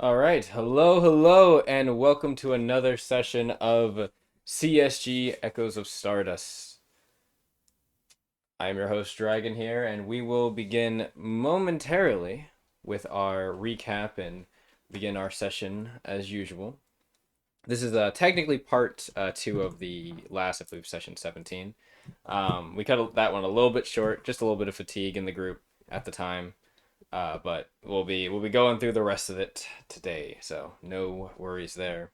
All right, hello, and welcome to another session of CSG Echoes of Stardust. I'm your host, Dragon, here, and we will begin momentarily with our recap and begin our session as usual. This is technically part 2 of the last, I believe, session 17. We cut that one a little bit short, just a little bit of fatigue in the group at the time. But we'll be going through the rest of it today, so no worries there.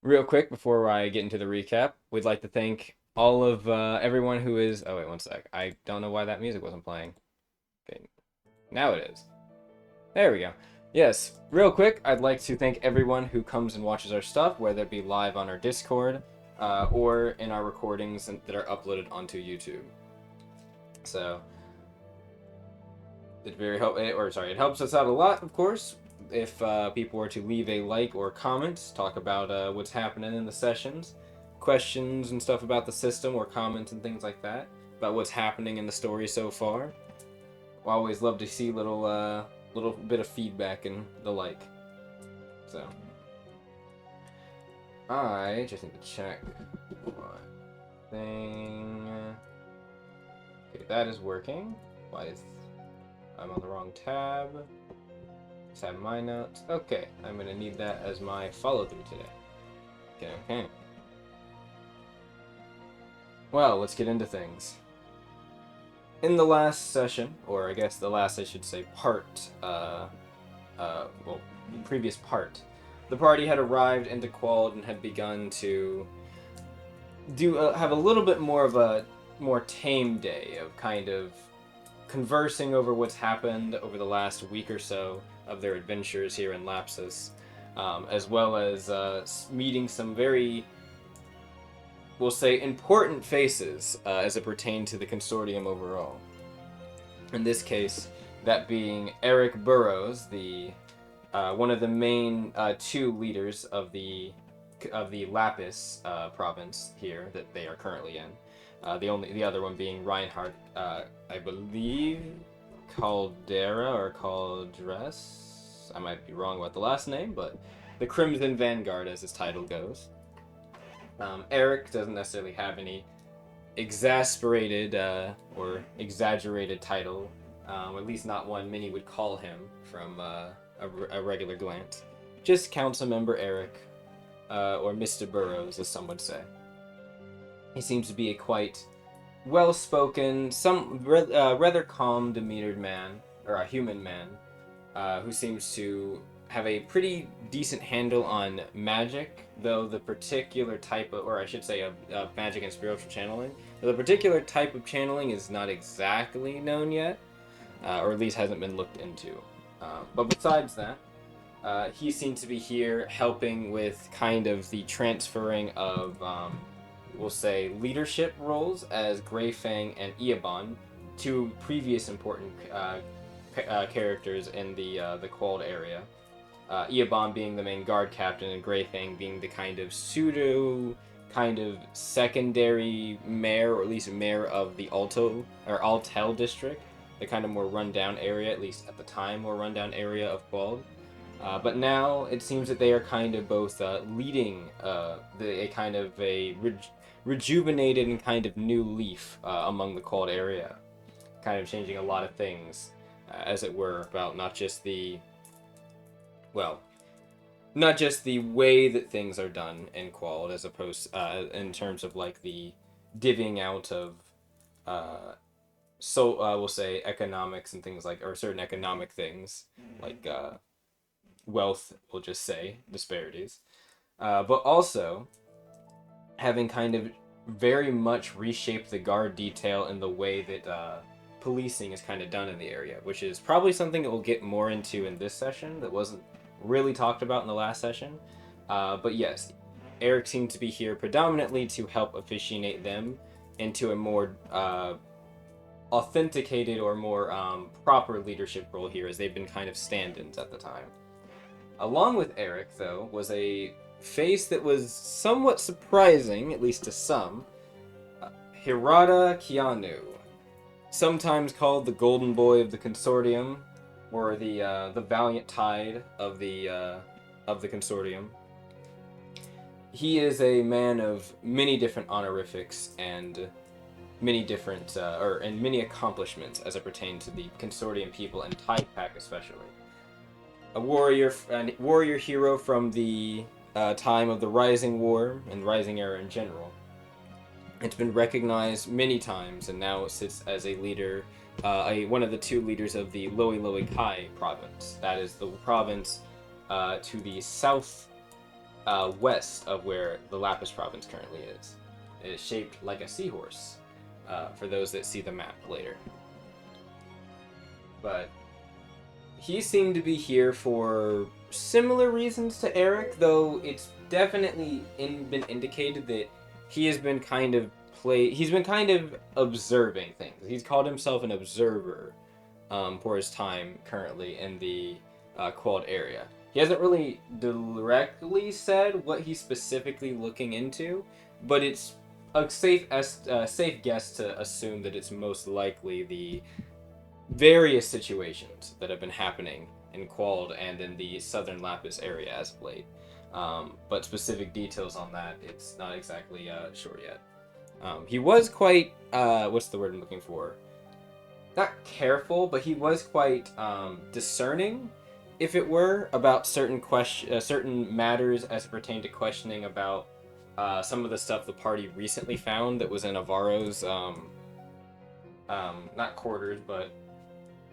Real quick before I get into the recap, we'd like to thank all of everyone who is. Oh wait, one sec. I don't know why that music wasn't playing. Okay, now it is. There we go. Yes, real quick, I'd like to thank everyone who comes and watches our stuff, whether it be live on our Discord or in our recordings that are uploaded onto YouTube. So it helps us out a lot, of course, if people were to leave a like or comment, talk about what's happening in the sessions, questions and stuff about the system, or comments and things like that about what's happening in the story so far. I always love to see little bit of feedback and the like. So I just need to check one thing. Okay, that is working. Why is I'm on the wrong tab? Just have my notes. Okay, I'm gonna need that as my follow-through today. Okay. Well, let's get into things. In the last session, or I guess the last, I should say, previous part, the party had arrived into Qual'd and had begun to have a little bit more of a more tame day of kind of conversing over what's happened over the last week or so of their adventures here in Lapsus, as well as meeting some very, we'll say, important faces as it pertained to the consortium overall. In this case, that being Eric Burrows, the one of the main two leaders of the Lapis province here that they are currently in. The other one being Reinhardt, I believe, Caldera or Caldress. I might be wrong about the last name, but the Crimson Vanguard, as his title goes. Eric doesn't necessarily have any exasperated or exaggerated title, or at least not one many would call him from a regular glance. Just Council Member Eric, or Mr. Burrows, as some would say. He seems to be a quite well-spoken, rather calm, demeanored man, or a human man, who seems to have a pretty decent handle on magic, though the particular type of, or I should say, of magic and spiritual channeling, though the particular type of channeling is not exactly known yet, or at least hasn't been looked into. But besides that, he seems to be here helping with kind of the transferring of we'll say, leadership roles as Greyfang and Eobon, two previous important characters in the Qual'd area. Eobon being the main guard captain, and Greyfang being the kind of secondary mayor, or at least mayor of the Altel district, the kind of more rundown area, at least at the time, more rundown area of Qual'd. But now it seems that they are kind of both leading a kind of a rejuvenated and kind of new leaf among the Qual'd area, kind of changing a lot of things, as it were, about not just the way that things are done in Qual'd, as opposed in terms of like the divvying out of we'll say economics and things like, or certain economic things like wealth, we'll just say disparities, but also having kind of very much reshaped the guard detail in the way that policing is kind of done in the area, which is probably something that we'll get more into in this session that wasn't really talked about in the last session. But yes, Eric seemed to be here predominantly to help officiate them into a more authenticated or more proper leadership role here, as they've been kind of stand-ins at the time. Along with Eric, though, was a face that was somewhat surprising, at least to some, Hirata Keanu, sometimes called the Golden Boy of the Consortium, or the valiant tide of the consortium. He is a man of many different honorifics and many different and many accomplishments as it pertains to the consortium people and Tide Pack especially. A warrior hero from the time of the Rising War and Rising Era in general. It's been recognized many times, and now it sits as a leader, one of the two leaders of the Loei Loei Kai province. That is the province to the south west of where the Lapis province currently is. It is shaped like a seahorse, for those that see the map later. But he seemed to be here for similar reasons to Eric, though it's definitely been indicated that he has been kind of he's been kind of observing things. He's called himself an observer for his time currently in the Qual'd area. He hasn't really directly said what he's specifically looking into, but it's a safe guess to assume that it's most likely the various situations that have been happening in Qual'd and in the southern Lapis area as of late. But specific details on that, it's not exactly sure yet. He was quite, what's the word I'm looking for? Not careful, but he was quite discerning, if it were, about certain matters as it pertained to questioning about some of the stuff the party recently found that was in Avaro's, not quarters, but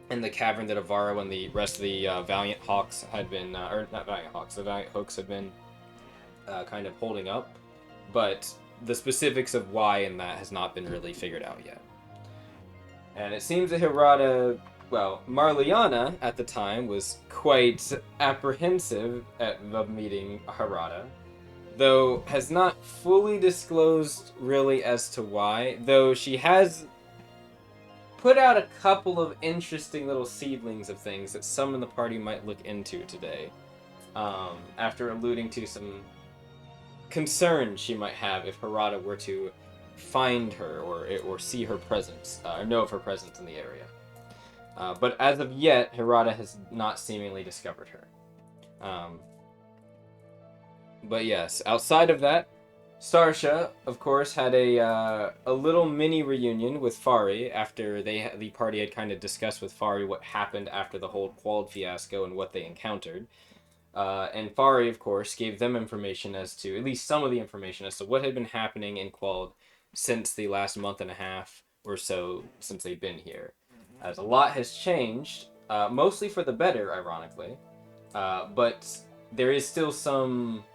in the cavern that Avaro and the rest of the Valiant Hawks had been, or not Valiant Hawks, the Valiant Hooks had been kind of holding up. But the specifics of why and that has not been really figured out yet. And it seems that Marliana at the time was quite apprehensive of meeting Hirata, though has not fully disclosed really as to why, though she has put out a couple of interesting little seedlings of things that some in the party might look into today, after alluding to some concerns she might have if Hirata were to find her or see her presence, or know of her presence in the area. But as of yet, Hirata has not seemingly discovered her. But yes, outside of that, Starsha, of course, had a little mini reunion with Fari after the party had kind of discussed with Fari what happened after the whole Qual'd fiasco and what they encountered. And Fari, of course, gave them information as to, at least some of the information as to what had been happening in Qual'd since the last month and a half or so since they've been here. As a lot has changed, mostly for the better, ironically. But there is still some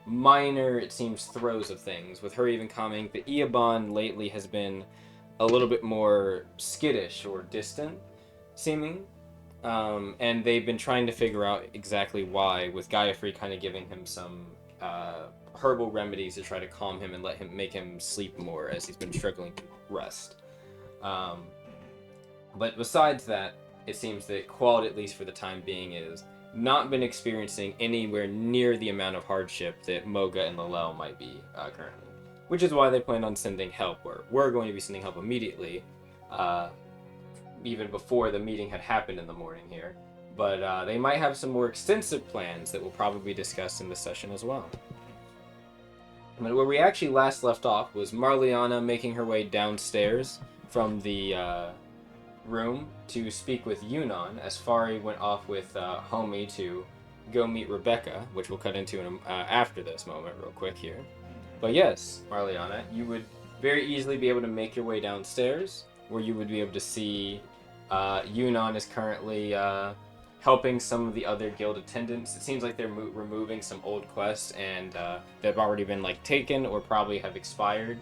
minor, it seems, throes of things, with her even commenting that Eobon lately has been a little bit more skittish or distant seeming. And they've been trying to figure out exactly why, with Gaiafree kind of giving him some herbal remedies to try to calm him and make him sleep more as he's been struggling to rest. But besides that, it seems that Qual'd, at least for the time being, is not been experiencing anywhere near the amount of hardship that Moga and Lalel might be currently. Which is why they plan on sending help, or we're going to be sending help immediately, even before the meeting had happened in the morning here. But they might have some more extensive plans that will probably be discussed in this session as well. But where we actually last left off was Marliana making her way downstairs from the room to speak with Yunnan as Fari went off with Homie to go meet Rebecca, which we'll cut into after this moment real quick here. But yes, Marliana, you would very easily be able to make your way downstairs, where you would be able to see Yunnan is currently helping some of the other guild attendants. It seems like they're removing some old quests, and they've already been taken or probably have expired,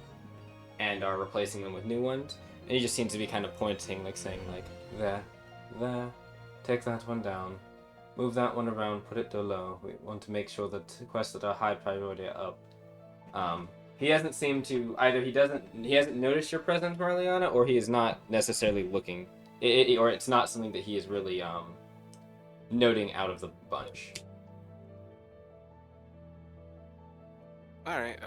and are replacing them with new ones. And he just seems to be kind of pointing, saying, there, take that one down, move that one around, put it low. We want to make sure that quests that are high priority are up. He hasn't seemed to, either he hasn't noticed your presence, Marliana, or he is not necessarily looking, or it's not something that he is really noting out of the bunch. Alright,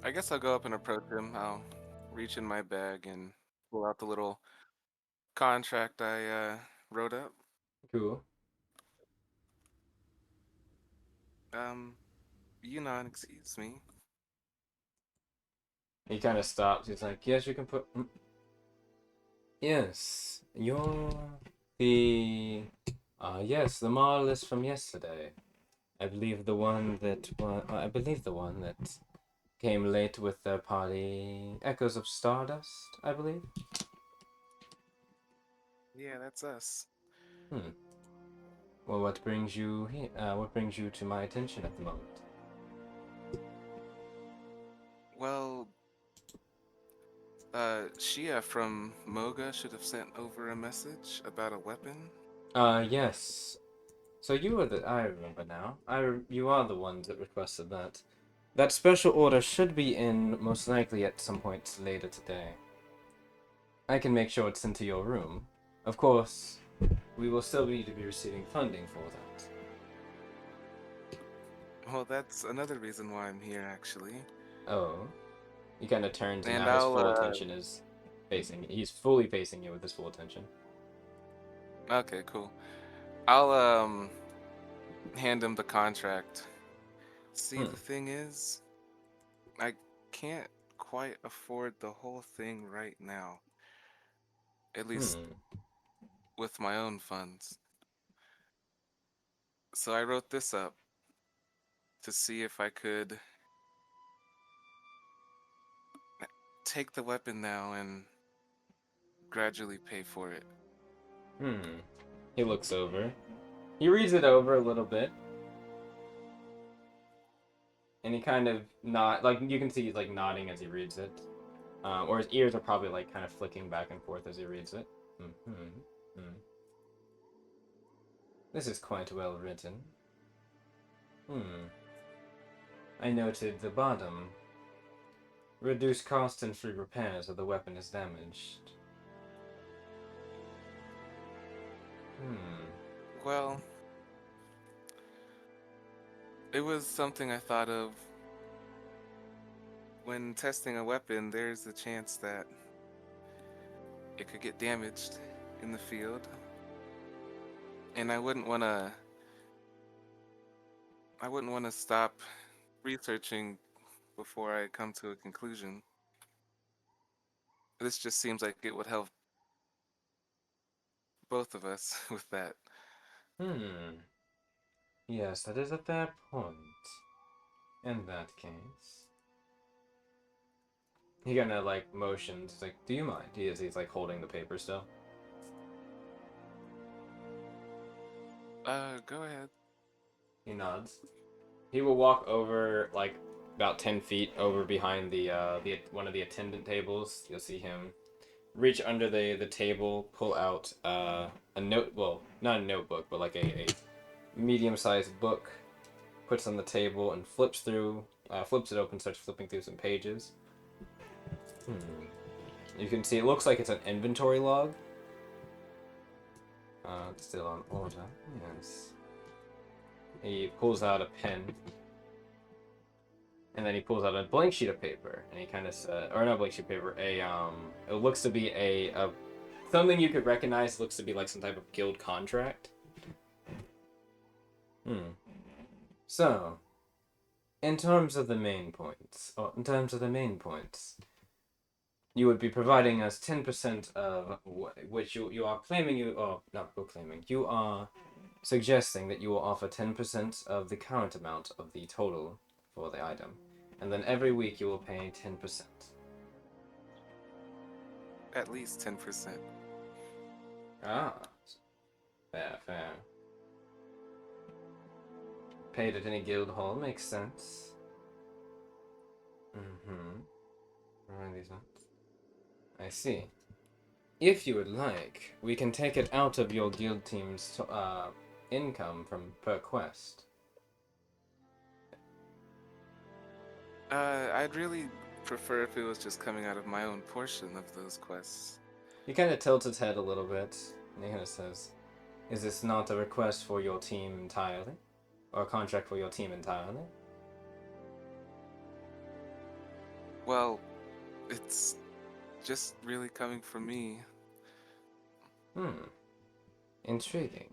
I guess I'll go up and approach him. I'll reach in my bag and pull out the little contract I wrote up. Cool. Um, excuse me. He kind of stops. He's like, yes, you can put. Yes, you're the. Yes, the model is from yesterday. I believe the one that I believe the one that came late with their party. Echoes of Stardust, I believe. Yeah, that's us. Hmm. Well, what brings you here? What brings you to my attention at the moment? Well, Shia from Moga should have sent over a message about a weapon. Yes. So you are the. I remember now. You are the ones that requested that. That special order should be in most likely at some point later today. I can make sure it's sent to your room. Of course, we will still need to be receiving funding for that. Well, that's another reason why I'm here, actually. Oh. He kind of turns and And now his I'll, full attention is facing. He's fully facing you with his full attention. okay, cool. I'll, hand him the contract. See, Hmm. the thing is, I can't quite afford the whole thing right now, at least Hmm. with my own funds. So I wrote this up to see if I could take the weapon now and gradually pay for it. Hmm. He looks over. He reads it over a little bit, and he kind of nod. Like you can see, he's like nodding as he reads it, or his ears are probably like kind of flicking back and forth as he reads it. Hmm. Hmm. This is quite well written. Hmm. I noted the bottom. Reduce cost and free repairs if the weapon is damaged. Hmm. Well, it was something I thought of when testing a weapon. There's a chance that it could get damaged in the field, and I wouldn't want to stop researching before I come to a conclusion. This just seems like it would help both of us with that. Hmm. Yes, that is a fair point. In that case, he kind of like motions. He's like, "Do you mind?" He's like holding the paper still. Go ahead. He nods. He will walk over like about 10 feet over behind the one of the attendant tables. You'll see him reach under the table, pull out a note. Well, not a notebook, but like a medium-sized book. Puts on the table and flips it open, starts flipping through some pages. Hmm. You can see it looks like it's an inventory log. It's still on order. Yes. He pulls out a pen, and then he pulls out a blank sheet of paper, and he kind of says, or not blank sheet of paper, it looks to be a something you could recognize. Looks to be like some type of guild contract. Hmm. So, in terms of the main points, you would be providing us 10% of which you are claiming not claiming, you are suggesting that you will offer 10% of the current amount of the total for the item. And then every week you will pay 10%. At least 10%. Ah, fair, fair. Paid at any guild hall makes sense. Mm-hmm. Where these notes? I see. If you would like, we can take it out of your guild team's income from per quest. I'd really prefer if it was just coming out of my own portion of those quests. He kind of tilts his head a little bit, and he kind of says, "Is this not a request for your team entirely, or a contract for your team entirely?" Well, it's just really coming from me. Intriguing.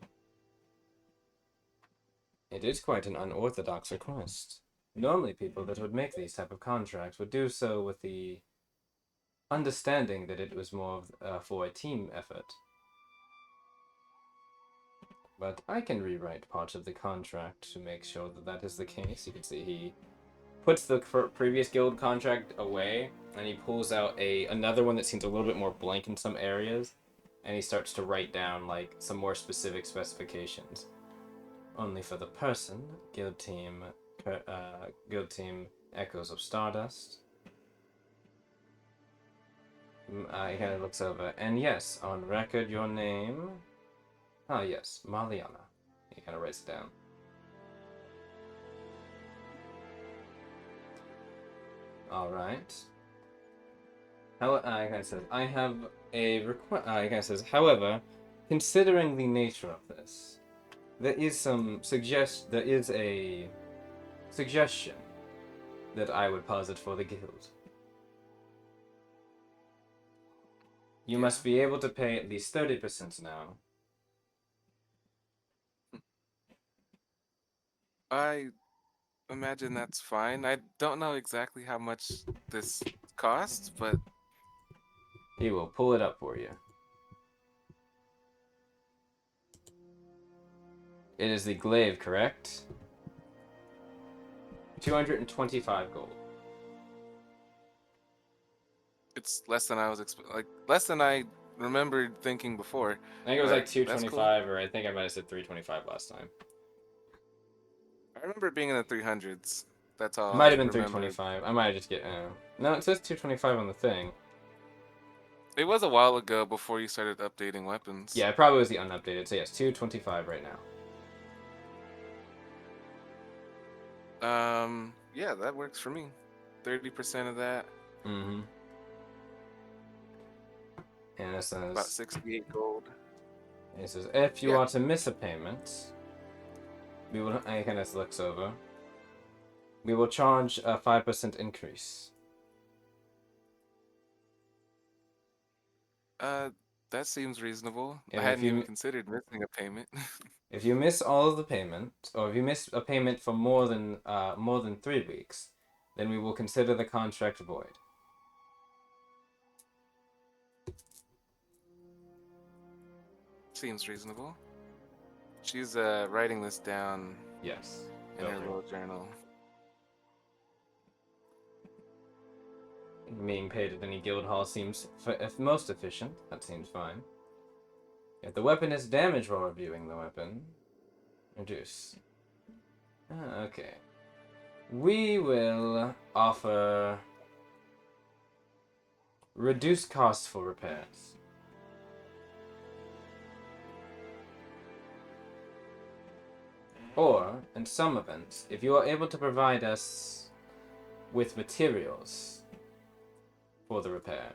It is quite an unorthodox request. Normally, people that would make these type of contracts would do so with the understanding that it was more for a team effort. But I can rewrite parts of the contract to make sure that that is the case. You can see he puts the previous guild contract away, and he pulls out another one that seems a little bit more blank in some areas, and he starts to write down like some more specific specifications. Only for the person, guild team Echoes of Stardust. He kind of looks over, and yes, on record your name. Ah, yes, Maliana. He kind of writes it down. All right. How kind of says, I have a request. Kind of says, however, considering the nature of this, there is a suggestion that I would posit for the guild. You must be able to pay at least 30% now. I imagine that's fine. I don't know exactly how much this costs, but He will pull it up for you. It is the glaive, correct? 225 gold. it's less than I was less than I remembered thinking before. I think it was like That's 225, cool. or I think I might have said 325 last time. I remember it being in the 300s. That's all It might I have been remember. 325. I might have just get. No, it says 225 on the thing. It was a while ago before you started updating weapons. Yeah, it probably was the unupdated. So yes, 225 right now. Yeah, that works for me. 30% of that. Mm-hmm. And it About says, 68 gold. if you Yeah. are to miss a payment, we will. I kind of looks over. We will charge a 5% increase. That seems reasonable. I And if hadn't even you considered missing a payment. if you miss all of the payment, or if you miss a payment for more than 3 weeks, then we will consider the contract void. Seems reasonable. She's writing this down Yes. in her little journal. Being paid at any guild hall seems most efficient. That seems fine. If the weapon is damaged while reviewing the weapon, reduce. Okay. We will offer reduced costs for repairs. Or, in some events, if you are able to provide us with materials for the repair,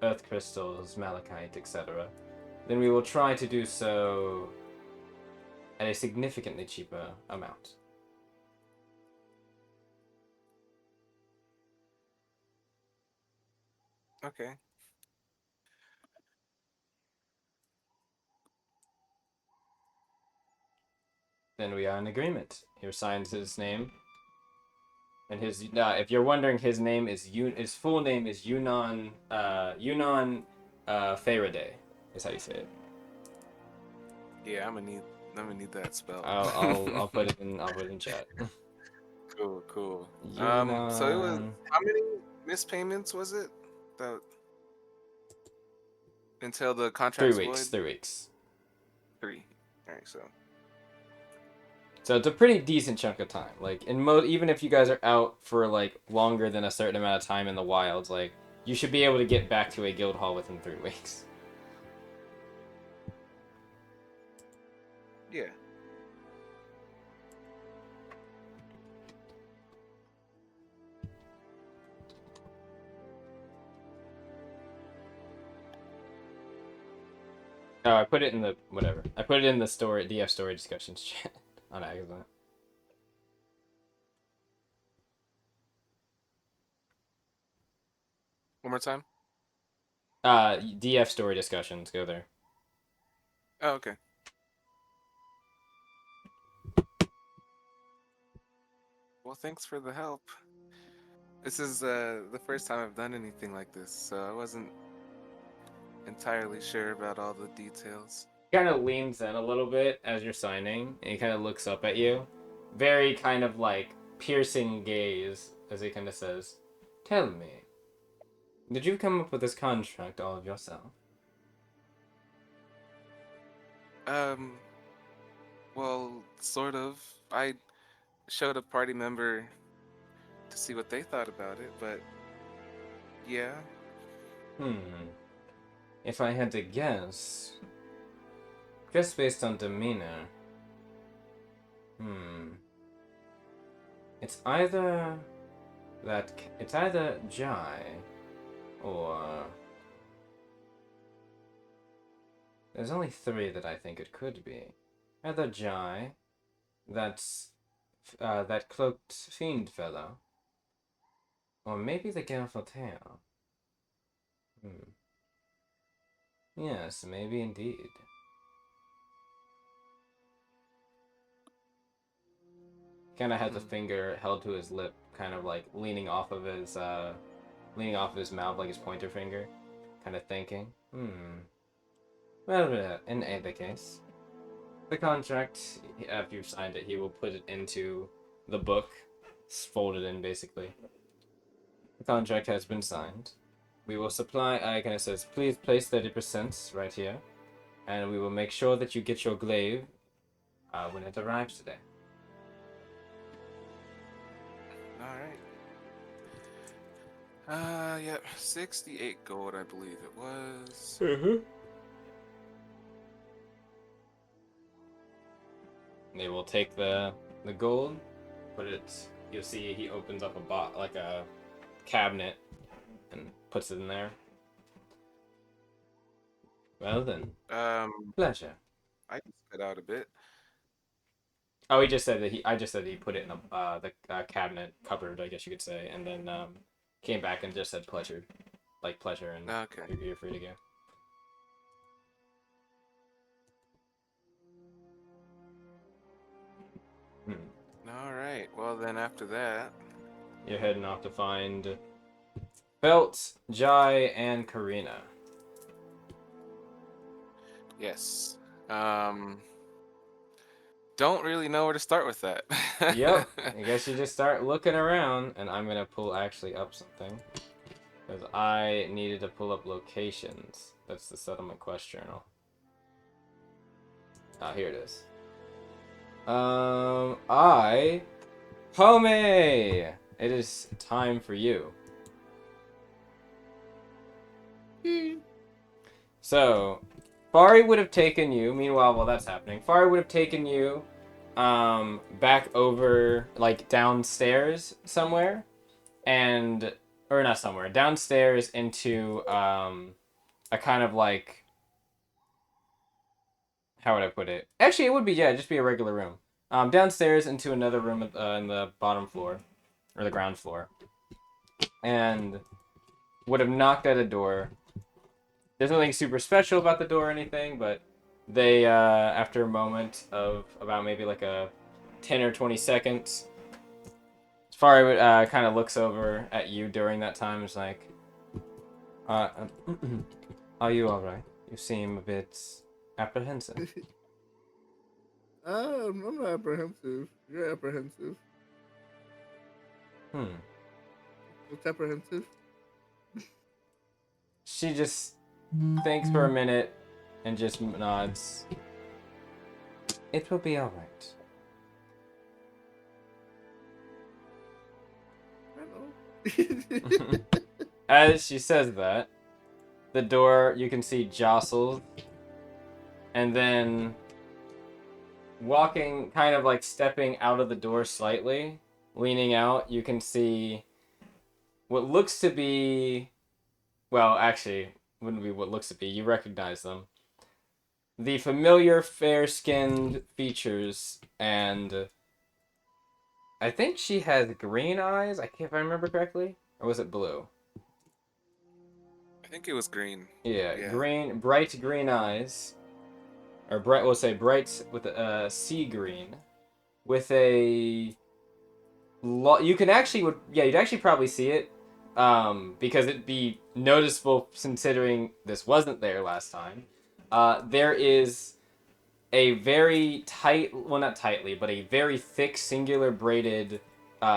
earth crystals, malachite, etc., then we will try to do so at a significantly cheaper amount. Okay. Then we are in agreement. He signs his name. And his if you're wondering, his name is his full name is Yunan Faraday. Is how you say it. Yeah, I'm gonna need that spelled. I'll put it in chat. Cool, cool. So it was Yunan. how many missed payments was it? That until the 3 contract's weeks. void? 3 weeks. 3. All right, So it's a pretty decent chunk of time. Like even if you guys are out for like longer than a certain amount of time in the wilds, like you should be able to get back to a guild hall within 3 weeks. yeah. Oh, I put it in the whatever. I put it in the story DF story discussions chat on accident. One more time. DF story discussions, go there. Oh, okay. Well, thanks for the help. This is the first time I've done anything like this, so I wasn't entirely sure about all the details. Kind of leans in a little bit as you're signing, and he kind of looks up at you. Very kind of like piercing gaze as he kind of says, "Tell me, did you come up with this contract all of yourself?" Um, well, sort of. I showed a party member to see what they thought about it, but yeah. Hmm. If I had to guess, just based on demeanor, hmm. It's either it's either Jai or there's only three that I think it could be. Either Jai, that's that cloaked fiend fellow, or maybe the girl for tail. Hmm. Yes, maybe indeed. Kind of had the Hmm. finger held to his lip, kind of like leaning off of his mouth like his pointer finger, kind of thinking. Well, in either case, the contract, after you've signed it, he will put it into the book. It's folded in, basically. The contract has been signed. We will supply, I kind of says, please place 30% right here, and we will make sure that you get your glaive when it arrives today. All right. Yep. 68 gold, I believe it was. Mm-hmm. They will take the gold, put it. You'll see he opens up like a cabinet and puts it in there. Well then, Um, pleasure. I can spit out a bit. Oh, he just said that he. I just said he put it in the cabinet cupboard, I guess you could say, and then came back and just said pleasure, like pleasure, and Okay. you're free to go. Hmm. All right. Well, then after that, You're heading off to find Belt, Jai, and Karina. yes. Um, don't really know where to start with that. Yep. I guess you just start looking around, and I'm gonna pull actually up something because I needed to pull up locations. That's the settlement quest journal. Ah, here it is. Homie! It is time for you. So, Fari would have taken you, meanwhile, while that's happening, Fari would have taken you, back over, like, downstairs somewhere, and, or not somewhere, downstairs into, a kind of, like, how would I put it? Actually, it would be, yeah, just be a regular room. Downstairs into another room in the bottom floor, or the ground floor, and would have knocked at a door. There's nothing super special about the door or anything, but they, after a moment of about maybe like a 10 or 20 seconds, Safari kind of looks over at you during that time. Is like, uh, are you alright? You seem a bit apprehensive. I'm not apprehensive. You're apprehensive. Hmm. What's apprehensive? She just thinks for a minute and just nods. It will be alright. I know. As she says that, the door you can see jostles, and then walking, kind of like stepping out of the door slightly, leaning out, you can see what looks to be, well, actually, wouldn't be what looks to be, you recognize them. The familiar fair skinned features, and I think she has green eyes, if I remember correctly. Or was it blue? I think it was green. Yeah, Yeah. green, bright green eyes. or bright, we'll say bright with a sea green, with a. You can actually you'd actually probably see it, because it'd be noticeable considering this wasn't there last time. There is a very tight, well, not tightly, but a very thick, singular braided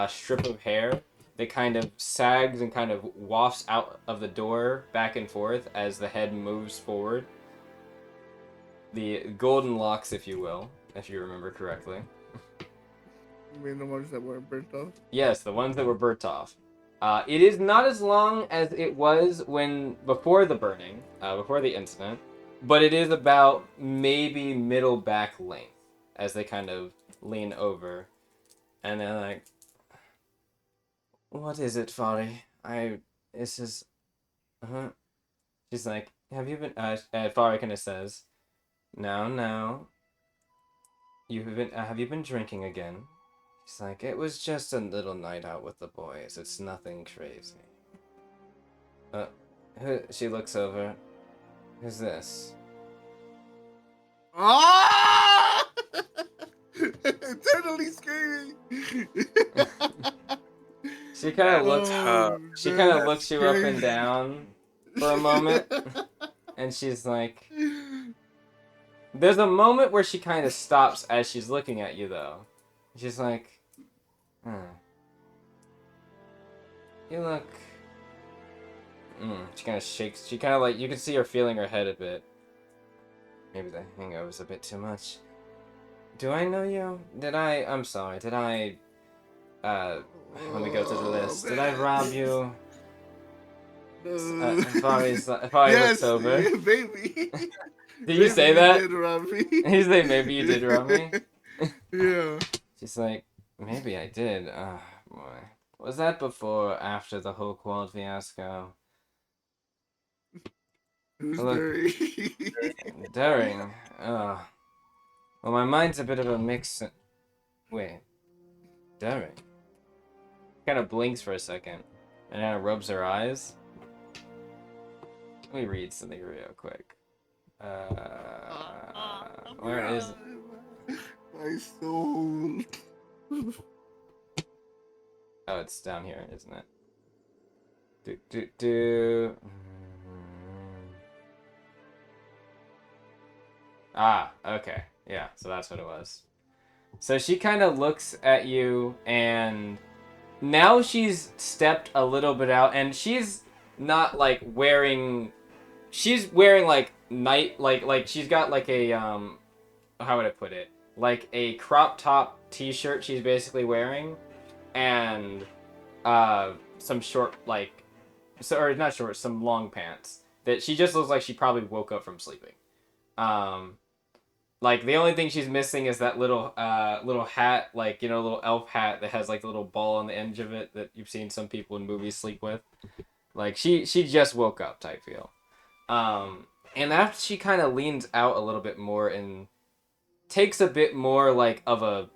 strip of hair that kind of sags and kind of wafts out of the door back and forth as the head moves forward. The golden locks, if you will, if you remember correctly. You mean the ones that weren't burnt off? Yes, the ones that were burnt off. It is not as long as it was before the burning, before the incident, but it is about maybe middle back length as they kind of lean over, and they're like, "What is it, Fari? This is, She's like, "Have you been?" Fari kind of says, "No. Have you been drinking again?" She's like, "It was just a little night out with the boys. It's nothing crazy." She looks over. Who's this? Ah! Eternally screaming. She kind of looks. She kind of that's looks you up and crazy. down for a moment, and she's like, "There's a moment where she kind of stops as she's looking at you, though. She's like, you look." She kind of shakes. She kind of like, you can see her feeling her head a bit. Maybe the hangover's a bit too much. Do I know you? I'm sorry. Did I? Let me go to the list. Did I rob you? Fari Yes, looks over. baby. Did you say that? Did rob me. He's like, maybe you did rob me. Yeah. She's like, maybe I did. Oh boy. Was that before or after the whole Qual'd fiasco? Who's Look, during. Well, my mind's a bit of a mix. Wait. During. Kind of blinks for a second, and kind of rubs her eyes. Let me read something real quick. Where is it? My soul. Oh, it's down here, isn't it? Ah, okay. Yeah, so that's what it was. So she kind of looks at you, and now she's stepped a little bit out, and she's not like wearing. She's wearing like like she's got like a how would I put it? Like a crop top T-shirt she's basically wearing, and some short or not short, some long pants that she just looks like she probably woke up from sleeping. Like the only thing she's missing is that little hat, like, you know, little elf hat that has like the little ball on the edge of it that you've seen some people in movies sleep with. Like she just woke up type feel. And after she kind of leans out a little bit more and takes a bit more like of a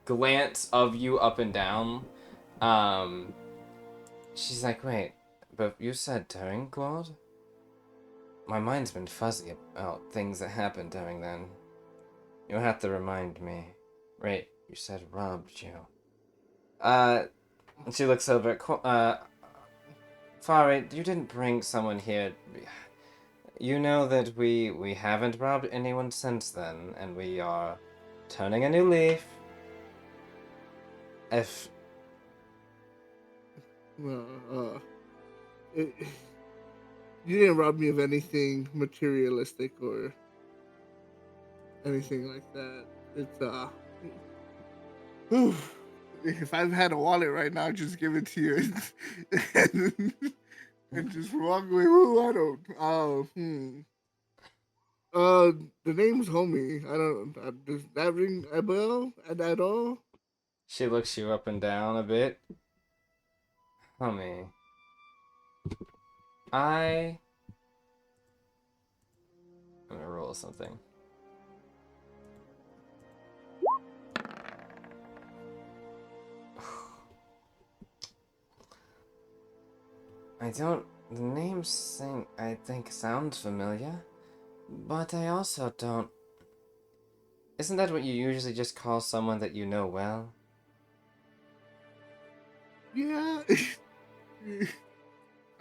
glance of you up and down, she's like, wait, but you said during Qual'd? My mind's been fuzzy about things that happened during then. You'll have to remind me. Right, you said robbed you. She looks over at Fari, you didn't bring someone here. You know that we haven't robbed anyone since then, and we are turning a new leaf. If... You didn't rob me of anything materialistic or anything like that. It's if I've had a wallet right now, just give it to you and just walk away. Ooh, I don't. The name's Homie. I don't. Does that ring a bell at all? She looks you up and down a bit. Homie. I'm gonna roll something. The name I think sounds familiar, but I also don't Isn't that what you usually just call someone that you know well? Yeah.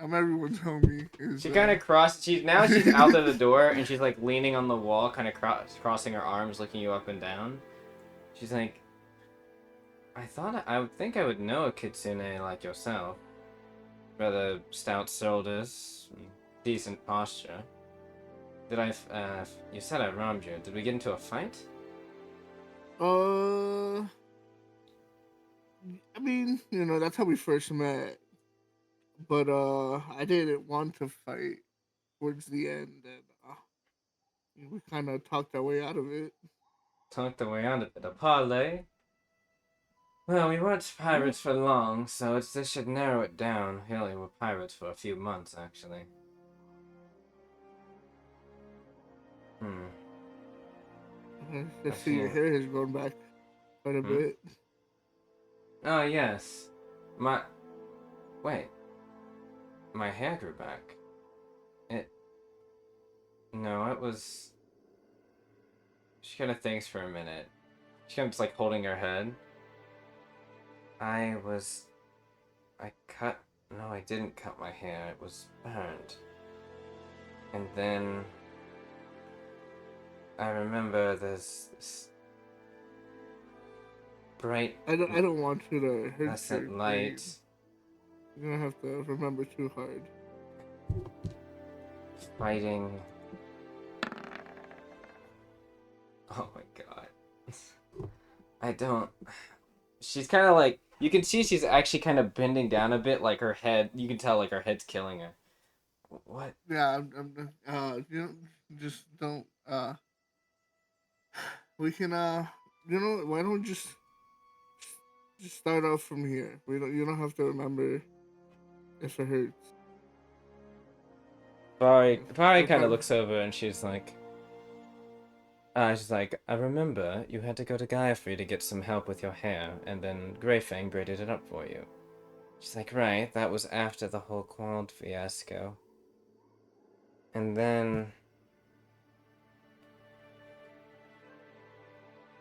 I'm everyone's homie. She kind of crossed. Now she's out of the door and she's like leaning on the wall, kind of crossing her arms, looking you up and down. She's like, I would think I would know a kitsune like yourself. Rather stout shoulders, decent posture. You said I wronged you. Did we get into a fight? I mean, that's how we first met. But I didn't want to fight towards the end, and we kind of talked our way out of it. Talked the way out of it. A parlay? Well, we weren't Yeah. pirates for long, so this should narrow it down. Hell, we were pirates for a few months, actually. Hmm. I A see your few. hair has grown back quite a bit. Oh, yes. Wait. My hair grew back. No, it was... She kind of thinks for a minute. She kind of just like holding her head. I cut... No, I didn't cut my hair. It was burned. And then... I remember there's this bright, I don't want you to hurt your pleasant brain. light You're gonna have to remember too hard. fighting. Oh my god. I don't. She's kind of like. You can see she's actually kind of bending down a bit, like her head. You can tell, like, her head's killing her. What? Yeah, just don't. We can. Why don't we just start off from here? You don't have to remember if it hurts. Bari We'll kind of probably- looks over and she's like, I remember you had to go to Gaiafree to get some help with your hair, and then Greyfang braided it up for you. She's like, right, that was after the whole Qual'd fiasco. And then...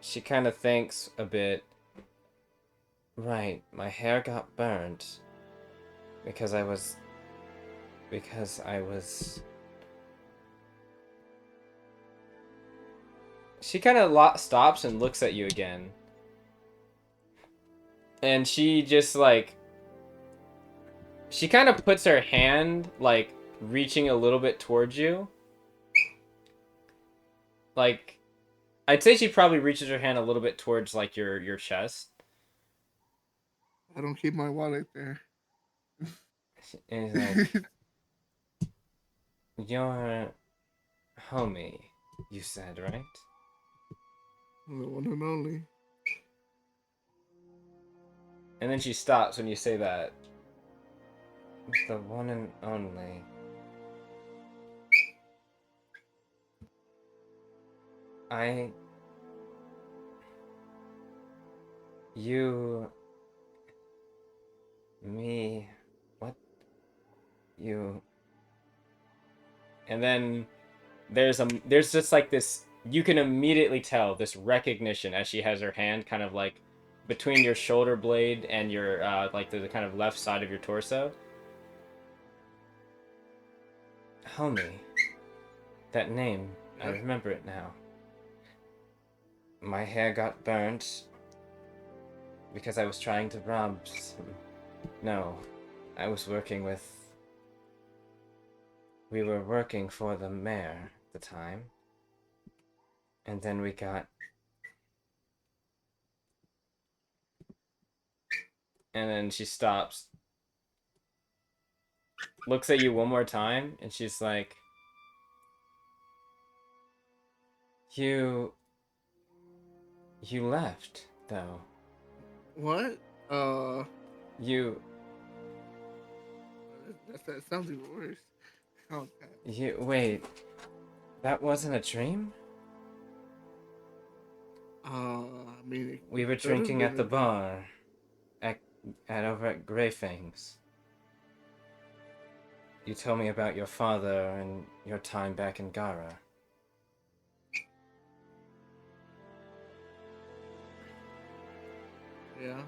She kind of thinks a bit. Right, my hair got burned. Because I was... She kind of stops and looks at you again. And she just, like... She kind of puts her hand, like, reaching a little bit towards you. Like, I'd say she probably reaches her hand a little bit towards, like, your chest. I don't keep my wallet there. And he's like, your homie, you said, right? The one and only. And then she stops when you say that. The one and only. You... Me... What? You... And then there's just like this, you can immediately tell this recognition as she has her hand kind of like between your shoulder blade and your, like the kind of left side of your torso. Homie. That name, I Yep. remember it now. My hair got burnt because I was trying to rob some... No, I was working with... We were working for the mayor at the time. And then we got... And then she stops. Looks at you one more time, and she's like... You left, though. What? You... That sounds even worse. Oh, God. Wait. That wasn't a dream? I mean, We were it could have drinking been at the a- bar. At over at Greyfang's. You told me about your father and your time back in Gara. Yeah.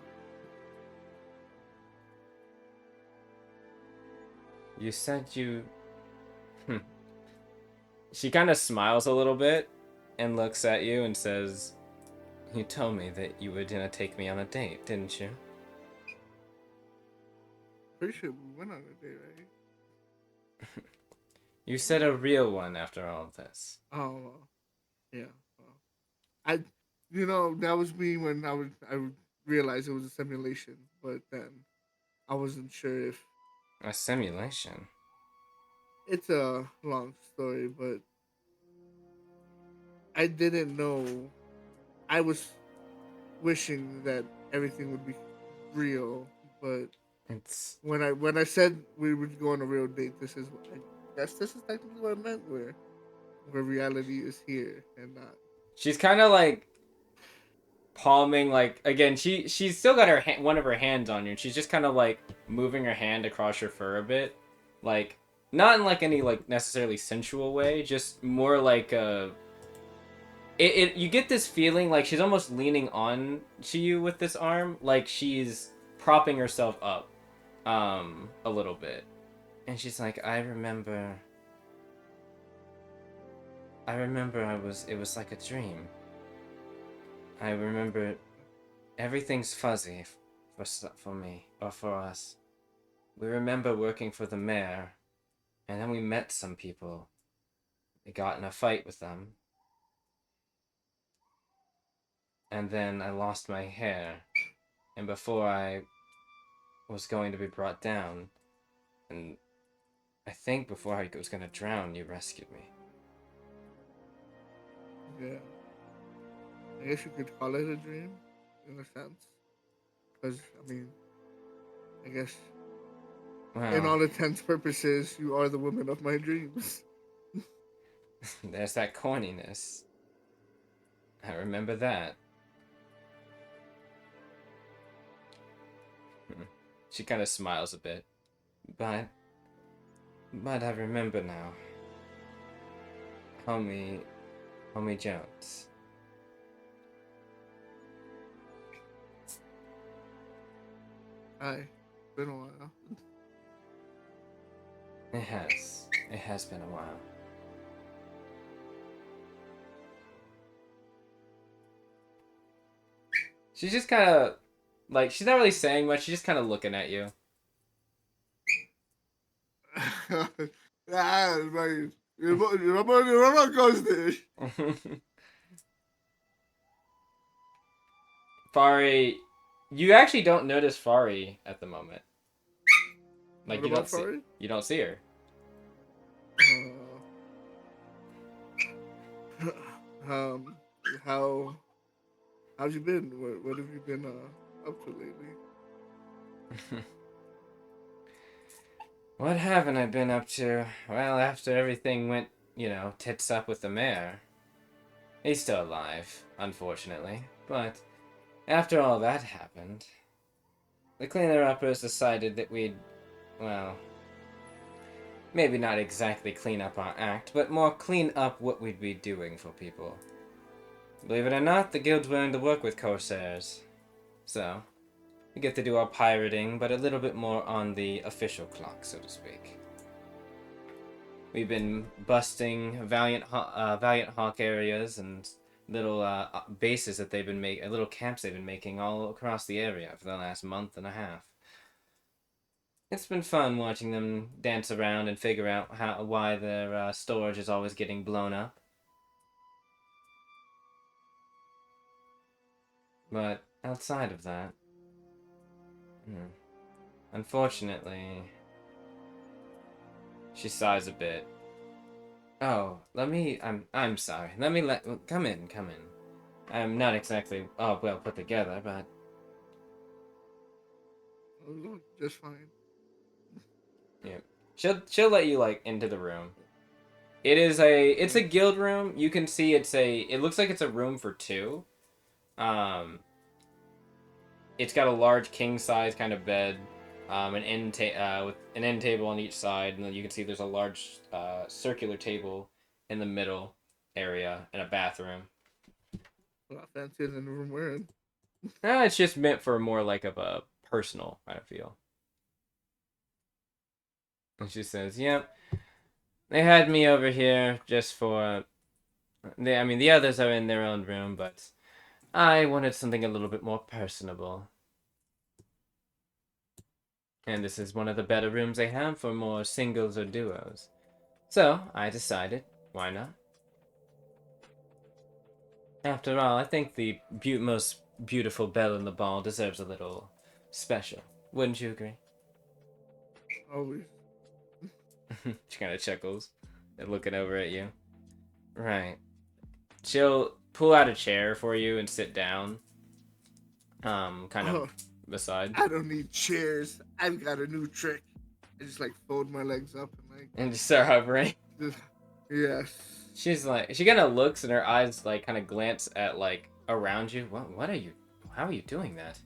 You said you. She kind of smiles a little bit and looks at you and says, "You told me that you were gonna take me on a date, didn't you?" Pretty sure we went on a date, right? You said a real one after all of this. Oh, well, yeah. Well, I, that was me when I realized it was a simulation, but then I wasn't sure if A simulation? it's a long story, but I didn't know. I was wishing that everything would be real, but It's. when I said we would go on a real date, I guess this is technically what I meant, where reality is here and not. She's kind of like palming, like, again, she's still got one of her hands on you, and she's just kind of like moving her hand across your fur a bit, like, not in like any like necessarily sensual way, just more like a. You get this feeling like she's almost leaning on to you with this arm, like she's propping herself up, a little bit, and she's like, I remember it was like a dream. I remember everything's fuzzy for me, or for us. We remember working for the mayor, and then we met some people. We got in a fight with them, and then I lost my hair, and before I was going to be brought down, and I think before I was going to drown, you rescued me. Yeah, I guess you could call it a dream, in a sense, because I mean, I guess in Well, all intents purposes, you are the woman of my dreams. there's that corniness. I remember that. She kind of smiles a bit. But I remember now. Homie Jones. Hi, been a while. It has. It has been a while. She's just kind of, like, she's not really saying much. She's just kind of looking at you. Ah, right. You're not ghosted. Fari, you actually don't notice Fari at the moment. Like, What about Fari? you don't see her. Um, how how's you been? What have you been up to lately? What haven't I been up to? Well, after everything went, tits up with the mayor. He's still alive, unfortunately. But after all that happened, the cleaner-uppers decided that we'd, well, maybe not exactly clean up our act, but more clean up what we'd be doing for people. Believe it or not, the guild's willing to work with corsairs. So, we get to do our pirating, but a little bit more on the official clock, so to speak. We've been busting Valiant Hawk areas and little bases that they've been making, little camps they've been making all across the area for the last month and a half. It's been fun watching them dance around and figure out why their storage is always getting blown up. But outside of that, unfortunately, she sighs a bit. Oh, I'm sorry. Come in. I'm not exactly well put together, but Oh, just fine. yeah, she'll let you like into the room. It's a guild room. You can see it looks like it's a room for two. Um, it's got a large king size kind of bed, with an end table on each side, and then you can see there's a large circular table in the middle area and a bathroom. A lot fancier than the room we're in. It's just meant for more like of a personal kind of feel. And she says, "Yep, they had me over here just for. I mean, the others are in their own room, but I wanted something a little bit more personable. And this is one of the better rooms they have for more singles or duos. So I decided, why not? After all, I think the most beautiful belle in the ball deserves a little special. Wouldn't you agree?" Always. She kind of chuckles and looking over at you. Right. She'll pull out a chair for you and sit down, kind of Oh, beside, I don't need chairs. I've got a new trick. I just like fold my legs up and like, and just start hovering. just, yes. She's like, she kind of looks and her eyes like kind of glance at like around you. What are you? How are you doing that?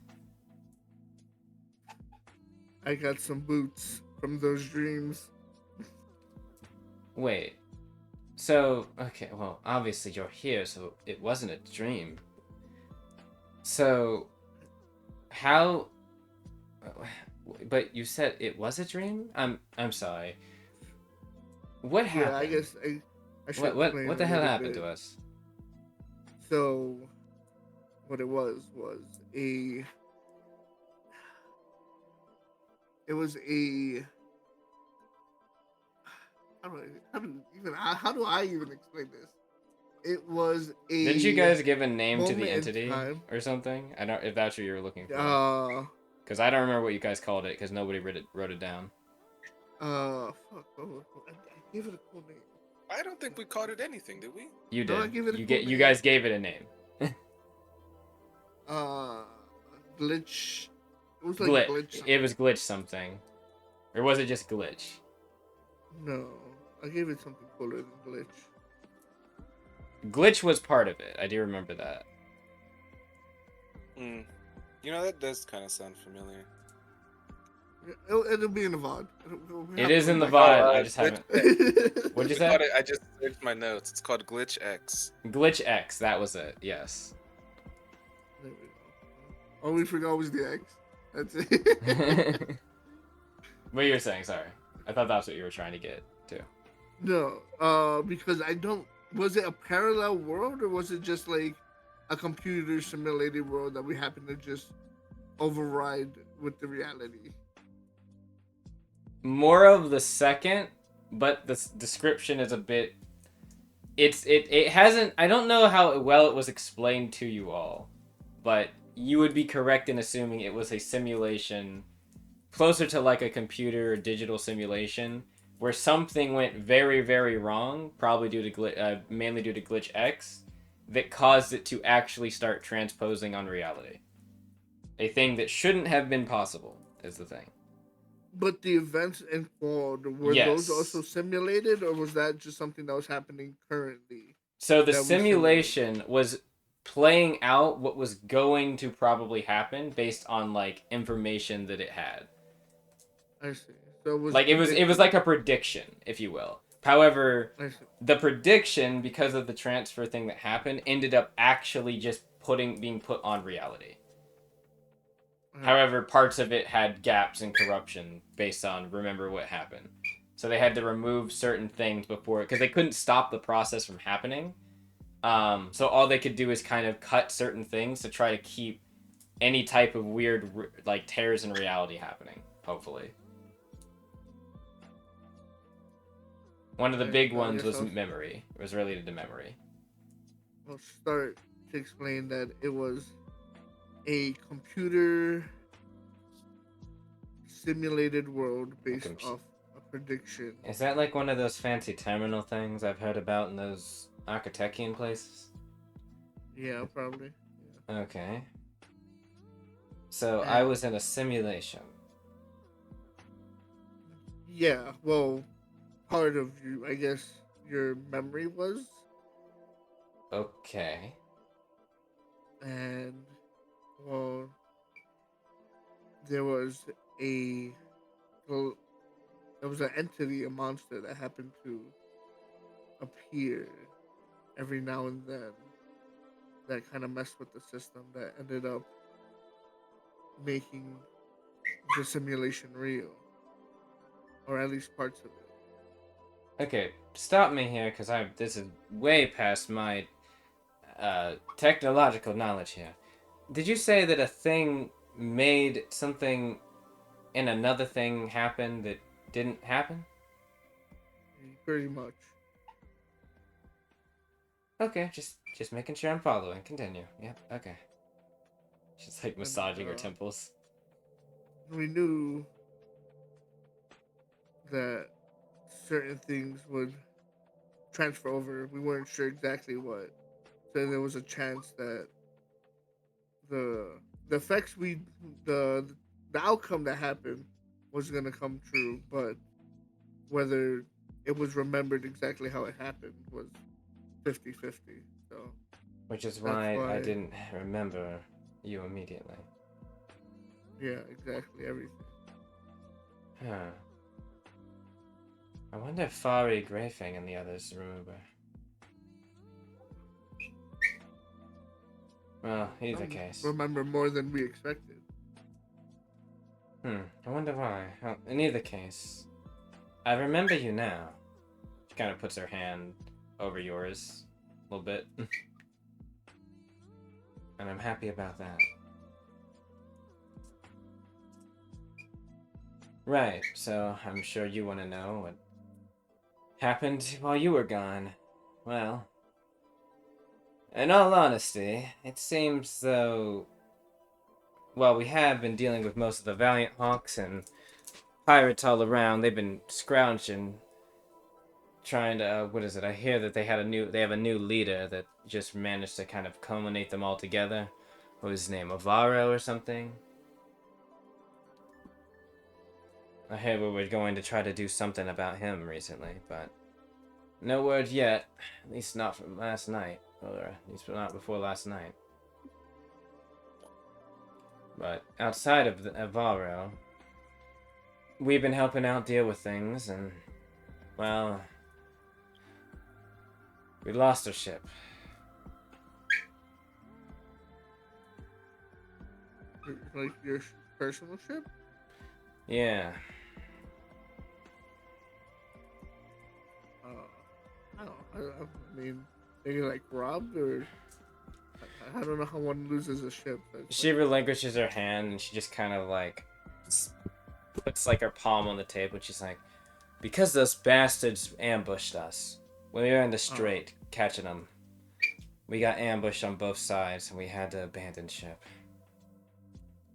I got some boots from those dreams. Wait. So, okay, well, obviously you're here, so it wasn't a dream. So, how? But you said it was a dream. I'm sorry. What Yeah, I happened? guess I should explain What a the hell little happened bit. to us? So, what it was it was a how do I even explain this? It was Didn't you a guys give a name to the moment in entity time. or something? I don't if that's what you were looking for. Uh, Because I don't remember what you guys called it because nobody wrote it down. fuck. I gave it a cool name. I don't think we called it anything, did we? You No, I did. gave it a cool You name. guys gave it a name. Uh, glitch. It was like Glitch. glitch. It was glitch something, or was it just glitch? No, I gave it something cooler than glitch. Glitch was part of it. I do remember that. Hmm. You know, that does kind of sound familiar. It'll be in the VOD. We It have to is go in the back. VOD. I just Glitch haven't. X. What'd you We say? called it. I just searched my notes. It's called Glitch X. Glitch X. That was it. Yes. There we go. All we forgot was the X. That's it. What you were saying? Sorry, I thought that's what you were trying to get to. No, because I don't. Was it a parallel world or was it just like a computer simulated world that we happen to just override with the reality? More of the second, but the description is a bit. It hasn't. I don't know how well it was explained to you all, but you would be correct in assuming it was a simulation closer to like a computer or digital simulation where something went very very wrong, probably due to mainly due to glitch X, that caused it to actually start transposing on reality. A thing that shouldn't have been possible is the thing. But the events in Qual'd, were those also Yes. simulated, or was that just something that was happening currently So the that we simulated? simulation was playing out what was going to probably happen based on like information that it had. I see. So it was Like it was predictive. like a prediction, if you will. However, I see. the prediction, because of the transfer thing that happened, ended up actually just being put on reality. Alright. However, parts of it had gaps and corruption based on remember what happened. So they had to remove certain things before because they couldn't stop the process from happening. So all they could do is kind of cut certain things to try to keep any type of weird like tears in reality happening. Hopefully, one of the big I ones guess was memory. It was related to memory. I'll start to explain that it was a computer simulated world based off a prediction. Is that like one of those fancy terminal things I've heard about in those architectian places? Yeah, probably. Yeah. Okay. So I And was in a simulation. yeah, well, part of you, I guess, your memory was, Okay. and well, there was a well, there was an entity, a monster that happened to appear every now and then that kind of messed with the system that ended up making the simulation real, or at least parts of it. Okay, stop me here, because this is way past my technological knowledge here. Did you say that a thing made something in another thing happen that didn't happen? Pretty much. Okay, just making sure I'm following. Continue. Yep. Okay. She's like And massaging her temples. we knew that certain things would transfer over. We weren't sure exactly what. So there was a chance that the the effects we the outcome that happened was gonna come true, but whether it was remembered exactly how it happened was 50-50. So Which is that's why I why, didn't remember you immediately. yeah, exactly everything. Huh. I wonder if Fari, Greyfang, and the others remember. Well, either Some case. remember more than we expected. I wonder why. Well, in either case, I remember you now. She kind of puts her hand over yours a little bit. And I'm happy about that. Right, so I'm sure you want to know what happened while you were gone. Well, in all honesty, it seems though. Well, we have been dealing with most of the Valiant Hawks and pirates all around. They've been scrounging, trying to. What is it? I hear that they have a new leader that just managed to kind of culminate them all together. What was his name? Avaro or something? I heard we were going to try to do something about him recently, but no word yet. At least not from last night, or at least not before last night. But outside of Avaro, we've been helping out deal with things, and well, we lost our ship. Like your personal ship? Yeah. I don't. I mean, they like robbed or I don't know how one loses a ship. That's She like, relinquishes her hand, and she just kind of like puts like her palm on the table, and she's like, "Because those bastards ambushed us when we were in the strait, catching them. We got ambushed on both sides, and we had to abandon ship.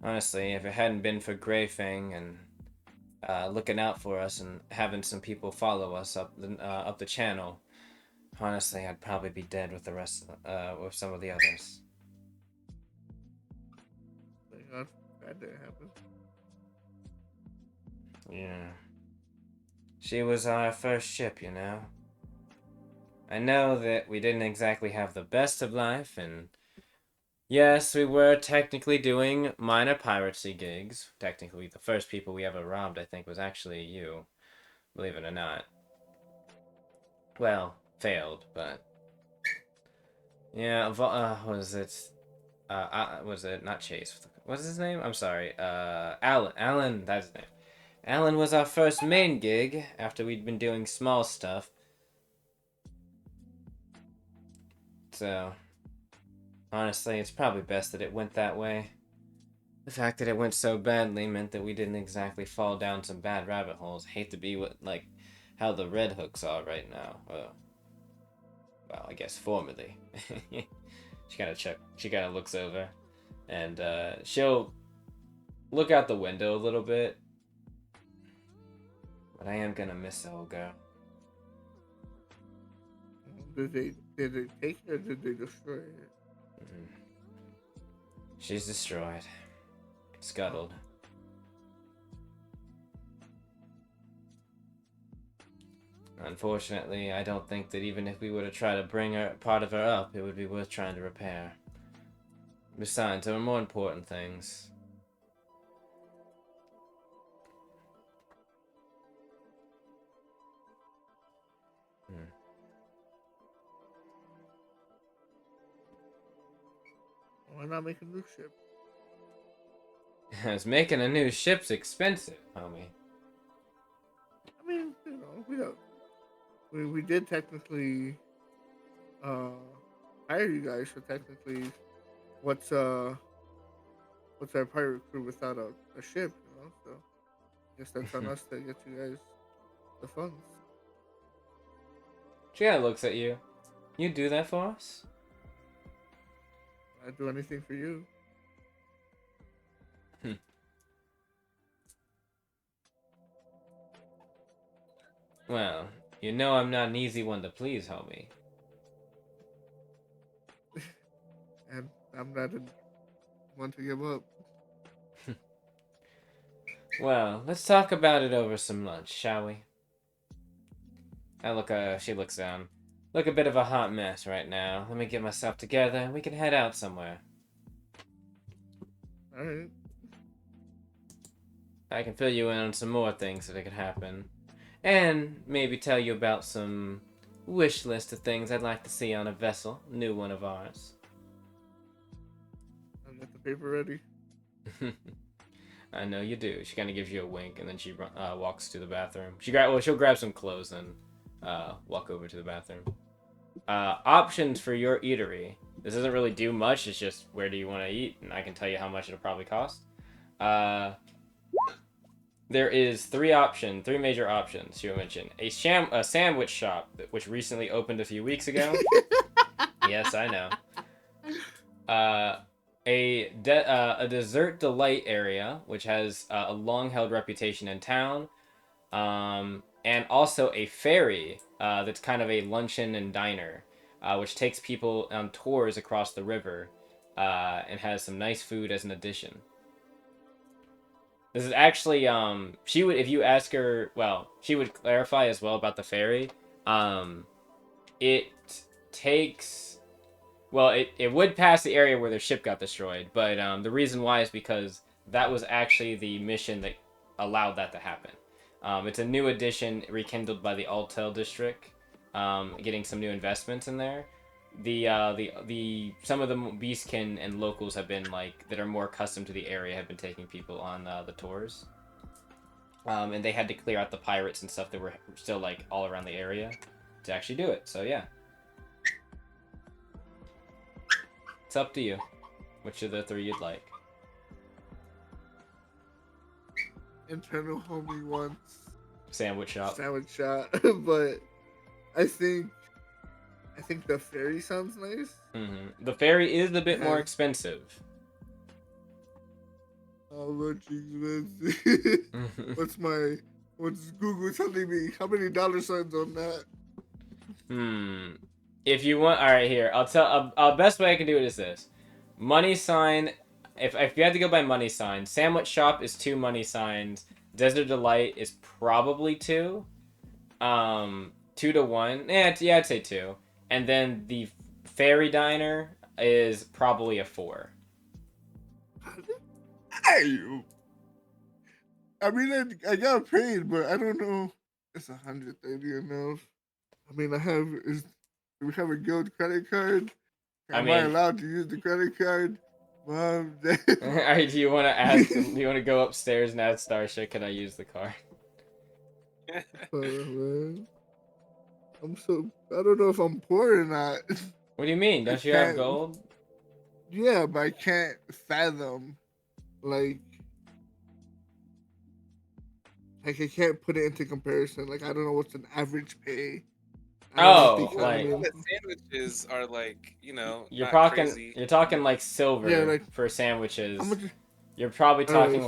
Honestly, if it hadn't been for Greyfang and looking out for us and having some people follow us up the channel, honestly, I'd probably be dead with the rest of with some of the others." thank God that didn't happen. Yeah. She was our first ship, you know. I know that we didn't exactly have the best of life, and yes, we were technically doing minor piracy gigs. Technically, the first people we ever robbed, I think, was actually you, believe it or not. Well, failed, but yeah. Was it? Was it not Chase? What's his name? I'm sorry. Alan. Alan. That's his name. Alan was our first main gig after we'd been doing small stuff. So honestly, it's probably best that it went that way. The fact that it went so badly meant that we didn't exactly fall down some bad rabbit holes. Hate to be like how the Red Hooks are right now. Well, I guess formerly. She kind of looks over, and she'll look out the window a little bit. But I am gonna miss the old girl. Did they take it or did they destroy it? Mhm. She's destroyed, scuttled. Unfortunately, I don't think that even if we were to try to bring part of her up, it would be worth trying to repair. Besides, there are more important things. Hmm. Why not make a new ship? It's making a new ship's expensive, homie. I mean, we did technically uh hire you guys, so technically, what's uh what's our pirate crew without a ship, So I guess that's on us to get you guys the funds. Gia looks at you. You do that for us? I'd do anything for you. Well, you know I'm not an easy one to please, homie. And I'm not one to give up. Well, let's talk about it over some lunch, shall we? She looks down. Look a bit of a hot mess right now. Let me get myself together and we can head out somewhere. Alright. I can fill you in on some more things that could happen. And maybe tell you about some wish list of things I'd like to see on a vessel. New one of ours. I'll get the paper ready. I know you do. She kind of gives you a wink, and then she walks to the bathroom. She'll grab some clothes and walk over to the bathroom. Options for your eatery. This doesn't really do much. It's just where do you want to eat, and I can tell you how much it'll probably cost. There is three major options she mentioned. A sandwich shop, which recently opened a few weeks ago. Yes, I know. A dessert delight area, which has a long-held reputation in town, and also a ferry that's kind of a luncheon and diner, which takes people on tours across the river, and has some nice food as an addition. This is actually, she would, if you ask her, well, she would clarify as well about the ferry. It takes, well, it would pass the area where their ship got destroyed, but the reason why is because that was actually the mission that allowed that to happen. It's a new addition rekindled by the Altel district, getting some new investments in there. Some of the beastkin and locals have been that are more accustomed to the area have been taking people on the tours, and they had to clear out the pirates and stuff that were still all around the area to actually do it. So yeah, it's up to you. Which of the three you'd like? Internal homie wants Sandwich shop. But I think the ferry sounds nice. Mm-hmm. The ferry is a bit more expensive. How much expensive? What's Google telling me? How many dollar signs on that? If you want, all right, here I'll tell. Best way I can do it is this: money sign. If you had to go by money sign, sandwich shop is 2 money signs. Desert Delight is probably 2. 2 to 1. Yeah, I'd say 2. And then the ferry diner is probably a 4. I mean, I got paid, but I don't know. It's 130 enough. I mean, do we have a guild credit card? Am I allowed to use the credit card? Mom, Dad. Alright, do you want to ask them? Do you want to go upstairs and ask Starsha, can I use the card? Man. I don't know if I'm poor or not. What do you mean? Don't you have gold? Yeah, but I can't fathom, I can't put it into comparison. I don't know what's an average pay. Sandwiches are you're not crazy. You're talking silver for sandwiches. You're probably talking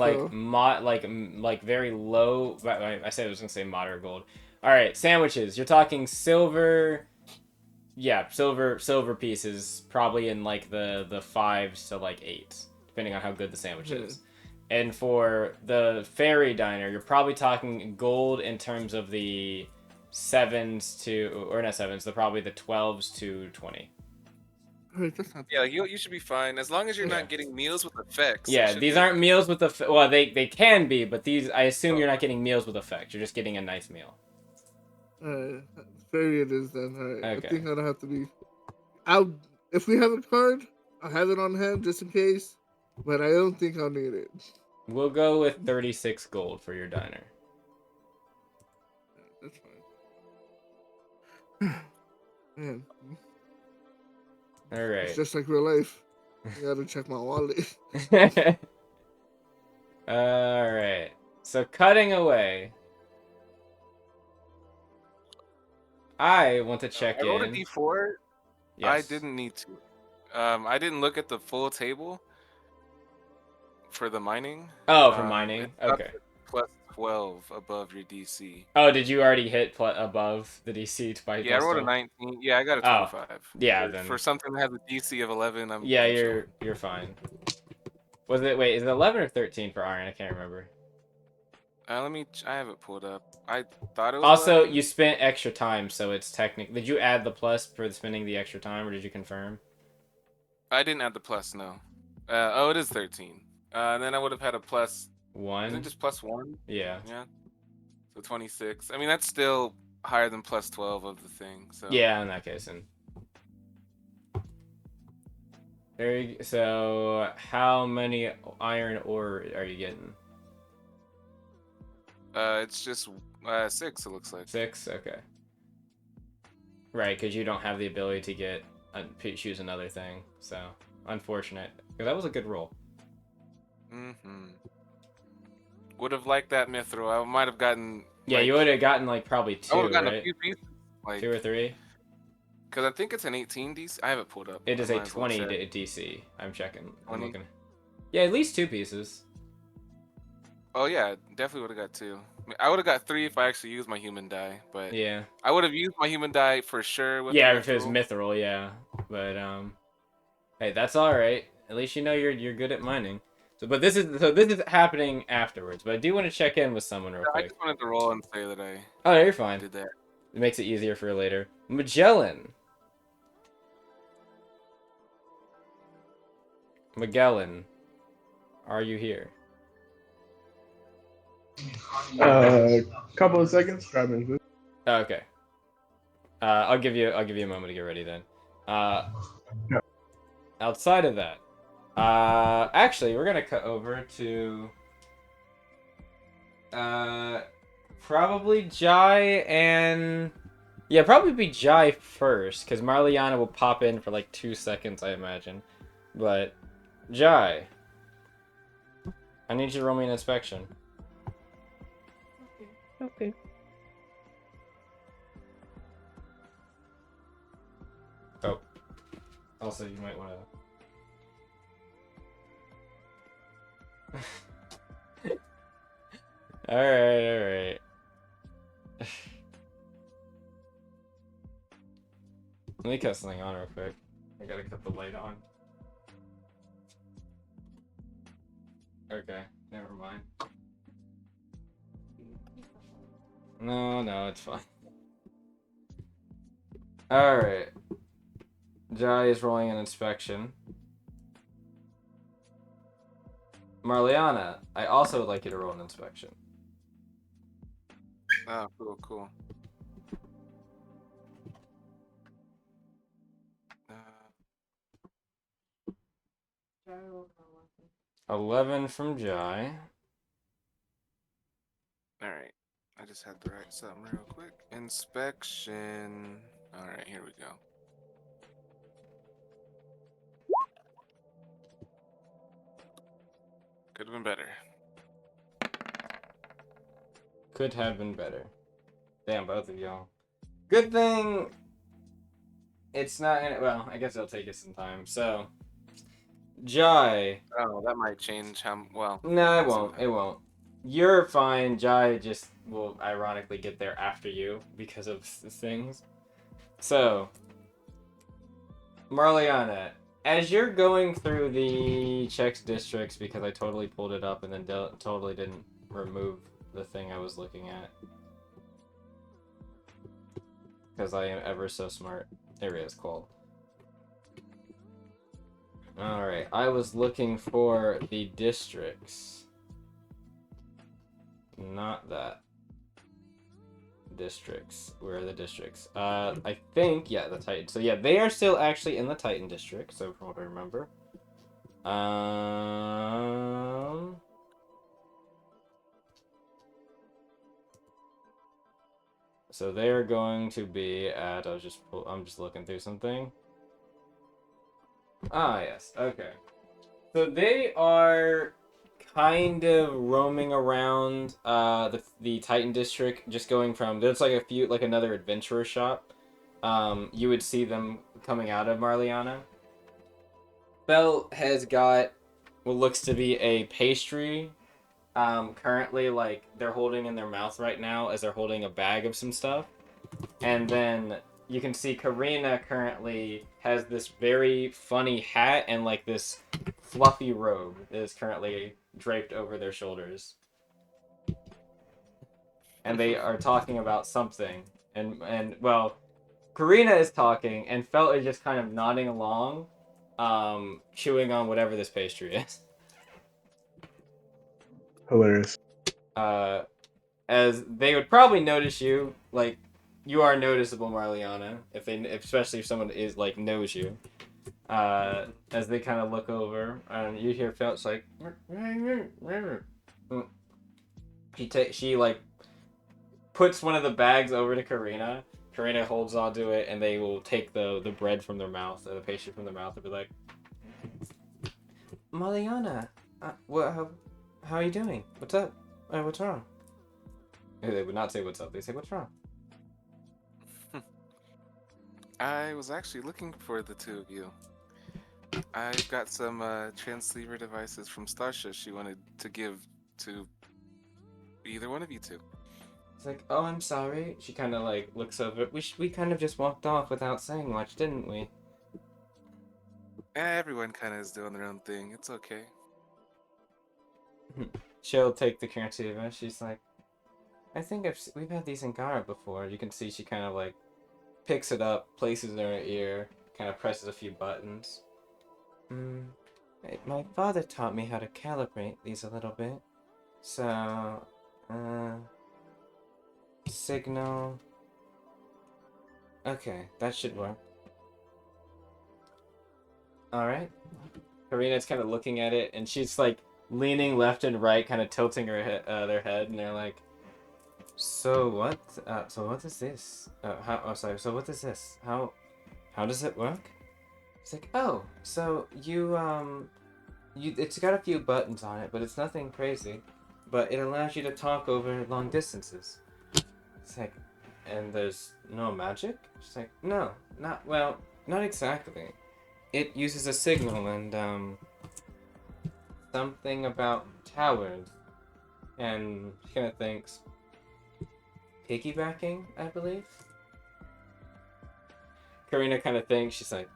very low. I said I was gonna say moderate gold. All right, sandwiches. You're talking silver. Yeah, silver pieces, probably in the 5s to 8s, depending on how good the sandwich is. And for the ferry diner, you're probably talking gold in terms of the 7s to, or not 7s, probably the 12s to 20. Yeah, you should be fine as long as you're not getting meals with effects. Yeah, these aren't meals with effects. Well, they can be, but these, I assume you're not getting meals with effects. You're just getting a nice meal. Ferry it is then. All right. Okay. I think I'll have to be. If we have a card, I'll have it on hand just in case. But I don't think I'll need it. We'll go with 36 gold for your diner. That's fine. Man, All it's right. just like real life. I gotta check my wallet. All right. So cutting away. I want to check I rolled a in. D4. I Yes. didn't need to. I didn't look at the full table for the mining. Oh, for mining. It stops Okay. at plus 12 above your DC. Oh, did you already hit above the DC by Yeah, I plus rolled a 12? 19. Yeah, I got a Oh, 25. yeah, For then. something that has a DC of 11, Yeah, I'm chilling. you're fine. Was it, wait, is it 11 or 13 for iron? I can't remember. I have it pulled up. I thought it was Also, 11. you spent extra time, so it's technical. Did you add the plus for spending the extra time, or did you confirm? I didn't add the plus, no. Oh, it is 13. And then I would have had a plus. Isn't it 1? just plus 1? Yeah. Yeah. So 26. I mean, that's still higher than plus 12 of the thing. So Yeah, in that case, then. So, how many iron ore are you getting? it's just 6, it looks like. 6? Okay. Right, because you don't have the ability to get choose another thing. So, unfortunate. Because that was a good roll. Mm-hmm. Would have liked that mithril. I might have gotten. Yeah, Like, you would have gotten like probably I would 2, have gotten a right? few pieces. Like 2 or 3? Because I think it's an 18 DC. I have it pulled up. It I is a might as well 20 check. DC. I'm checking. I'm 20? looking. Yeah, at least 2 pieces. Oh yeah, definitely would have got 2. I would have got 3 if I actually used my human die, but Yeah. I would have used my human die for sure with the Yeah, if it was mithril. mithril, yeah. But hey, that's all right. At least you know you're good at mining. This is happening afterwards. But I do want to check in with someone real I quick. just wanted to roll and say that I Oh, no, you're fine. did that. It makes it easier for later. Magellan. Are you here? Couple of seconds, grabbing food. Oh, okay. I'll give you a moment to get ready then. Yeah. Outside of that, actually, we're gonna cut over to probably Jai and probably be Jai first, because Marliana will pop in for like 2 seconds, I imagine. But Jai, I need you to roll me an inspection. Okay. Oh, also you might want to. All right. Let me cut something on real quick. I gotta cut the light on. Okay, never mind. No, it's fine. Alright. Jai is rolling an inspection. Marliana, I also would like you to roll an inspection. Oh, cool. 11 from Jai. Alright. I just had to write something real quick. Inspection. Alright, here we go. Could have been better. Could have been better. Damn, both of y'all. Good thing it's not in it. Well, I guess it'll take us some time. So, Jai. Oh, that might change how well. No, it won't. It won't. You're fine. Jai just will ironically get there after you because of things. So, Marliana, as you're going through the checks districts, because I totally pulled it up and then totally didn't remove the thing I was looking at. Because I am ever so smart. There it is, Qual'd. Alright, I was looking for the districts. Not that. Districts. Where are the districts? I think, yeah, the Titan. So yeah, they are still actually in the Titan district, so from what I remember. So they're going to be at. I'm just looking through something. Ah, yes. Okay. So they are kind of roaming around the Titan district, just going from there's like another adventurer shop. You would see them coming out of Marliana. Belle has got what looks to be a pastry. Currently, like they're holding in their mouth right now as they're holding a bag of some stuff, and then you can see Karina currently has this very funny hat and like this fluffy robe that is currently draped over their shoulders. And they are talking about something. And well, Karina is talking and Felt is just kind of nodding along, chewing on whatever this pastry is. Hilarious. As they would probably notice you, like you are noticeable, Marliana, especially if someone is like knows you. As they kind of look over, and you hear Felt's like, she like puts one of the bags over to Karina. Karina holds onto it, and they will take the bread from their mouth, or the pastry from their mouth, and be like, Mariana, how are you doing? What's up? What's wrong? They would not say what's up. They say what's wrong. I was actually looking for the two of you. I've got some transceiver devices from Starsha she wanted to give to either one of you two. It's like, oh, I'm sorry. She kind of like looks over. We kind of just walked off without saying much, didn't we? Everyone kind of is doing their own thing. It's okay. She'll take the transceiver. She's like, I think we've had these in Gara before. You can see she kind of like picks it up, places it in her ear, kind of presses a few buttons. My father taught me how to calibrate these a little bit. So, signal. Okay, that should work. Alright. Karina's kind of looking at it, and she's like leaning left and right, kind of tilting their head, and they're like, so what? So what is this? So what is this? How does it work? It's like, oh, so it's got a few buttons on it, but it's nothing crazy. But it allows you to talk over long distances. It's like, and there's no magic? She's like, no, not exactly. It uses a signal and, something about towers. And she kind of thinks, piggybacking, I believe? Karina kind of thinks, she's like,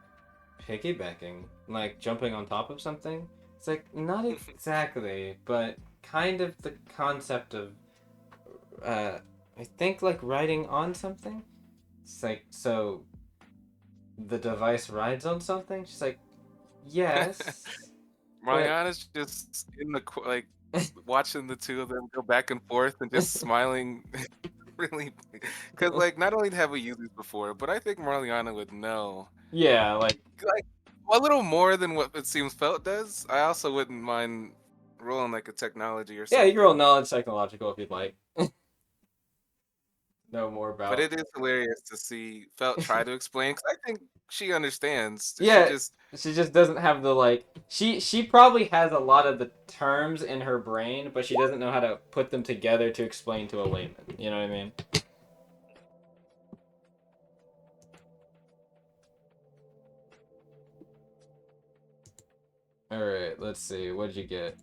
piggybacking? Like jumping on top of something? It's like, not exactly, but kind of the concept of, I think like riding on something? It's like, so the device rides on something? She's like, yes. Mariana's just in the like watching the two of them go back and forth and just smiling really because like not only have we used these before, but I think Marliana would know Yeah, like a little more than what it seems Felt does. I also wouldn't mind rolling like a technology or yeah, something. you can roll knowledge psychological if you'd like. Know more about. But it is hilarious to see Felt try to explain because I think she understands. Yeah, she just doesn't have the like. She probably has a lot of the terms in her brain, but she doesn't know how to put them together to explain to a layman. You know what I mean? All right, let's see. What did you get?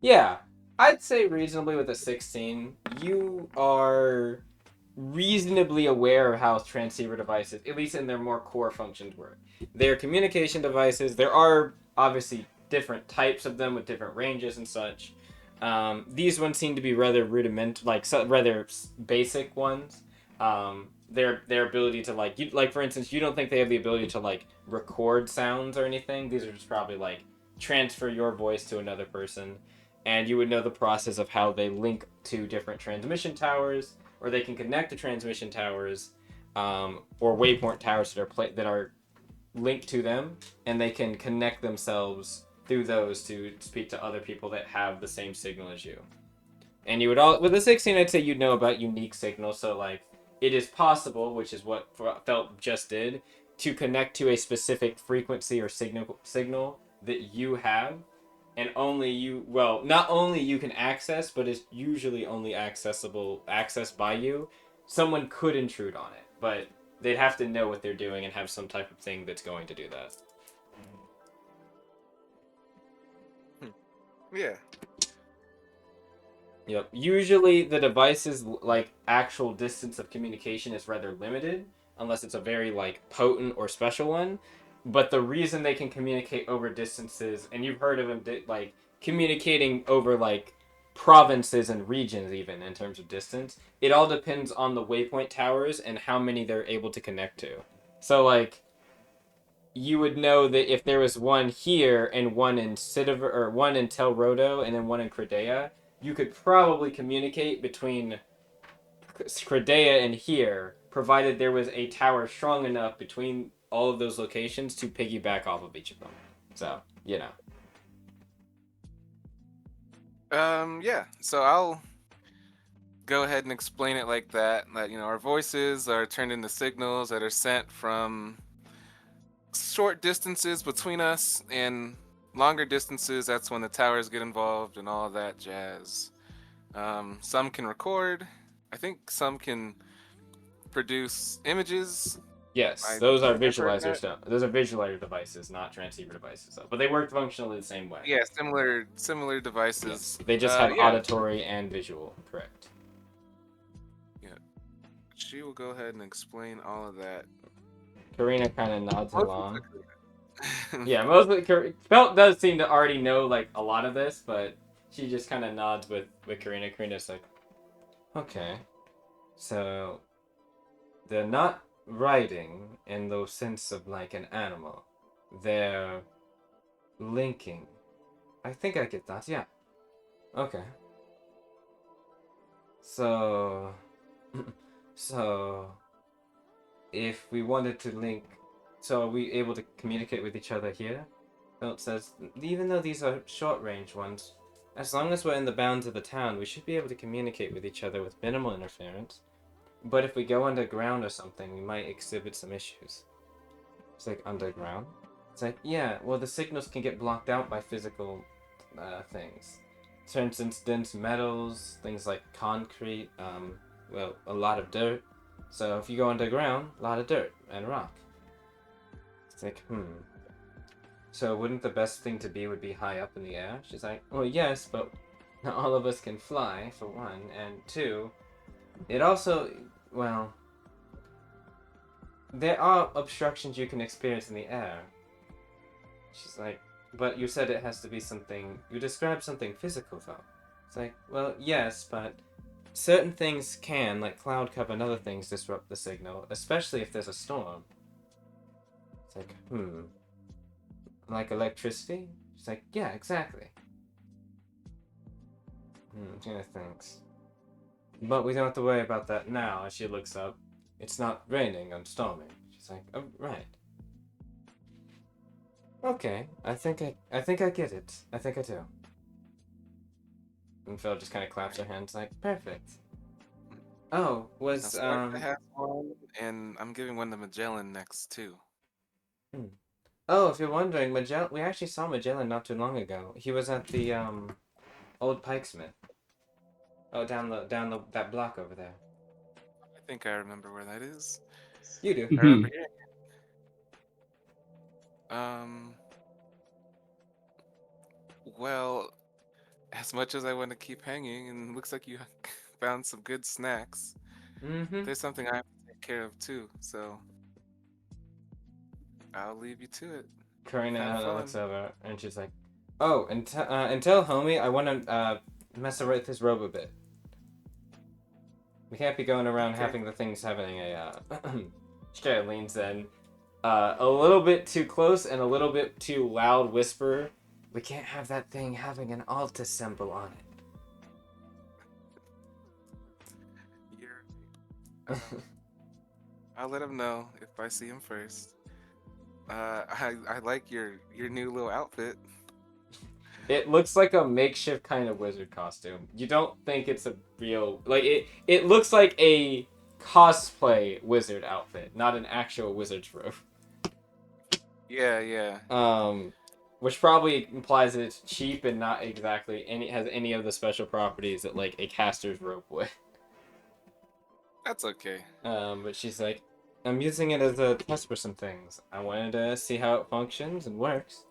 Yeah, I'd say reasonably with a 16, you are reasonably aware of how transceiver devices, at least in their more core functions, work. They're communication devices. There are obviously different types of them with different ranges and such. These ones seem to be rather rather basic ones. Their ability to like for instance, you don't think they have the ability to like record sounds or anything. These are just probably like transfer your voice to another person, and you would know the process of how they link to different transmission towers, or they can connect to transmission towers, or waypoint towers that are linked to them, and they can connect themselves through those to speak to other people that have the same signal as you. And you would all with a 16, I'd say you'd know about unique signals. So like, it is possible, which is what Felt just did, to connect to a specific frequency or signal that you have, and only you. Well, not only you can access, but it's usually only accessed by you. Someone could intrude on it, but they'd have to know what they're doing and have some type of thing that's going to do that. Yeah. Yep. Usually the device's like actual distance of communication is rather limited unless it's a very like potent or special one. But the reason they can communicate over distances, and you've heard of them like communicating over like provinces and regions even in terms of distance, it all depends on the waypoint towers and how many they're able to connect to. So like you would know that if there was one here and one in Citiver or one in Tel Rodo and then one in Credea, you could probably communicate between Credea and here, provided there was a tower strong enough between all of those locations to piggyback off of each of them. So, you know. Yeah. So I'll go ahead and explain it like that. That our voices are turned into signals that are sent from short distances between us, and longer distances. That's when the towers get involved and all that jazz. Some can record. I think some can produce images. Yes, I those are think I've heard visualizer that. stuff. Those are visualizer devices, not transceiver devices. But they work functionally the same way. Yeah, similar devices. Yes, they just have Yeah, auditory and visual. Correct. yeah. She will go ahead and explain all of that. Karina kind of nods along. Yeah. Yeah, mostly Felt does seem to already know like a lot of this, but she just kind of nods with Karina. Karina's like, okay, so they're not riding in the sense of like an animal. They're linking. I think I get that. Yeah. Okay. So, so if we wanted to link, so are we able to communicate with each other here? Belt says, even though these are short-range ones, as long as we're in the bounds of the town, we should be able to communicate with each other with minimal interference. But if we go underground or something, we might exhibit some issues. It's like, underground? It's like, yeah, well, the signals can get blocked out by physical things. For instance, dense metals, things like concrete, well, a lot of dirt. So if you go underground, a lot of dirt and rock. It's like, So wouldn't the best thing to be would be high up in the air? She's like, well, yes, but not all of us can fly, for one, and two, it also, well, there are obstructions you can experience in the air. She's like, but you said it has to be something, you described something physical, though. It's like, well, yes, but certain things can, like cloud cover and other things, disrupt the signal, especially if there's a storm. It's like, like electricity? She's like, yeah, exactly. Tina thinks. But we don't have to worry about that now. As she looks up, it's not raining and storming. She's like, oh, right. Okay, I think I get it. I think I do. And Phil just kind of claps her hands like, perfect. Oh, was I have one, and I'm giving one to Magellan next too. Oh, if you're wondering, Magellan, we actually saw Magellan not too long ago. He was at the old Pikesmith. Oh, down that block over there. I think I remember where that is. You do. I remember hearing it. Well, as much as I want to keep hanging, and looks like you found some good snacks, there's something I have to take care of too. So I'll leave you to it. Karina looks over and she's like, "Oh, and tell homie I want to mess around with his robe a bit. We can't be going around having the things having a." She kind of leans in, a little bit too close and a little bit too loud whisper. We can't have that thing having an Alta symbol on it. I'll let him know if I see him first. I like your new little outfit. It looks like a makeshift kind of wizard costume. You don't think it's a real like it looks like a cosplay wizard outfit, not an actual wizard's robe. Yeah, yeah. Which probably implies that it's cheap and not exactly has any of the special properties that like a caster's robe would. That's okay. But she's like, I'm using it as a test for some things. I wanted to see how it functions and works.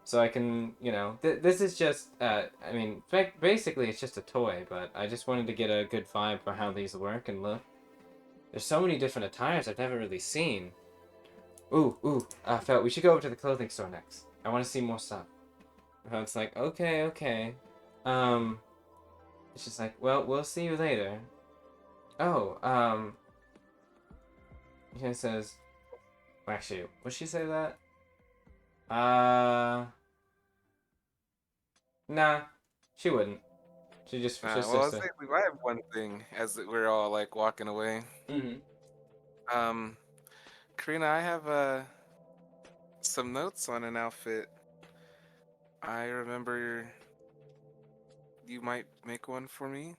So I can, this is just, I mean, basically it's just a toy, but I just wanted to get a good vibe for how these work and look. There's so many different attires I've never really seen. I felt we should go over to the clothing store next. I want to see more stuff. And it's like, okay. It's just like, well, we'll see you later. He says, well, actually, would she say that? Nah, she wouldn't. She just Well, I'll say I have one thing as we're all like walking away. Mm-hmm. Karina, I have some notes on an outfit. I remember you might make one for me.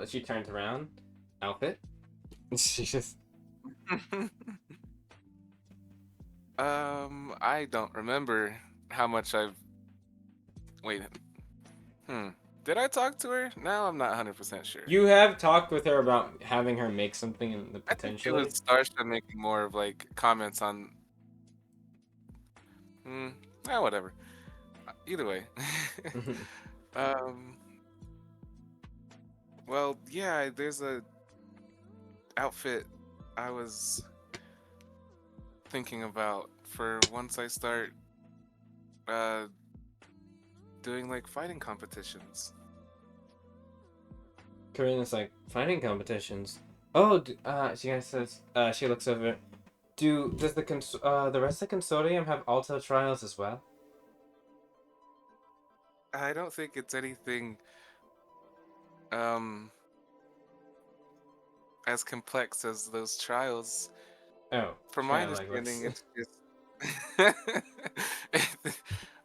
She turns around. Outfit? She just... I don't remember how much I've... Wait. Did I talk to her? No, I'm not 100% sure. You have talked with her about having her make something in the potentially? I think it was Starsha making more of like comments on... whatever. Either way. Well, yeah, there's a outfit I was thinking about for once I start doing like fighting competitions. Karina's like, fighting competitions? Oh, she says, she looks over. Does the rest of the consortium have alto trials as well? I don't think it's anything as complex as those trials. Oh, From my understanding, it's just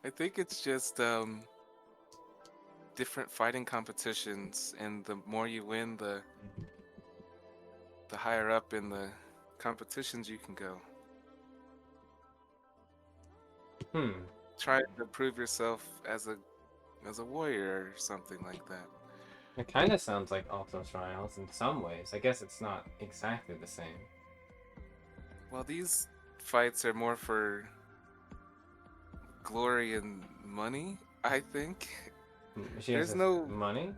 I think it's just different fighting competitions, and the more you win, the higher up in the competitions you can go. Try to prove yourself as a warrior or something like that. It kind of sounds like alto trials in some ways. I guess it's not exactly the same. Well, these fights are more for glory and money, I think. There's no money?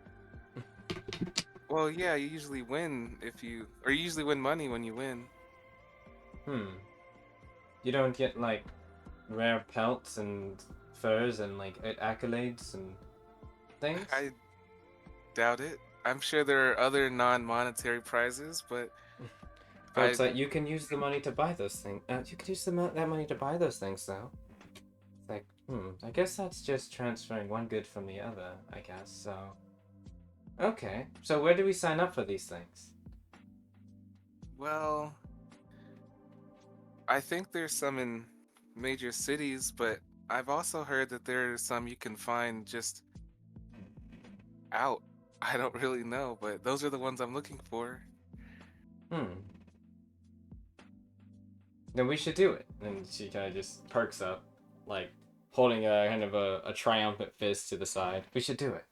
Well, yeah, you usually win you usually win money when you win. You don't get, like, rare pelts and furs and, like, accolades and things? I doubt it. I'm sure there are other non-monetary prizes, but... It's like, you can use the money to buy those things. You can use that money to buy those things, though. It's like, I guess that's just transferring one good from the other, I guess, so... Okay, so where do we sign up for these things? Well, I think there's some in major cities, but I've also heard that there are some you can find just out. I don't really know, but those are the ones I'm looking for. Then we should do it. And she kind of just perks up, like, holding a kind of a triumphant fist to the side. We should do it.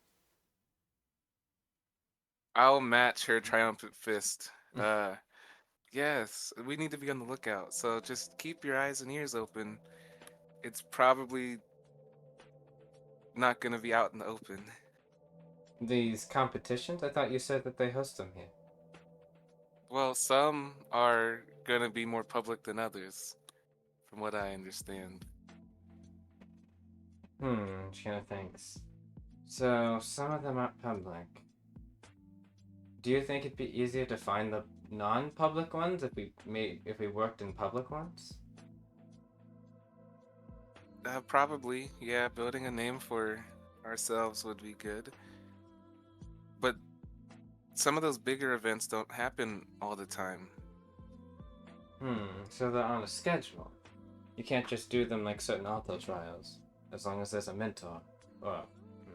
I'll match her triumphant fist. Yes, we need to be on the lookout, so just keep your eyes and ears open. It's probably not gonna be out in the open. These competitions? I thought you said that they host them here. Well, some are gonna be more public than others, from what I understand. She kind of thinks. So, some of them aren't public. Do you think it'd be easier to find the non-public ones if we worked in public ones? Probably, yeah. Building a name for ourselves would be good. But some of those bigger events don't happen all the time. So they're on a schedule. You can't just do them like certain auto trials, as long as there's a mentor. Oh,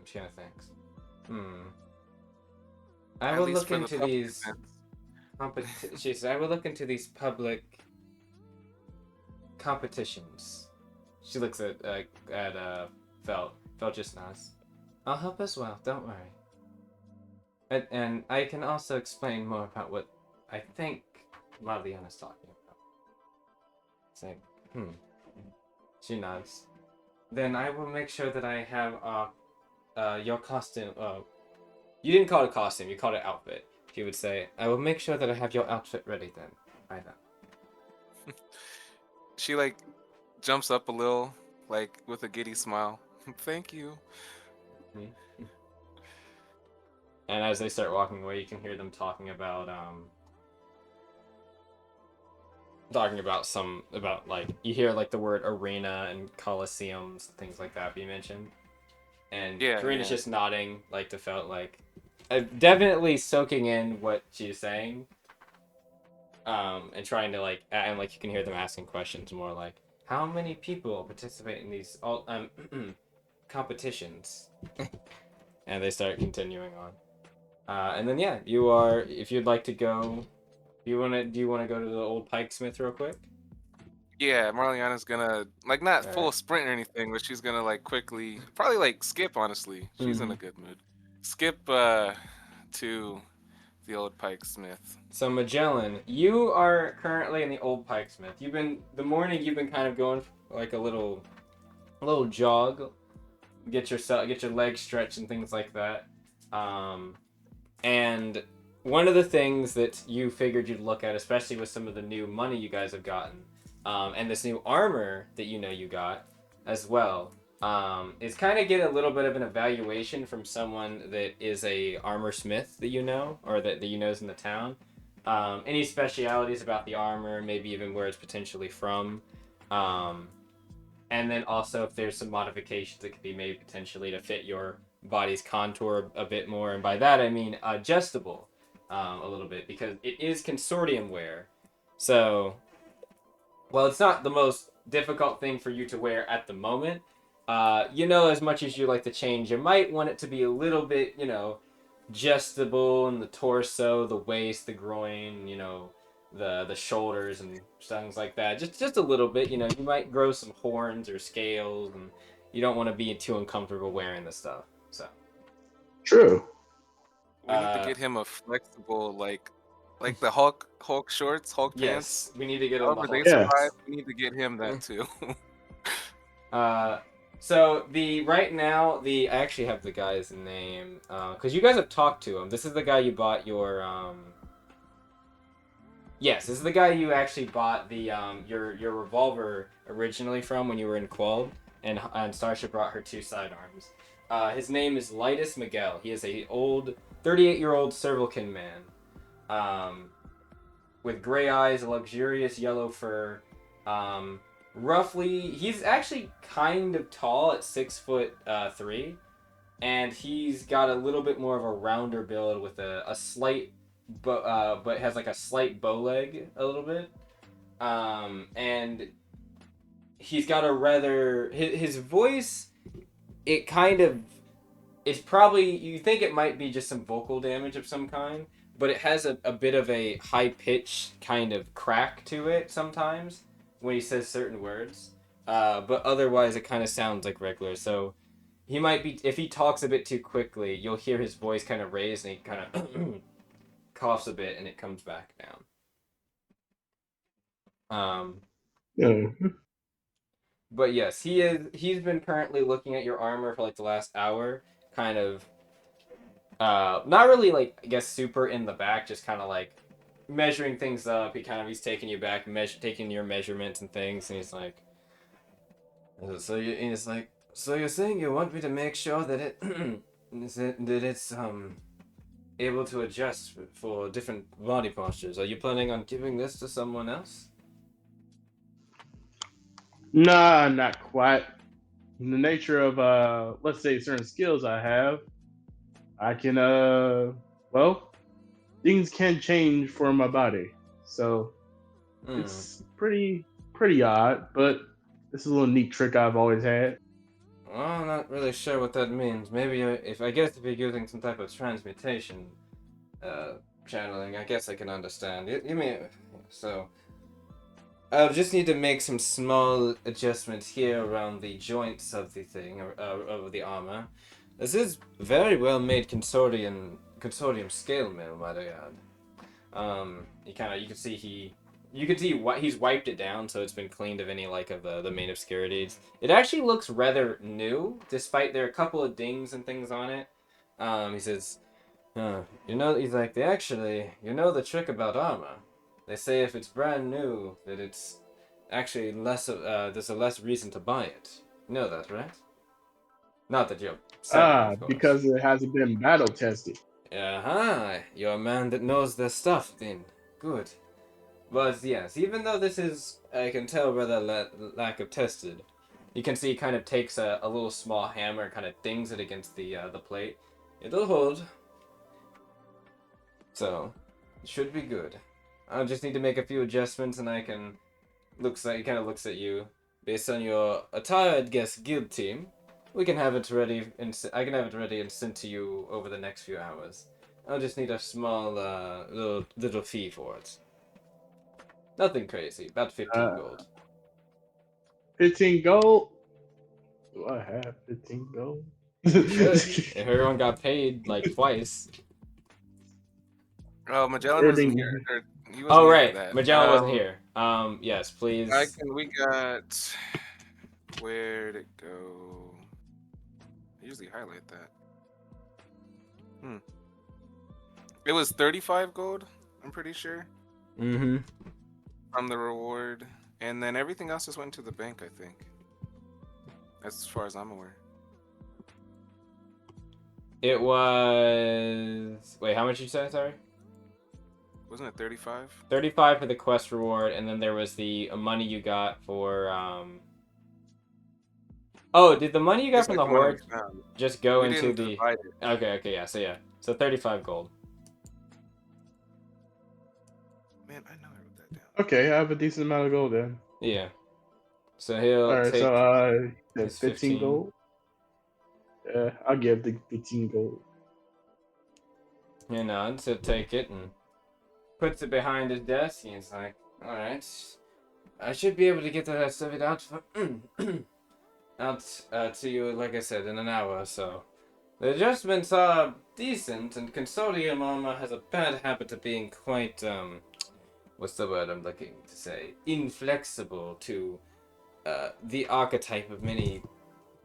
she kind of thinks. I At will least look for the into public these events. she says, I will look into these public competitions. She looks at Felt. Felt just nods. I'll help as well, don't worry. And I can also explain more about what I think Marliana's talking about. It's like, She nods. Then I will make sure that I have your costume. You didn't call it costume, you called it outfit. She would say, I will make sure that I have your outfit ready then. By then. She like jumps up a little, like with a giddy smile. Thank you. And as they start walking away, you can hear them talking about like you hear like the word arena and coliseums, things like that be mentioned. And Yeah, Karina's yeah. just nodding, like to Felt, like definitely soaking in what she's saying. And trying to like, and like you can hear them asking questions more like, how many people participate in these all competitions? And they start continuing on. And then yeah, you are, if you'd like to go, do you want to go to the old Pikesmith real quick? Yeah, Marliana's gonna like not full Alright. sprint or anything, but she's gonna like quickly, probably like skip. Honestly, she's in a good mood. Skip to the old Pikesmith. So Magellan, you are currently in the old Pikesmith. The morning you've been kind of going for like a little jog, get your legs stretched and things like that. And one of the things that you figured you'd look at, especially with some of the new money you guys have gotten, and this new armor that you got as well, is kind of get a little bit of an evaluation from someone that is a armor smith that you know, or that you know is in the town. Any specialities about the armor, maybe even where it's potentially from. And then also if there's some modifications that could be made potentially to fit your body's contour a bit more. And by that I mean adjustable a little bit, because it is consortium wear. So, well, it's not the most difficult thing for you to wear at the moment. As much as you like to change, you might want it to be a little bit, adjustable in the torso, the waist, the groin, the shoulders and things like that. Just a little bit, you might grow some horns or scales, and you don't want to be too uncomfortable wearing this stuff. So True. We need to get him a flexible like the Hulk shorts, Hulk yes, pants. we need to get him the However they Hulk. Yeah. survive, we need to get him that too. So right now I actually have the guy's name because you guys have talked to him. This is the guy you bought your Yes, this is the guy you actually bought the your revolver originally from when you were in Qual'd, and Starsha brought her 2 sidearms. His name is Lightus Miguel. He is a old 38-year-old Servalcan man, with gray eyes, a luxurious yellow fur. He's actually kind of tall at 6'3", and he's got a little bit more of a rounder build with a slight, but has like a slight bow leg a little bit, and he's got a rather his voice. It's probably, you think it might be just some vocal damage of some kind, but it has a bit of a high pitch kind of crack to it sometimes when he says certain words. But otherwise, it kind of sounds like regular. So he might be, if he talks a bit too quickly, you'll hear his voice kind of raise and he kind of coughs a bit and it comes back down. Yeah. But yes, he's been currently looking at your armor for like the last hour, kind of not really like, I guess, super in the back, just kind of like measuring things up. He's taking you back, taking your measurements and things, and he's like, so you're saying you want me to make sure that it's able to adjust for different body postures. Are you planning on giving this to someone else? Nah, not quite. In the nature of let's say certain skills I have, I can things can change for my body. So it's pretty odd, but This is a little neat trick I've always had. Well, I'm not really sure what that means. Maybe if I guess if you're using some type of transmutation uh, channeling, I guess I can understand. You mean so? I'll just need to make some small adjustments here around the joints of the thing, of the armor. This is very well made consortium scale mill, might I add. You can see what he's wiped it down, so it's been cleaned of any like of the main obscurities. It actually looks rather new, despite there are a couple of dings and things on it. He says, he's like, you know the trick about armor. They say if it's brand new, that it's actually there's a less reason to buy it. You know that, right? Not that you're selling, of course. Because it hasn't been battle tested. You're a man that knows their stuff, then. Good. But yes, even though this is, I can tell by the lack of tested, you can see he kind of takes a little small hammer, kind of dings it against the plate. It'll hold. So, it should be good. I'll just need to make a few adjustments, and I can. He kind of looks at you. Based on your attire, I'd guess guild team. We can have it ready, and I can have it ready and sent to you over the next few hours. I'll just need a small little fee for it. Nothing crazy. About 15 gold. 15 gold? Do I have 15 gold? You should. If everyone got paid like twice. Oh, Magellan wasn't here. He wasn't Oh here right, for that. Magellan wasn't here. Yes, please. We got. Where'd it go? I usually highlight that. It was 35 gold. I'm pretty sure. Mm-hmm. From the reward, and then everything else just went to the bank. I think. As far as I'm aware. It was. Wait, how much did you say? Sorry. Wasn't it 35? 35 for the quest reward, and then there was the money you got for. Oh, did the money you got from the horde just go into the? Okay, yeah, so 35 gold. Man, I know I wrote that down. Okay, I have a decent amount of gold then. Yeah. So he'll Alright, take. so 15 15 gold. Yeah, I'll give the 15 gold. He nods. He'll take it and puts it behind his desk. He's like, "All right, I should be able to get that stuff out for to you, like I said, in an hour or so. The adjustments are decent, and consortium armor has a bad habit of being quite what's the word I'm looking to say? Inflexible to the archetype of many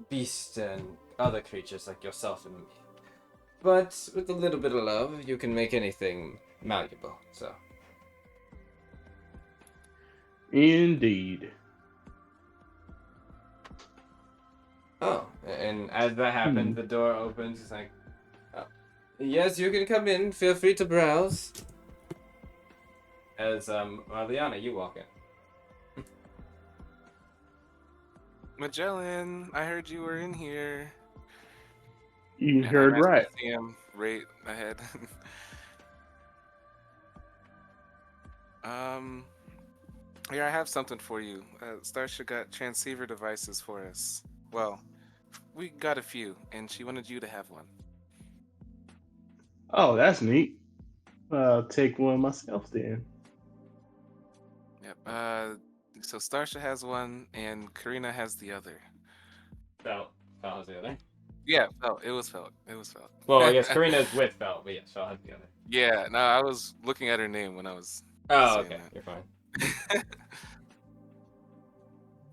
beasts and other creatures like yourself and me. But with a little bit of love, you can make anything malleable, so. Indeed. Oh, and as that happens, the door opens. It's like, oh, yes, you can come in. Feel free to browse. As Liana, you walk in. Magellan, I heard you were in here. You heard right. Him right ahead. Here, I have something for you. Starsha got transceiver devices for us. Well, we got a few, and she wanted you to have one. Oh, that's neat. I'll take one myself then. Yep. So Starsha has one, and Karina has the other. Felt has the other. Yeah, Felt. It was Felt. Well, I guess Karina's with Felt, but yes, Felt has the other. Yeah, no, I was looking at her name when I was. Oh, okay, that. You're fine.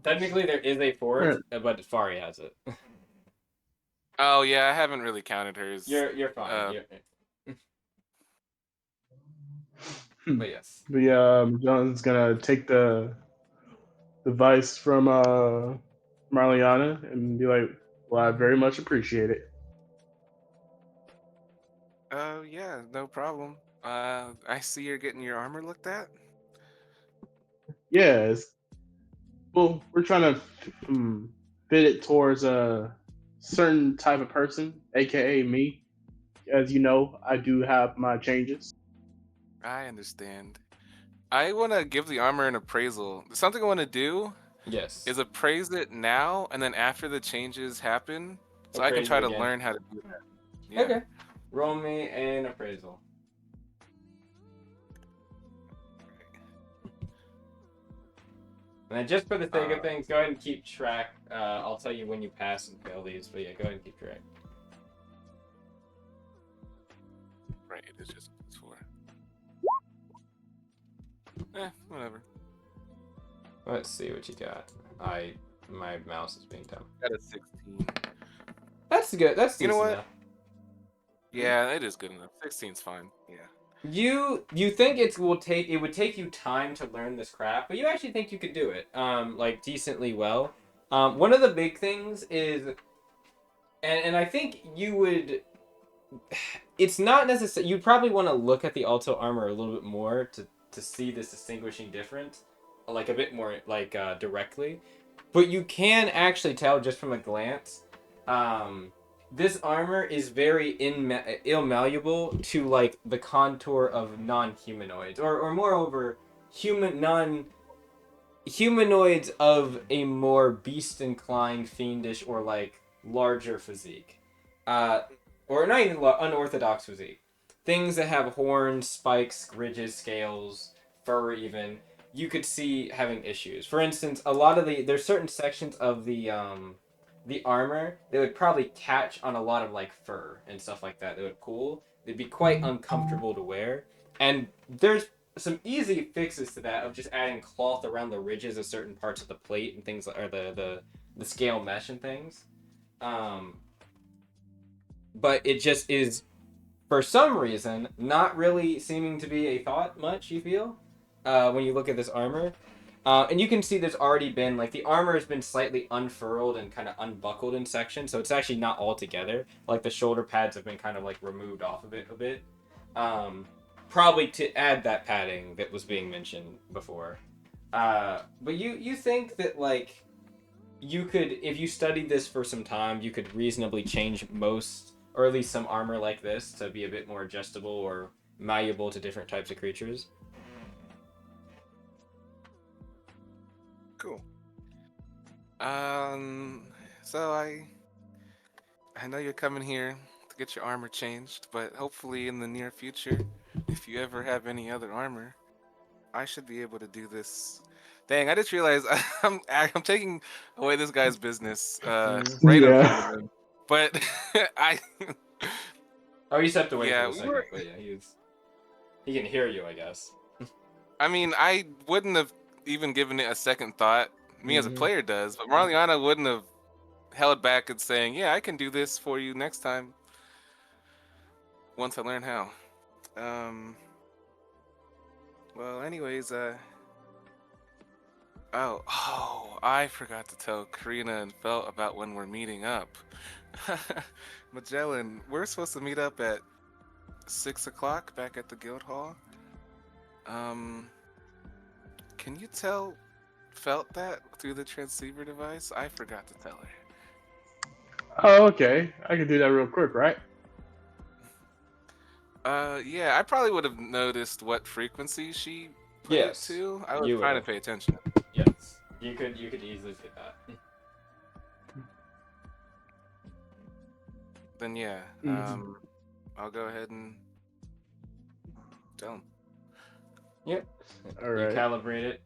Technically, there is a fourth, but Fari has it. Oh yeah, I haven't really counted hers. You're fine. But yes. But yeah, John's gonna take the device from Marliana and be like, "Well, I very much appreciate it." Yeah, no problem. I see you're getting your armor looked at. Yes. Well, we're trying to fit it towards a certain type of person, aka me. As you know, I do have my changes. I understand. I want to give the armor an appraisal. Something I want to do Yes. is appraise it now, and then after the changes happen, so I can Appraise try it to again. learn how to do that. Yeah. Okay. Roll me an appraisal. And then just for the sake of things, go ahead and keep track. I'll tell you when you pass and fail these, but yeah, go ahead and keep track. Right, it is just +4. Whatever. Let's see what you got. My mouse is being dumb. Got a 16. That's good. That's decent You know what? enough. Yeah, it is good enough. 16's fine. Yeah. You think it would take you time to learn this craft, but you actually think you could do it like decently well. One of the big things is, and I think you would, it's not necessary, you'd probably want to look at the alto armor a little bit more to see this distinguishing difference, like a bit more like directly, but you can actually tell just from a glance. This armor is very malleable to like the contour of non-humanoids, or moreover, humanoids of a more beast-inclined, fiendish, or like larger physique, or not even unorthodox physique. Things that have horns, spikes, ridges, scales, fur, even you could see having issues. For instance, a lot of there's certain sections of the armor that would probably catch on a lot of like fur and stuff like that. That would cool. They'd be quite uncomfortable to wear, and there's some easy fixes to that of just adding cloth around the ridges of certain parts of the plate and things, or the scale mesh and things. But it just is, for some reason, not really seeming to be a thought much, you feel, when you look at this armor. And you can see there's already been, like, the armor has been slightly unfurled and kind of unbuckled in sections, so it's actually not all together. Like, the shoulder pads have been kind of, like, removed off of it a bit. Probably to add that padding that was being mentioned before. But you think that, like, you could, if you studied this for some time, you could reasonably change most, or at least some armor like this, to be a bit more adjustable or malleable to different types of creatures. Cool. So I know you're coming here to get your armor changed, but hopefully in the near future, if you ever have any other armor, I should be able to do this. Dang, I just realized I'm taking away this guy's business right in front of him. But I Oh, he stepped away yeah, for a second, but yeah, he can hear you, I guess. I mean, I wouldn't have even given it a second thought. Me as a player does, but Marliana wouldn't have held back and saying, "Yeah, I can do this for you next time once I learn how." Well, anyways, I forgot to tell Karina and Felt about when we're meeting up. Magellan, we're supposed to meet up at 6 o'clock back at the guild hall. Can you tell Felt that through the transceiver device? I forgot to tell her. Oh, okay. I can do that real quick, right? Yeah, I probably would have noticed what frequency she put it Yes, to. I was you trying to would've. pay attention. Yes, you could easily do that. Then yeah, I'll go ahead and tell him. Yep. All right. You calibrate it.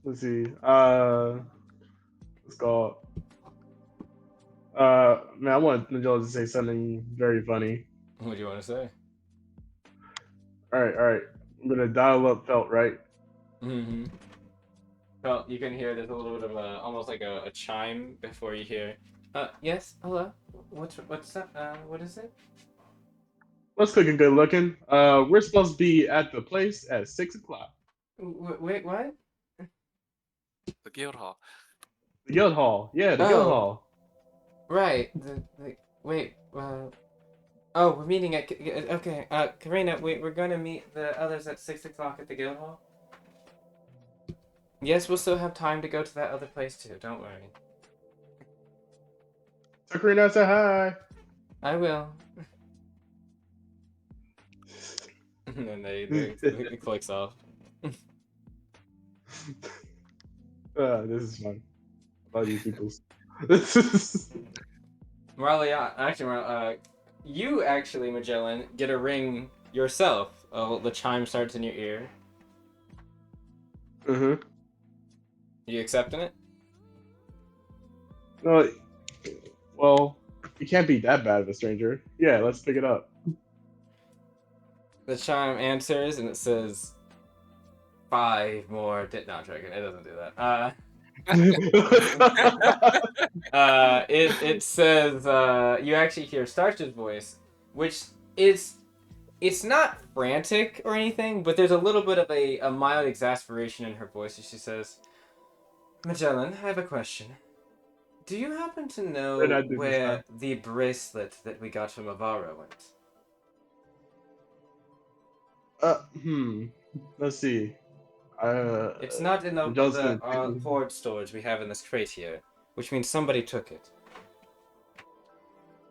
Let's see. Let's go. Man, I want Joel to say something very funny. What do you want to say? All right. I'm gonna dial up Felt, right? Mm-hmm. Well, you can hear there's a little bit of almost like a chime before you hear. Yes. Hello. What's up? What is it? What's cooking? Good looking. We're supposed to be at the place at 6 o'clock. Wait, what? The guild hall. The guild hall. Yeah, the guild hall. Right. Wait. Oh, we're meeting at. Okay. Karina, we're gonna meet the others at 6 o'clock at the guild hall. Yes, we'll still have time to go to that other place too. Don't worry. So Karina, say hi. I will. And then it clicks off. This is fun. I love you peoples. You actually, Magellan, get a ring yourself. Oh, the chime starts in your ear. Mm-hmm. You accepting it? No, well, you can't be that bad of a stranger. Yeah, let's pick it up. The chime answers and it says 5 more. No, I'm joking. It doesn't do that. It says you actually hear Starch's voice, which is it's not frantic or anything, but there's a little bit of a mild exasperation in her voice as she says, Magellan, I have a question. Do you happen to What did know I do this time? where the bracelet that we got from Avaro went? Uh, hmm. Let's see. It's not in John's gonna the hoard storage we have in this crate here, which means somebody took it.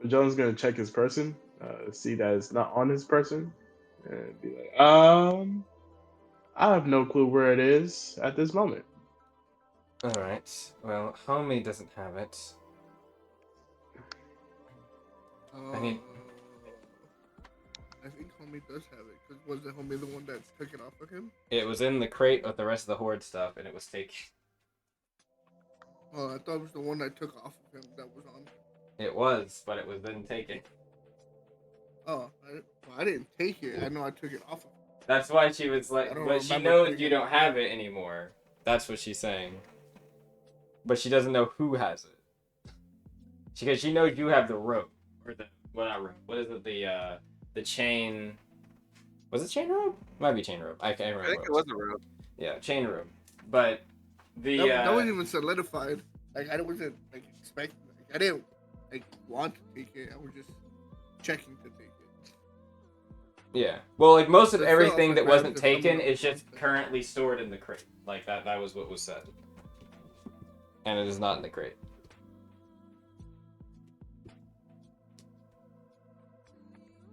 John's gonna check his person, see that it's not on his person, and be like, I have no clue where it is at this moment. Alright, well, Homie doesn't have it. I mean, I think homie does have it. Cause was the homie the one that took it off of him? it was in the crate with the rest of the hoard stuff, and it was taken. Oh, I thought it was the one that took off of him that was on. It was, but it was then taken. Oh, I didn't take it. I know I took it off of him. That's why she was I like, don't but she remember knows taking you it. don't have it anymore. That's what she's saying. But she doesn't know who has it. Because she knows you have the rope. Or the, well, not rope. What is it? The chain. Was it chain rope? Might be chain rope. I can't remember. I think it was a rope. Yeah, chain rope. But the. That wasn't even solidified. Like I wasn't like expecting. Like, I didn't like want to take it. I was just checking to take it. Yeah. Well, like most of But still, everything if that it wasn't matters if taken someone is else just wants it. currently stored in the crate. Like that was what was said. And it is not in the crate.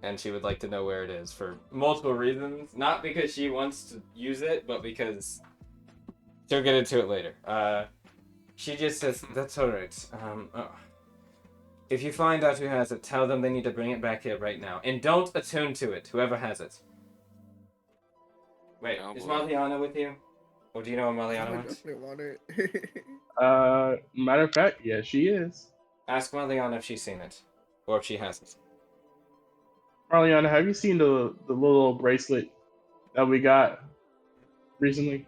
And she would like to know where it is for multiple reasons. Not because she wants to use it, but because she'll get into it later. She just says, that's alright. If you find out who has it, tell them they need to bring it back here right now. And don't attune to it, whoever has it. Wait, Oh, is boy. Maliana with you? Or do you know where I Maliana went? definitely want it. Matter of fact, yeah, she is. Ask Maliana if she's seen it. Or if she hasn't. Marliana, have you seen the little bracelet that we got recently?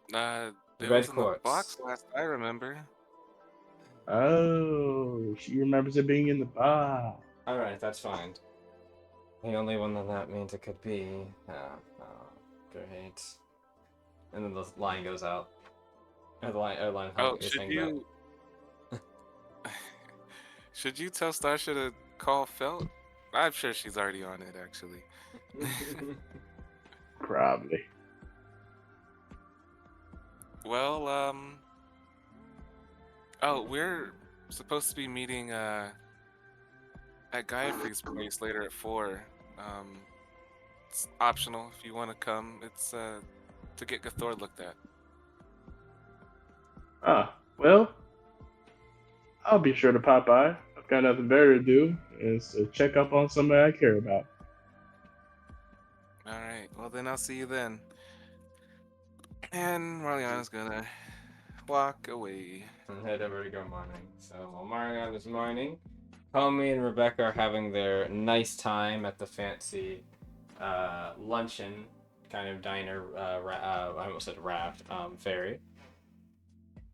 It Red was in the quartz. box last I remember. Oh, she remembers it being in the box. Alright, that's fine. The only one that means it could be. Great. And then the line goes out. Or the line Oh, is should hanging out. you should you tell Starsha to call Felt? I'm sure she's already on it, actually. Probably. Well, oh, we're supposed to be meeting at Gayatri's place later at 4. It's optional if you want to come. It's to get Gathor looked at. Well, I'll be sure to pop by. I've got nothing better to do is to check up on somebody I care about. All right. Well, then I'll see you then. And Marliana's gonna walk away. And head over to go mining. So while Mariana's mining, Homie and Rebecca are having their nice time at the fancy luncheon kind of diner. I almost said raft ferry.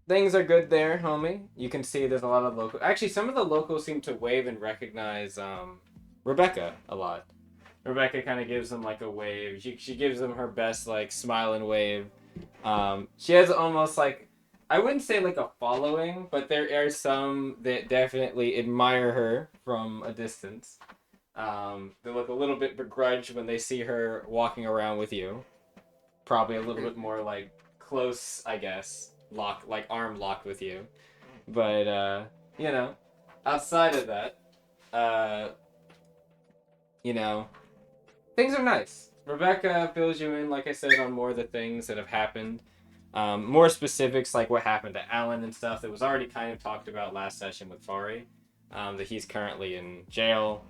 Things are good there, Homie. You can see there's a lot of local. Actually, some of the locals seem to wave and recognize Rebecca a lot. Rebecca kind of gives them like a wave. She gives them her best like smile and wave. She has almost like, I wouldn't say like a following, but there are some that definitely admire her from a distance. They look a little bit begrudged when they see her walking around with you. Probably a little bit more like close, I guess, arm locked with you. But you know, outside of that, you know, things are nice. Rebecca fills you in, like I said, on more of the things that have happened. More specifics like what happened to Alan and stuff that was already kind of talked about last session with Fari. That he's currently in jail,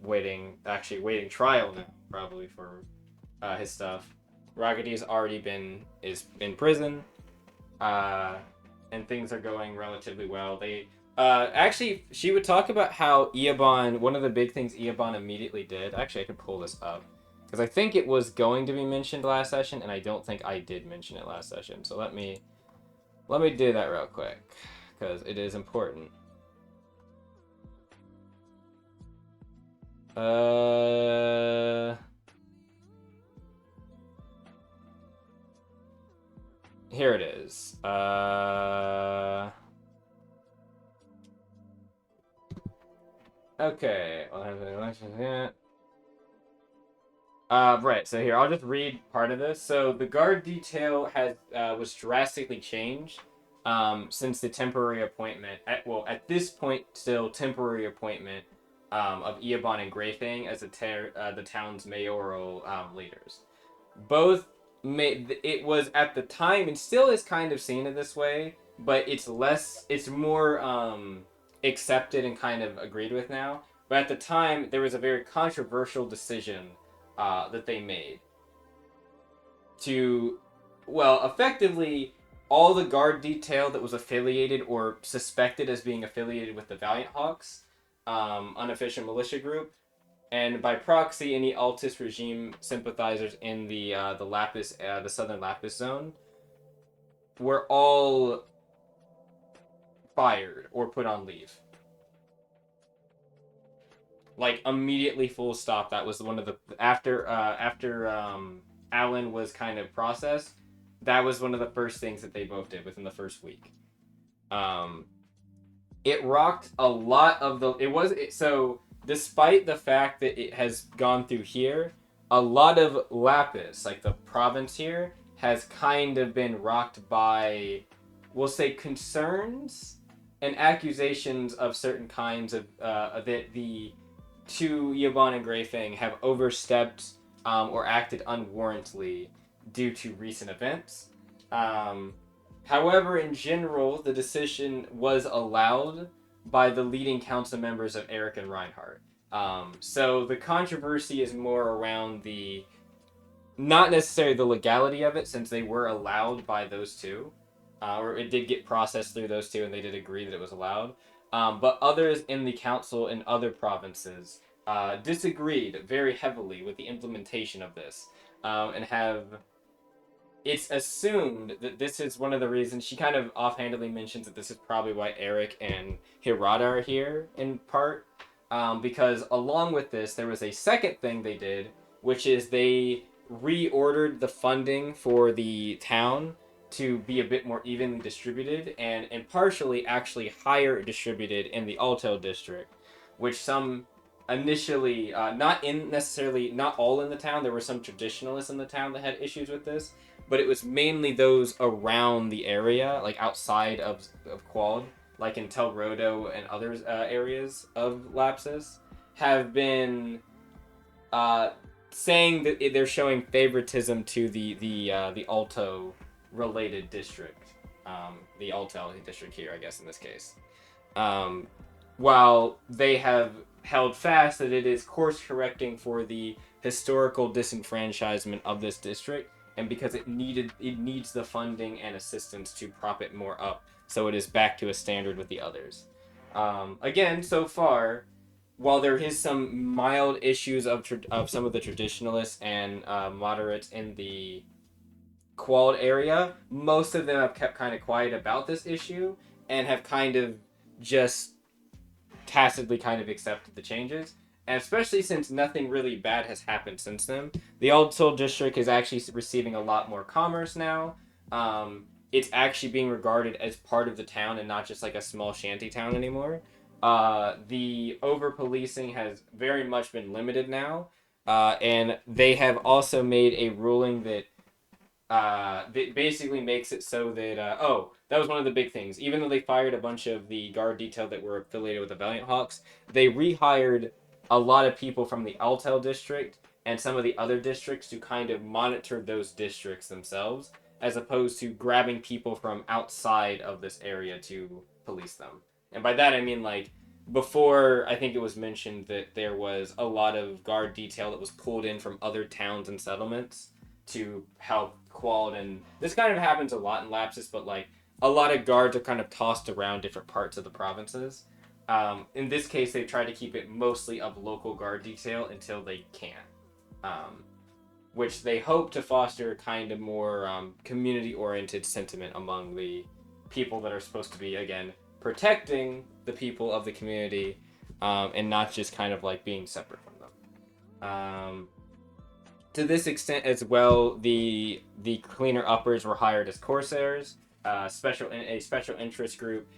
waiting trial now, probably for his stuff. Ragady's already is in prison, and things are going relatively well. They actually, she would talk about how Eobon, one of the big things Eobon immediately did. Actually, I could pull this up because I think it was going to be mentioned last session, and I don't think I did mention it last session. So let me do that real quick because it is important. Here it is. Okay. Right. So here, I'll just read part of this. So the guard detail was drastically changed since the temporary appointment. At this point, still temporary appointment of Eobon and Greyfang as the town's mayoral leaders. Both it was at the time and still is kind of seen in this way, but it's more accepted and kind of agreed with now. But at the time, there was a very controversial decision that they made to, effectively, all the guard detail that was affiliated or suspected as being affiliated with the Valiant Hawks, unofficial militia group, and by proxy, any Altis regime sympathizers in the southern Lapis zone, were all fired or put on leave. Like immediately, full stop. That was one of the after Alan was kind of processed. That was one of the first things that they both did within the first week. It rocked a lot of so. Despite the fact that it has gone through here, a lot of Lapis, like the province here, has kind of been rocked by, we'll say, concerns and accusations of certain kinds of that the two Eobon and Greyfang have overstepped or acted unwarrantedly due to recent events. However, in general, the decision was allowed by the leading council members of Eric and Reinhardt. So the controversy is more around not necessarily the legality of it, since they were allowed by those two, or it did get processed through those two, and they did agree that it was allowed. But others in the council in other provinces disagreed very heavily with the implementation of this, and have. It's assumed that this is one of the reasons. She kind of offhandedly mentions that this is probably why Eric and Hirata are here in part, because along with this, there was a second thing they did, which is they reordered the funding for the town to be a bit more evenly distributed and partially actually higher distributed in the Altel district, which some initially not all in the town. There were some traditionalists in the town that had issues with this, but it was mainly those around the area, like outside of Qual'd, like in Tel Rodo and other areas of Lapsus, have been saying that they're showing favoritism to the Alto related district, the Altel district here, I guess in this case. While they have held fast that it is course correcting for the historical disenfranchisement of this district, and because it needs the funding and assistance to prop it more up, so it is back to a standard with the others. Again, so far, while there is some mild issues of some of the traditionalists and moderates in the Qual'd area, most of them have kept kind of quiet about this issue and have kind of just tacitly kind of accepted the changes. And especially since nothing really bad has happened since then, the Old Soul District is actually receiving a lot more commerce now. It's actually being regarded as part of the town and not just like a small shanty town anymore. The over-policing has very much been limited now. And they have also made a ruling that basically makes it so that that was one of the big things. Even though they fired a bunch of the guard detail that were affiliated with the Valiant Hawks, they rehired a lot of people from the Altel district and some of the other districts to kind of monitor those districts themselves as opposed to grabbing people from outside of this area to police them. And by that I mean, like, before, I think it was mentioned that there was a lot of guard detail that was pulled in from other towns and settlements to help Qual'd, and this kind of happens a lot in Lapsus, but like a lot of guards are kind of tossed around different parts of the provinces. In this case, they've tried to keep it mostly of local guard detail until they can, which they hope to foster kind of more community-oriented sentiment among the people that are supposed to be, again, protecting the people of the community, and not just kind of like being separate from them. To this extent as well, the cleaner uppers were hired as corsairs, a special interest group.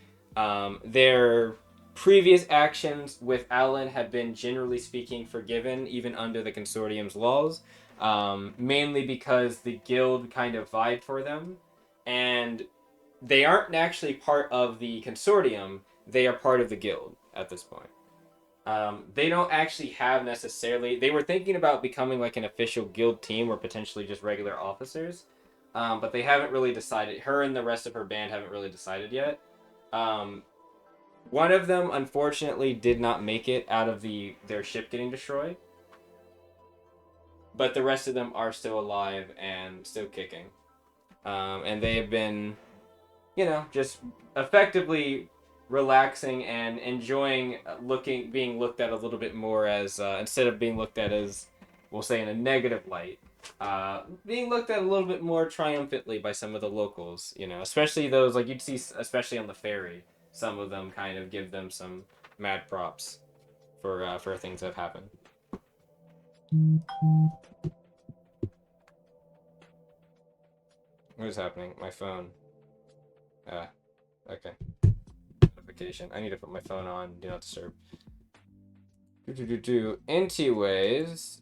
Their previous actions with Alan have been, generally speaking, forgiven, even under the consortium's laws, mainly because the guild kind of vied for them, and they aren't actually part of the consortium. They are part of the guild at this point. They don't actually have necessarily... They were thinking about becoming like an official guild team or potentially just regular officers, but they haven't really decided. Her and the rest of her band haven't really decided yet. One of them, unfortunately, did not make it out of their ship getting destroyed, but the rest of them are still alive and still kicking. And they have been, just effectively relaxing and enjoying being looked at a little bit more as, instead of being looked at as, we'll say, in a negative light, being looked at a little bit more triumphantly by some of the locals, especially those, like you'd see, especially on the ferry, some of them kind of give them some mad props for things that have happened. What is happening? My phone. Okay. Notification. I need to put my phone on Do Not Disturb. Anyways.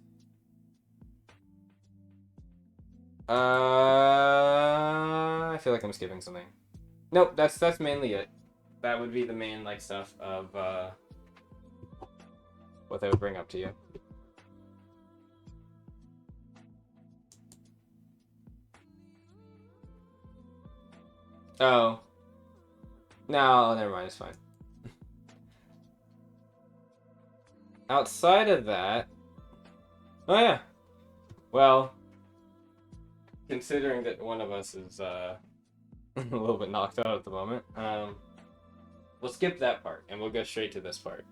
I feel like I'm skipping something. Nope, that's mainly it. That would be the main, like, stuff of, what they would bring up to you. Oh. No, never mind, it's fine. Outside of that... Oh, yeah. Well, considering that one of us is, a little bit knocked out at the moment, we'll skip that part, and we'll go straight to this part.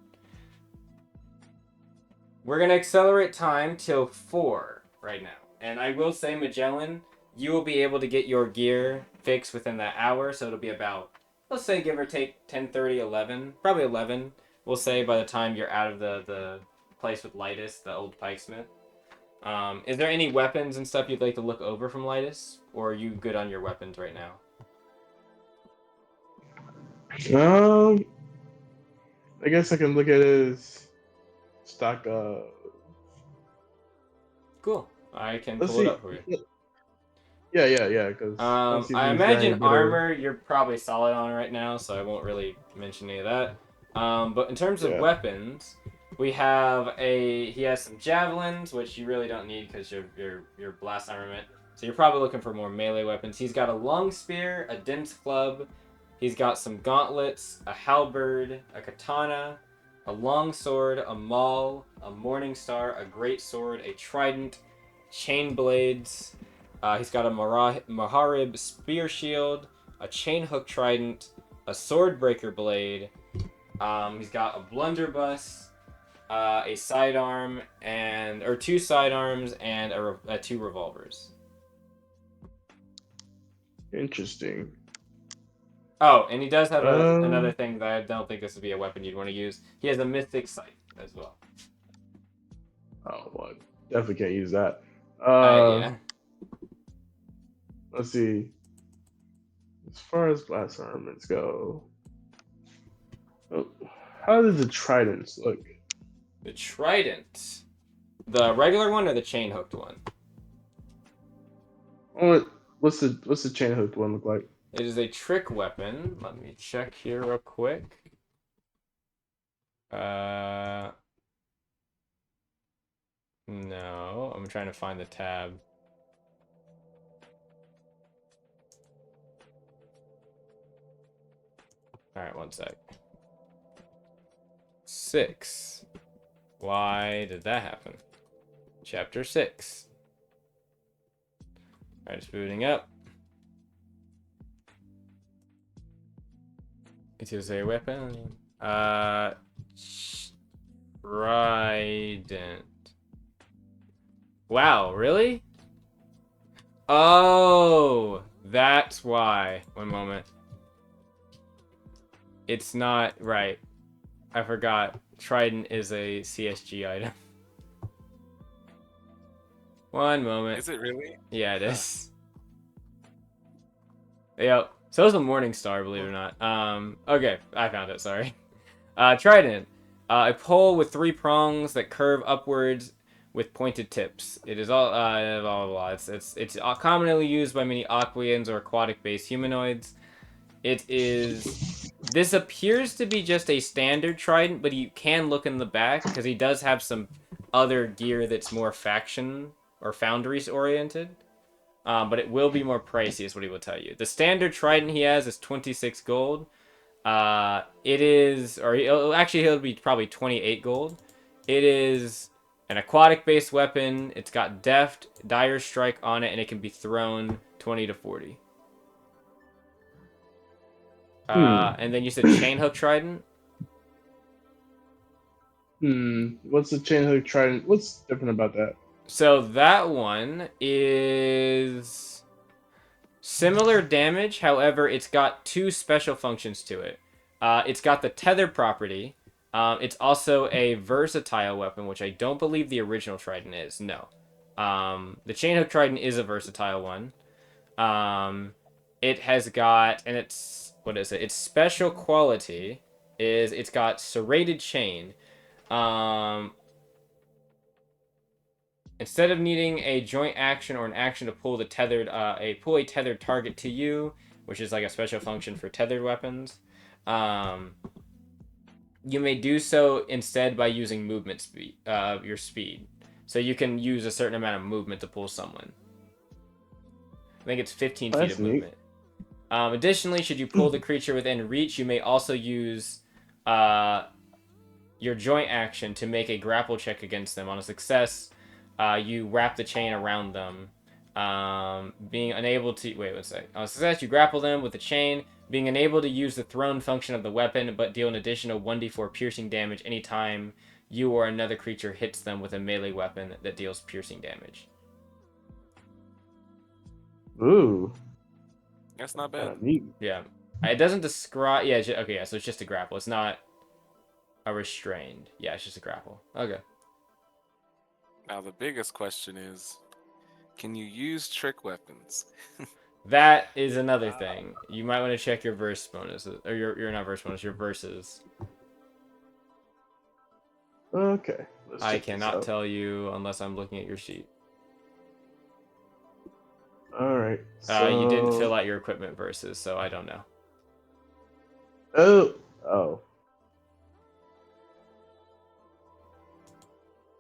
We're going to accelerate time till 4 right now. And I will say, Magellan, you will be able to get your gear fixed within that hour, so it'll be about, let's say, give or take 10:30, 11, probably 11, we'll say, by the time you're out of the place with Lytus, the old pikesmith. Is there any weapons and stuff you'd like to look over from Lytus, or are you good on your weapons right now? I guess I can look at it as stock of... Cool. I can Let's pull it see. up for you. Yeah, because I imagine armor, you're probably solid on right now, so I won't really mention any of that. But in terms of weapons, we have he has some javelins, which you really don't need because you're blast armament. So you're probably looking for more melee weapons. He's got a long spear, a dense club. He's got some gauntlets, a halberd, a katana, a long sword, a maul, a morning star, a great sword, a trident, chain blades. He's got a Maharib spear shield, a chain hook trident, a sword breaker blade. He's got a blunderbuss, a sidearm, or 2 sidearms, and 2 revolvers. Interesting. Oh, and he does have another thing that I don't think this would be a weapon you'd want to use. He has a mystic sight as well. Oh, well, definitely can't use that. Yeah. Let's see. As far as blast armaments go, how does the tridents look? The trident. The regular one or the chain hooked one? What's the chain hooked one look like? It is a trick weapon. Let me check here real quick. No, I'm trying to find the tab. Alright, one sec. 6. Why did that happen? Chapter 6. Alright, it's booting up. It is a weapon. Trident. Wow, really? Oh, that's why. One moment. It's not right. I forgot. Trident is a CSG item. One moment. Is it really? Yeah, it is. Yep. So is a Morning Star, believe it or not. Okay, I found it. Sorry. Trident. A pole with 3 prongs that curve upwards with pointed tips. It is all blah blah blah. It's commonly used by many Aquians or aquatic-based humanoids. It is. This appears to be just a standard trident, but you can look in the back because he does have some other gear that's more faction or foundries oriented. But it will be more pricey, is what he will tell you. The standard trident he has is 26 gold. It is, or he'll be probably 28 gold. It is an aquatic-based weapon. It's got deft, dire strike on it, and it can be thrown 20 to 40. And then you said chain hook trident. What's the chain hook trident? What's different about that? So that one is similar damage. However, it's got 2 special functions to it. It's got the tether property. It's also a versatile weapon, which I don't believe the original trident is. No. The chain hook trident is a versatile one. It has got, and it's, what is it? Its special quality is it's got serrated chain. Instead of needing a joint action or an action to pull a tethered target to you, which is like a special function for tethered weapons, you may do so instead by using movement speed, your speed. So you can use a certain amount of movement to pull someone. I think it's 15 feet of movement. Additionally, should you pull the creature within reach, you may also use your joint action to make a grapple check against them. On a success, you wrap the chain around them. Being unable to... Wait, one sec. On a success, you grapple them with the chain, being unable to use the thrown function of the weapon, but deal an additional 1d4 piercing damage anytime you or another creature hits them with a melee weapon that deals piercing damage. Ooh. That's not bad. Neat. Yeah. It doesn't describe... Yeah, okay, yeah, so it's just a grapple. It's not a restrained. Yeah, it's just a grapple. Okay. Now the biggest question is, can you use trick weapons? That is another thing. You might want to check your verse bonuses. Or your not verse bonus, your verses. Okay. I cannot tell you unless I'm looking at your sheet. All right. You didn't fill out your equipment verses, so I don't know. Oh.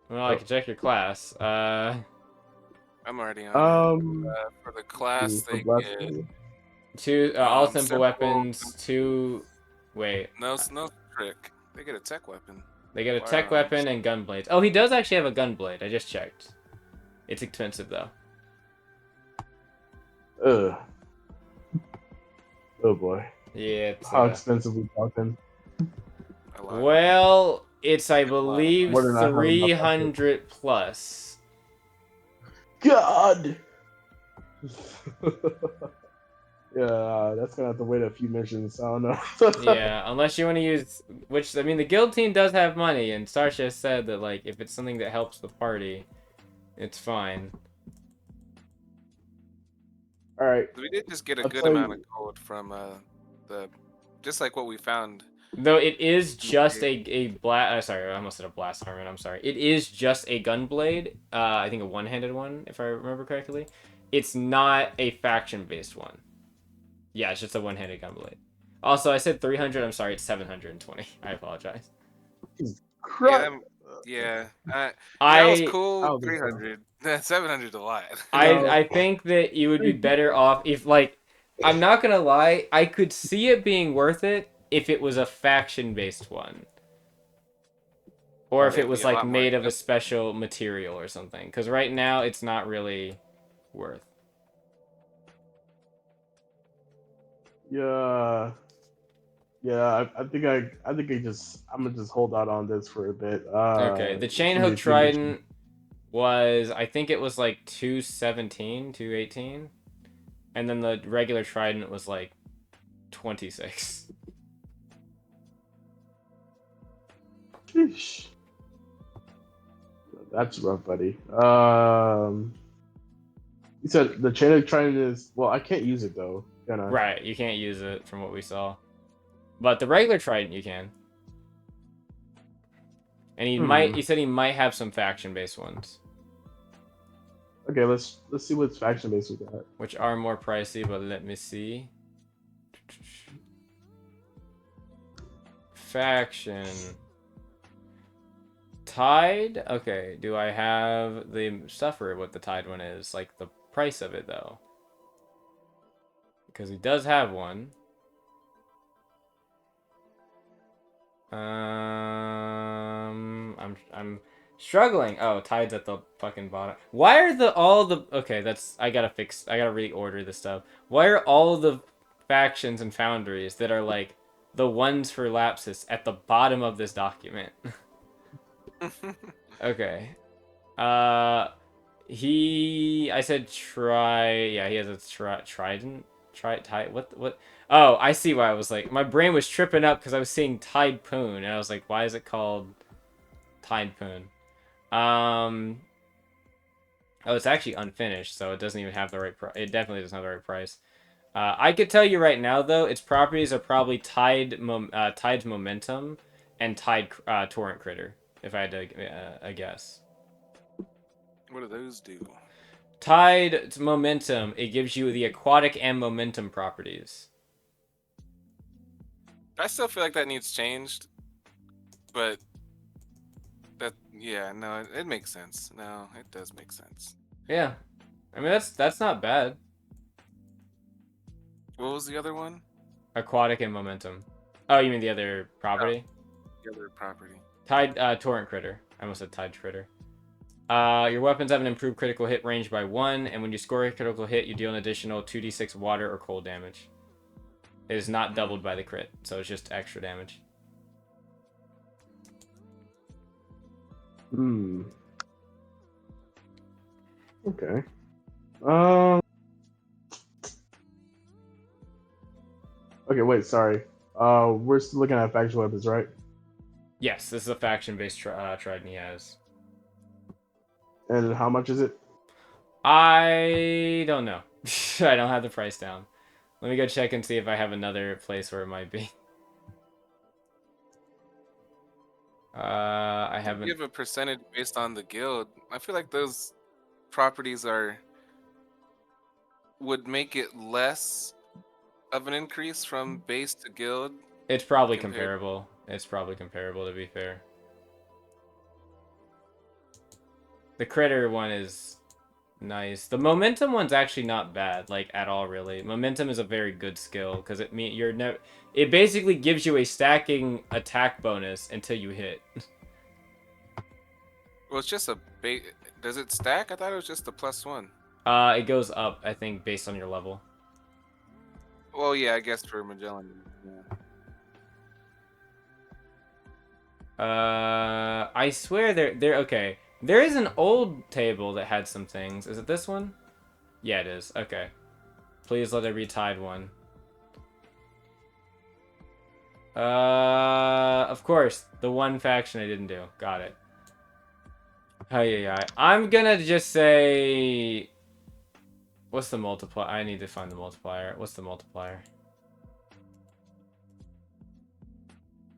Well, I can check your class. I'm already on. For the class, they get 2 all simple simple weapons. 2. Wait. no trick. They get a tech weapon. They get a tech weapon and gun blades. Oh, he does actually have a gun blade. I just checked. It's expensive though. Oh boy. Yeah. It's, How expensive we talking? Well, it's I believe More than I have in my 300 plus. God. Yeah, that's gonna have to wait a few missions. I don't know. Yeah, unless you want to use, which I mean, the guild team does have money, and Starsha said that like if it's something that helps the party, it's fine. All right. We did just get a good amount of gold from just like what we found. Though it is just a blast. Sorry, I almost said a blast harmon. I'm sorry. It is just a gun blade. I think a one-handed one, if I remember correctly. It's not a faction-based one. Yeah, it's just a one-handed gun blade. Also, I said 300. I'm sorry, it's 720. I apologize. Crap. Yeah, that I was cool. 300. 700 is a lot. I think that you would be better off if, like, I'm not gonna lie, I could see it being worth it if it was a faction-based one. Or if It'd it be was a like lot more made of a expensive. special material or something. Because right now it's not really worth. Yeah. Yeah, I think I'm gonna just hold out on this for a bit. Okay, the chain Somebody hook see me. trident was, I think it was like 217, 218, and then the regular trident was like 26. Sheesh. That's rough, buddy. You said the chain of trident is well. I can't use it though, can I? Right, you can't use it from what we saw, but the regular trident you can. And he said he might have some faction-based ones, Okay, let's see what faction base we got. which are more pricey. But let me see. Faction. Tide? Okay, do I have the stuff for what the Tide one is? Like the price of it, though. Because he does have one. I'm struggling. Oh, Tide's at the fucking bottom. Why are all the okay? I gotta reorder this stuff. Why are all the factions and foundries that are like the ones for Lapsus at the bottom of this document? Okay. I said yeah, he has a trident. Tide, what? Oh, I see why I was like, my brain was tripping up because I was seeing Tide Poon, and I was like, why is it called Tide Poon? Oh, it's actually unfinished, so it doesn't even have the right price. It definitely doesn't have the right price. I could tell you right now, though, its properties are probably Tide's Momentum and Tide Torrent Critter, if I had to guess. What do those do? Tide's Momentum, it gives you the aquatic and momentum properties. I still feel like that needs changed, but no, it makes sense. No, it does make sense. Yeah, I mean that's not bad. What was the other one? Aquatic and momentum. Oh, you mean the other property? The other property. Tide Torrent Critter. I almost said Tide Critter. Your weapons have an improved critical hit range by 1, and when you score a critical hit, you deal an additional 2d6 water or cold damage. It is not doubled by the crit, so it's just extra damage. Okay. Okay, wait, sorry. We're still looking at faction weapons, right? Yes, this is a faction-based trident he has. And how much is it? I don't know. I don't have the price down. Let me go check and see if I have another place where it might be. I haven't. Give a percentage based on the guild. I feel like those properties would make it less of an increase from base to guild. It's probably comparable. It's probably comparable, to be fair. The critter one is nice. The momentum one's actually not bad, like at all, really. Momentum is a very good skill because it basically gives you a stacking attack bonus until you hit. Well, it's just a base. Does it stack? I thought it was just a +1. It goes up, I think, based on your level. Well, yeah, I guess for Magellan. Yeah. I swear they're okay. There is an old table that had some things. Is it this one? Yeah, it is. Okay. Please let there be Tide one. Of course, the one faction I didn't do. Got it. Oh yeah. I'm gonna just say, what's the multiplier? I need to find the multiplier. What's the multiplier?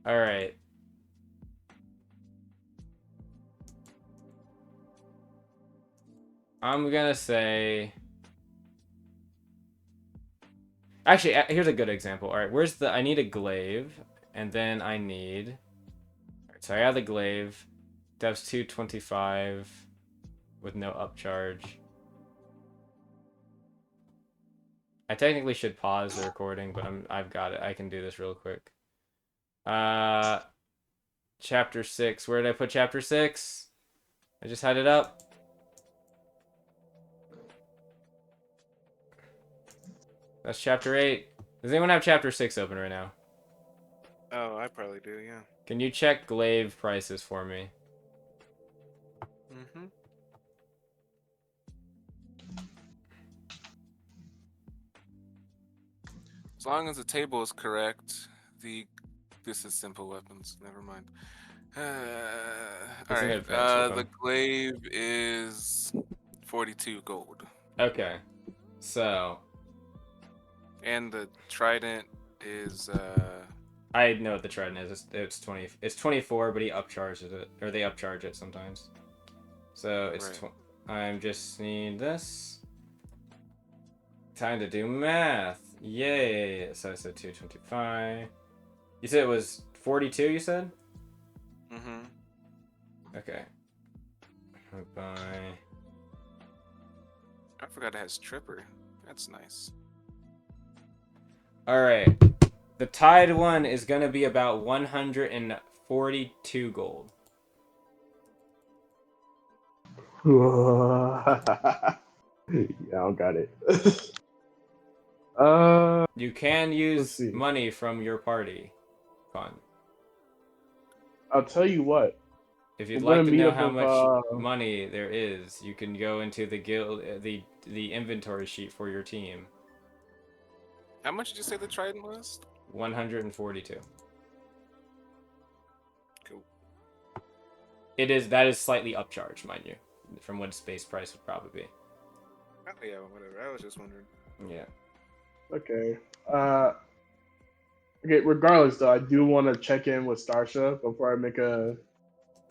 All right. I'm gonna say. Actually, here's a good example. All right, I need a glaive, and then I need. All right, so I have the glaive. Dev's 225 with no upcharge. I technically should pause the recording, but I've got it. I can do this real quick. Chapter 6. Where did I put chapter 6? I just had it up. That's chapter 8. Does anyone have chapter 6 open right now? Oh, I probably do, yeah. Can you check glaive prices for me? Mm-hmm. As long as the table is correct, this is simple weapons. Never mind. All It's an right. advanced weapon. The glaive is 42 gold, Okay. So, and the trident is I know what the trident is. It's 20. It's 24, but he upcharges it, or they upcharge it sometimes. So it's. right. I'm just need this. Time to do math. Yay! So I said 225. You said it was 42. You said. Mm-hmm. Okay. Bye. I forgot it has tripper. That's nice. All right. The tied one is gonna be about 142 gold. Yeah, I don't got it. You can Let's use see. money from your party fund. I'll tell you what. If you'd We're like gonna to meet know up how with, much money there is, you can go into the guild, the inventory sheet for your team. How much did you say the trident was? 142. Cool. That is slightly upcharged, mind you, from what its base price would probably be. Oh, yeah, whatever. I was just wondering. Yeah. Okay. Okay. Regardless, though, I do want to check in with Starsha before I make a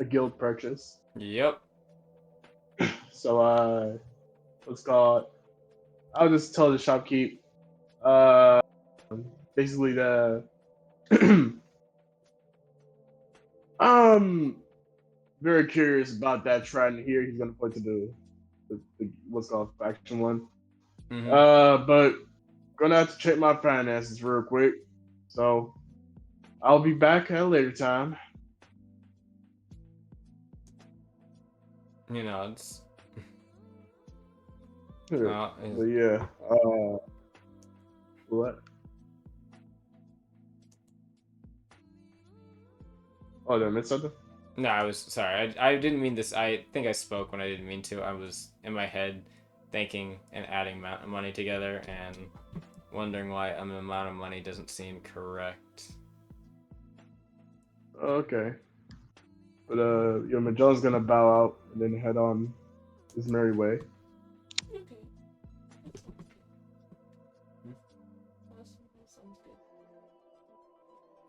guild purchase. Yep. So, let's call it. I'll just tell the shopkeep. Uh, basically the. Very curious about that trident here. He's gonna point to the what's called faction one. Mm-hmm. But gonna have to check my finances real quick. So I'll be back at a later time. You know, it's. But yeah. What? Oh, did I miss something? No, I was sorry. I didn't mean this. I think I spoke when I didn't mean to. I was in my head thinking and adding money together and wondering why an amount of money doesn't seem correct. Okay. But Magellan's gonna bow out and then head on his merry way. Okay. That sounds good.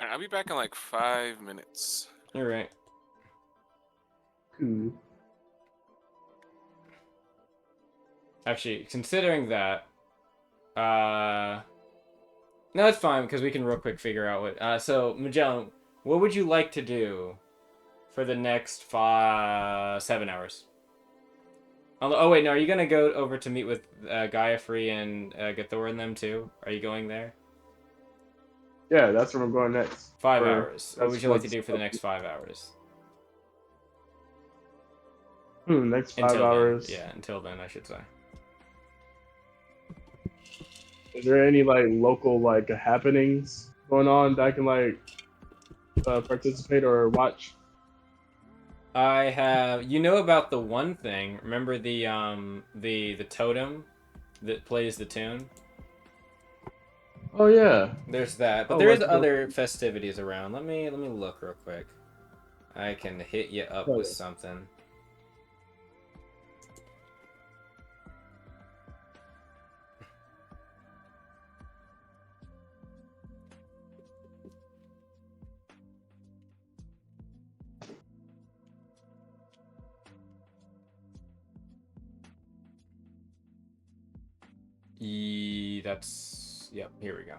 I'll be back in like 5 minutes. You're right. Cool. Actually, considering that, no, it's fine because we can real quick figure out what. So Magellan, what would you like to do for the next 7 hours? Oh wait, no. Are you gonna go over to meet with Gaia Free and Gathor and them too? Are you going there? Yeah, that's where I'm going next. 5 hours. What That's would you like to what's do for the up. next 5 hours? Next 5 Until hours. then, yeah. Until then, I should say. Is there any like local like happenings going on that I can like participate or watch? I have. You know about the one thing? Remember the totem that plays the tune? Oh yeah. There's that, but Oh, there is like the other festivities around. Let me look real quick. I can hit you up with something. That's yep. Here we go.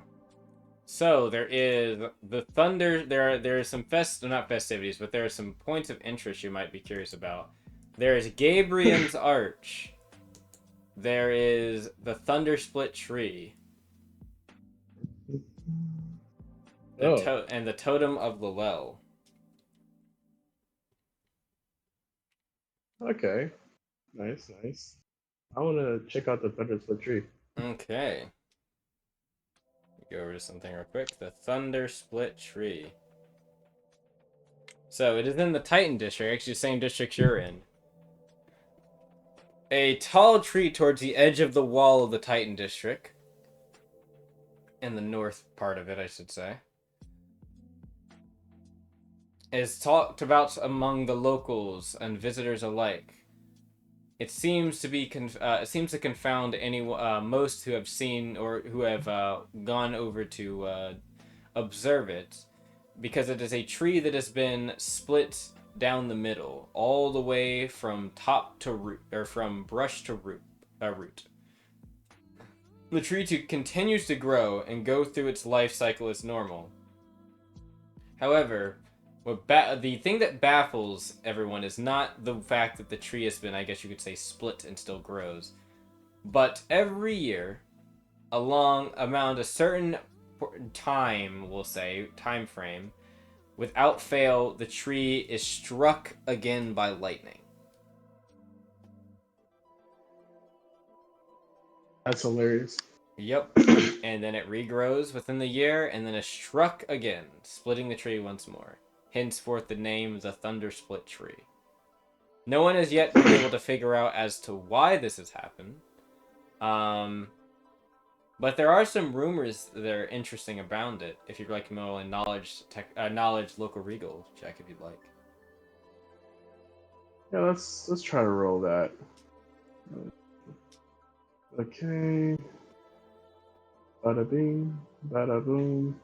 So there is the thunder. There are some not festivities, but there are some points of interest you might be curious about. There is Gabriel's Arch. There is the Thunder Split Tree. Oh, And the totem of Lilel. okay. Nice, nice. I want to check out the Thunder Split Tree. Okay. Go over to something real quick. The Thunder Split Tree. So it is in the Titan district, actually the same district you're in. A tall tree towards the edge of the wall of the Titan district. In the north part of it, I should say. Is talked about among the locals and visitors alike. It seems to be it seems to confound any most who have seen or who have gone over to observe it, because it is a tree that has been split down the middle, all the way from top to root, or from brush to root. The tree continues to grow and go through its life cycle as normal. However, the thing that baffles everyone is not the fact that the tree has been, I guess you could say, split and still grows, but every year, around a certain time, we'll say, time frame, without fail, the tree is struck again by lightning. That's hilarious. Yep. And then it regrows within the year, and then is struck again, splitting the tree once more. Henceforth the name the Thunder Split Tree. No one has yet been able to figure out as to why this has happened. But there are some rumors that are interesting around it, if you'd like more knowledge local regal check if you'd like. Yeah, let's try to roll that. Okay. Bada bing, bada boom.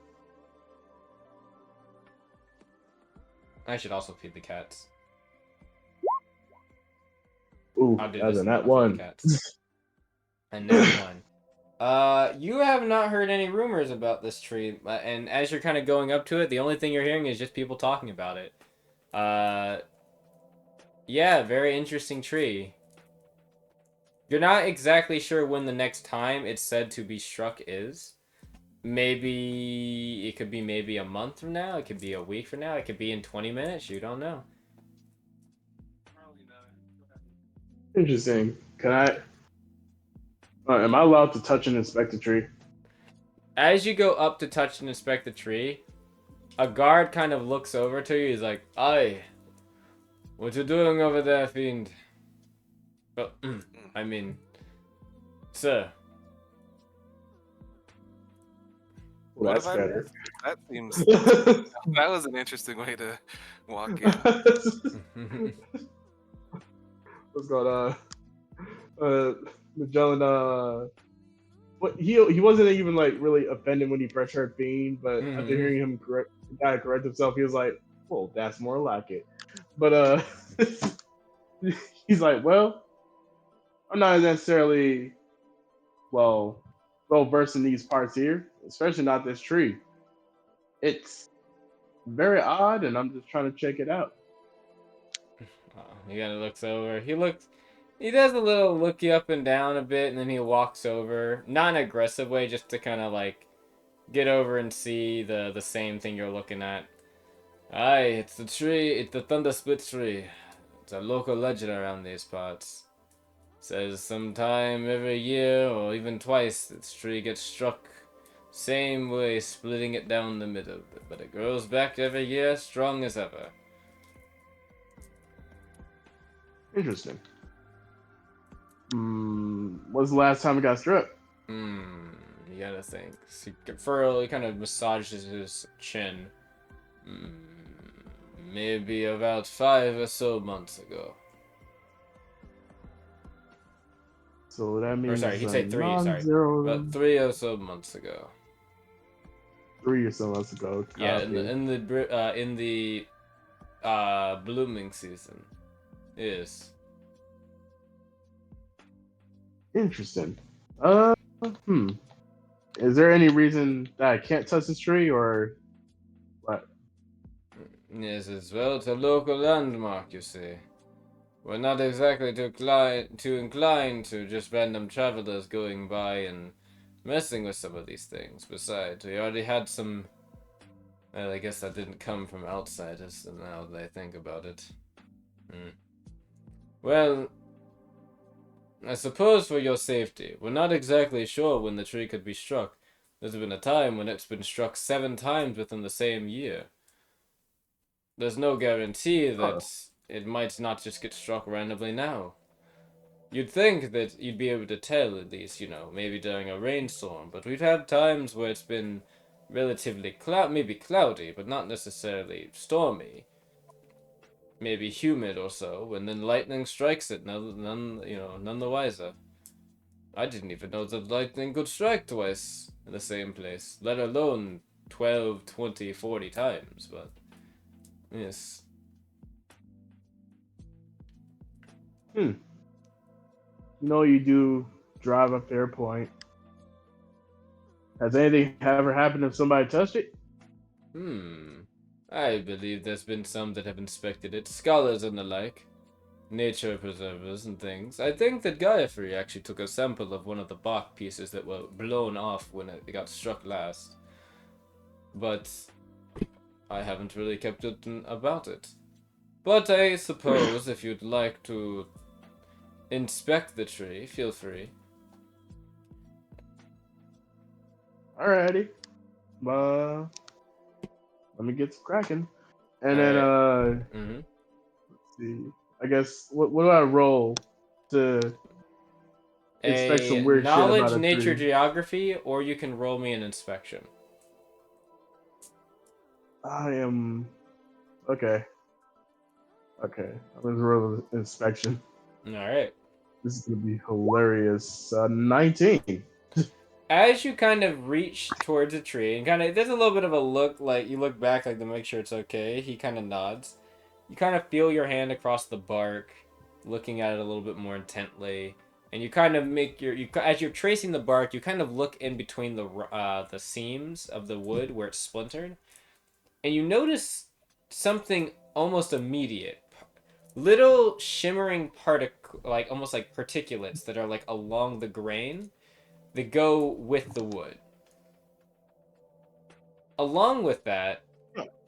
I should also feed the cats. Ooh, I'll do that's this a and nat then I'll feed one. the cats. And nat one. You have not heard any rumors about this tree, and as you're kind of going up to it, the only thing you're hearing is just people talking about it. Yeah, very interesting tree. You're not exactly sure when the next time it's said to be struck is. Maybe it could be maybe a month from now, it could be a week from now, it could be in 20 minutes, you don't know. Interesting. Can I? Am I allowed to touch and inspect the tree? As you go up to touch and inspect the tree, a guard kind of looks over to you, he's like, "Aye, what you doing over there, fiend?" Oh, I mean, sir. Well, What that's have I better. missed? That seems that was an interesting way to walk in. What's going on? Magellan, what he wasn't even like really offended when he first heard Fiend, but after hearing him correct himself, he was like, "Well, that's more like it." But he's like, "Well, I'm not necessarily well versed in these parts here, especially not this tree. It's very odd, and I'm just trying to check it out." He kind of looks over. He does a little looky up and down a bit, and then he walks over. Not in an aggressive way, just to kind of like get over and see the same thing you're looking at. Aye, it's the tree. It's the Thunder Split Tree. It's a local legend around these parts. Says sometime every year, or even twice, this tree gets struck. Same way, splitting it down the middle. But it grows back every year, strong as ever. Interesting. When's the last time it got struck? You gotta think. He kind of massages his chin. Maybe about 5 or so months ago. So that means Or sorry, he'd say 3, sorry. non-zero. About 3 or so months ago. 3 or so months ago. Yeah, Copy. in the blooming season. Yes. Interesting. Is there any reason that I can't touch this tree, or what? Yes, as well, it's a local landmark, you see. We're not exactly too inclined to just random travelers going by and messing with some of these things. Besides, we already had some Well, I guess that didn't come from outsiders, now that I think about it. Well, I suppose for your safety, we're not exactly sure when the tree could be struck. There's been a time when it's been struck 7 times within the same year. There's no guarantee that it might not just get struck randomly now. You'd think that you'd be able to tell at least, maybe during a rainstorm, but we've had times where it's been relatively maybe cloudy, but not necessarily stormy. Maybe humid or so, and then lightning strikes it, none the wiser. I didn't even know that lightning could strike twice in the same place, let alone 12, 20, 40 times, but yes. You know, you do drive a fair point. Has anything ever happened if somebody touched it? I believe there's been some that have inspected it, scholars and the like, nature preservers and things. I think that Gaiafree actually took a sample of one of the bark pieces that were blown off when it got struck last. But I haven't really kept it about it. But I suppose if you'd like to inspect the tree, feel free. Alrighty. Let me get to cracking. And then, let's see. I guess, what do I roll to inspect some A weird shit about knowledge, a nature, tree? geography, or you can roll me an inspection. I am... Okay. I'm going to roll an inspection. Alright. This is going to be hilarious. 19. As you kind of reach towards the tree, and there's a little bit of a look, like, you look back, like, to make sure it's okay. He kind of nods. You kind of feel your hand across the bark, looking at it a little bit more intently. And you kind of make as you're tracing the bark, you kind of look in between the seams of the wood where it's splintered. And you notice something almost immediate. Little shimmering almost like particulates that are, like, along the grain that go with the wood. Along with that,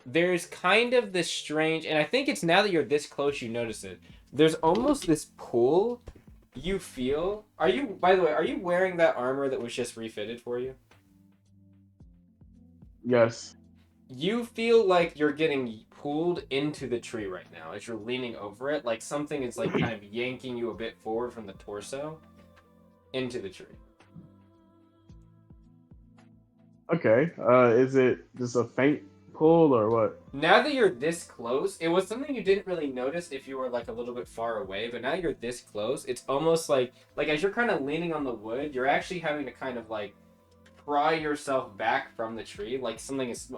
there's kind of this strange, and I think it's now that you're this close you notice it. There's almost this pull you feel. By the way, are you wearing that armor that was just refitted for you? Yes. You feel like you're getting pulled into the tree right now as you're leaning over it, like something is like kind of yanking you a bit forward from the torso into the tree. Okay. Is it just a faint pull or what? Now that you're this close, it was something you didn't really notice if you were like a little bit far away, but now you're this close, it's almost like as you're kind of leaning on the wood, you're actually having to kind of like pry yourself back from the tree, like something is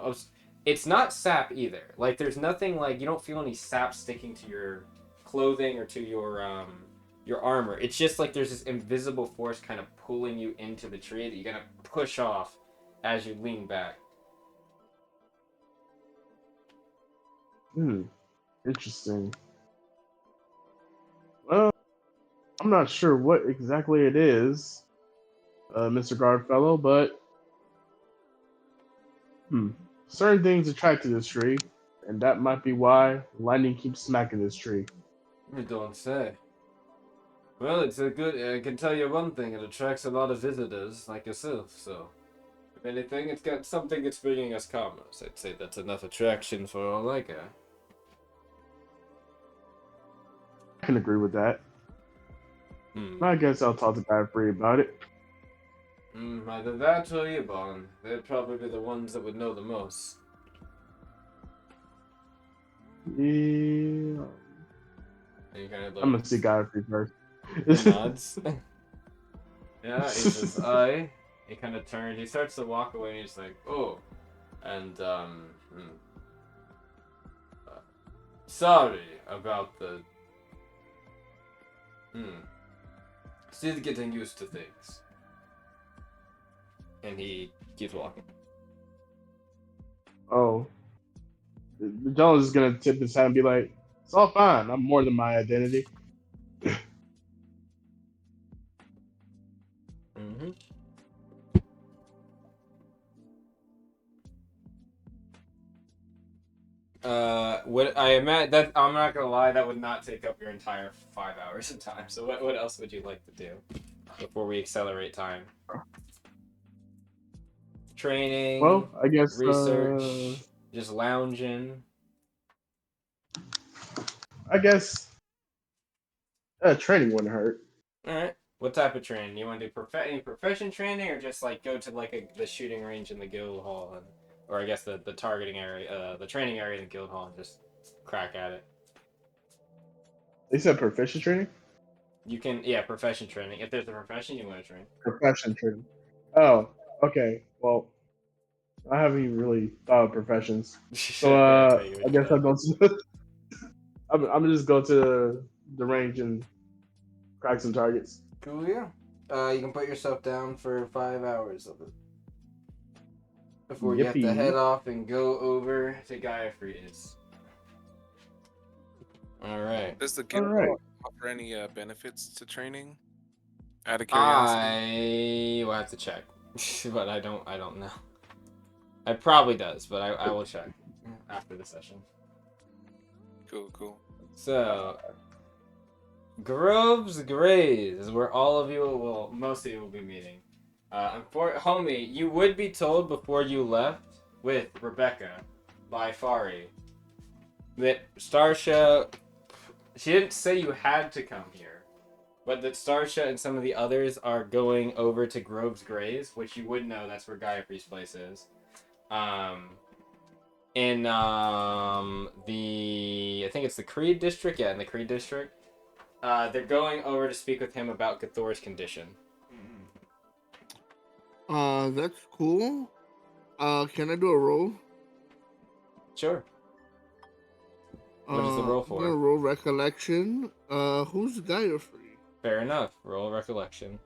it's not sap either. Like there's nothing, like you don't feel any sap sticking to your clothing or to your armor. It's just like there's this invisible force kind of pulling you into the tree that you gotta push off as you lean back. Interesting. Well, I'm not sure what exactly it is, Mr. Guardfellow, but certain things attract to this tree, and that might be why lightning keeps smacking this tree. You don't say. Well, it's a good. I can tell you one thing: it attracts a lot of visitors like yourself. So, if anything, it's got something that's bringing us commerce. I'd say that's enough attraction for all I care. I can agree with that. I guess I'll talk to Godfrey about it. Either that or Ebon. They'd probably be the ones that would know the most. Yeah. I'm gonna see Godfrey first. He nods. Yeah, he says, "I." He kind of turns. He starts to walk away. And he's like, "Oh," and sorry about the. Still getting used to things. And he keeps walking. Oh. Jones is gonna tip his hat and be like, "It's all fine. I'm more than my identity." What I imagine that I'm not gonna lie, that would not take up your entire 5 hours of time. So what else would you like to do before we accelerate time? Training, Well, I guess research, just lounging. Training wouldn't hurt. All right. What type of training? You want to do any profession training, or just like go to like the shooting range in the guild hall, or I guess the targeting area, the training area in the guild hall, and just crack at it? They said proficient training. You can, yeah, profession training. If there's a profession you want to train. Profession training. Oh, okay. Well, I haven't even really thought of professions. So Yeah, I'll tell you I what you guess I'll got. go to. I'm gonna just go to the range and crack some targets. Cool, yeah. You can put yourself down for 5 hours of it before you have to head Yippee! off and go over to Gaia Frida's. All right. Does the All guild right. offer any benefits to training? Out of curiosity. I will have to check, but I don't know. It probably does, but I will check after the session. Cool. So, Groves Grays is where all of you will, most of you will be meeting. Homie, you would be told before you left with Rebecca by Fari that Starsha, she didn't say you had to come here, but that Starsha and some of the others are going over to Groves Grays, which you would know that's where Gayatri's place is. In I think it's the Creed district. Yeah, in the Creed district. They're going over to speak with him about Gathor's condition. That's cool. Can I do a roll? Sure. What is the roll I'm gonna for? roll recollection. Who's Gaia free? Fair enough. Roll recollection.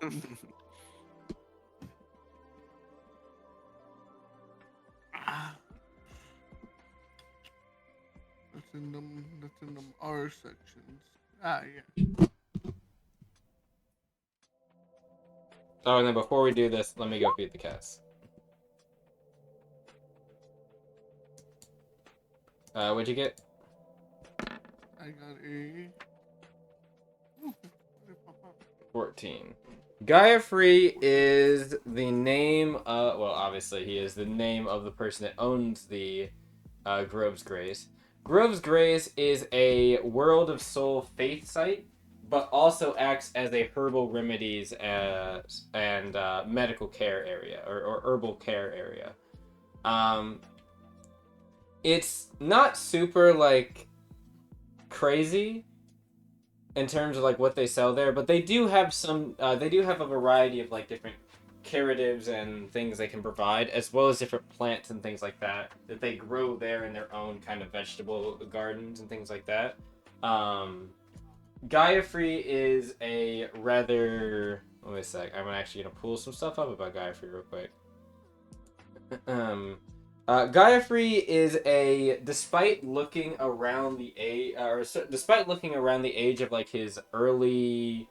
That's in them R sections. Yeah. Oh, and then before we do this, let me go feed the cats. What'd you get? I got a 14. Gaiafree is the name well, obviously he is the name of the person that owns the Groves Grays. Groves Grays is a World of Soul faith site, but also acts as a herbal remedies and medical care area, or herbal care area. It's not super, like, crazy in terms of like what they sell there, but they do have some they do have a variety of like different curatives and things they can provide, as well as different plants and things like that they grow there in their own kind of vegetable gardens and things like that. Gaia Free is a rather, wait a sec, I'm actually gonna pull some stuff up about Gaia Free real quick. Gaia Free is a, despite looking around the age of like his early,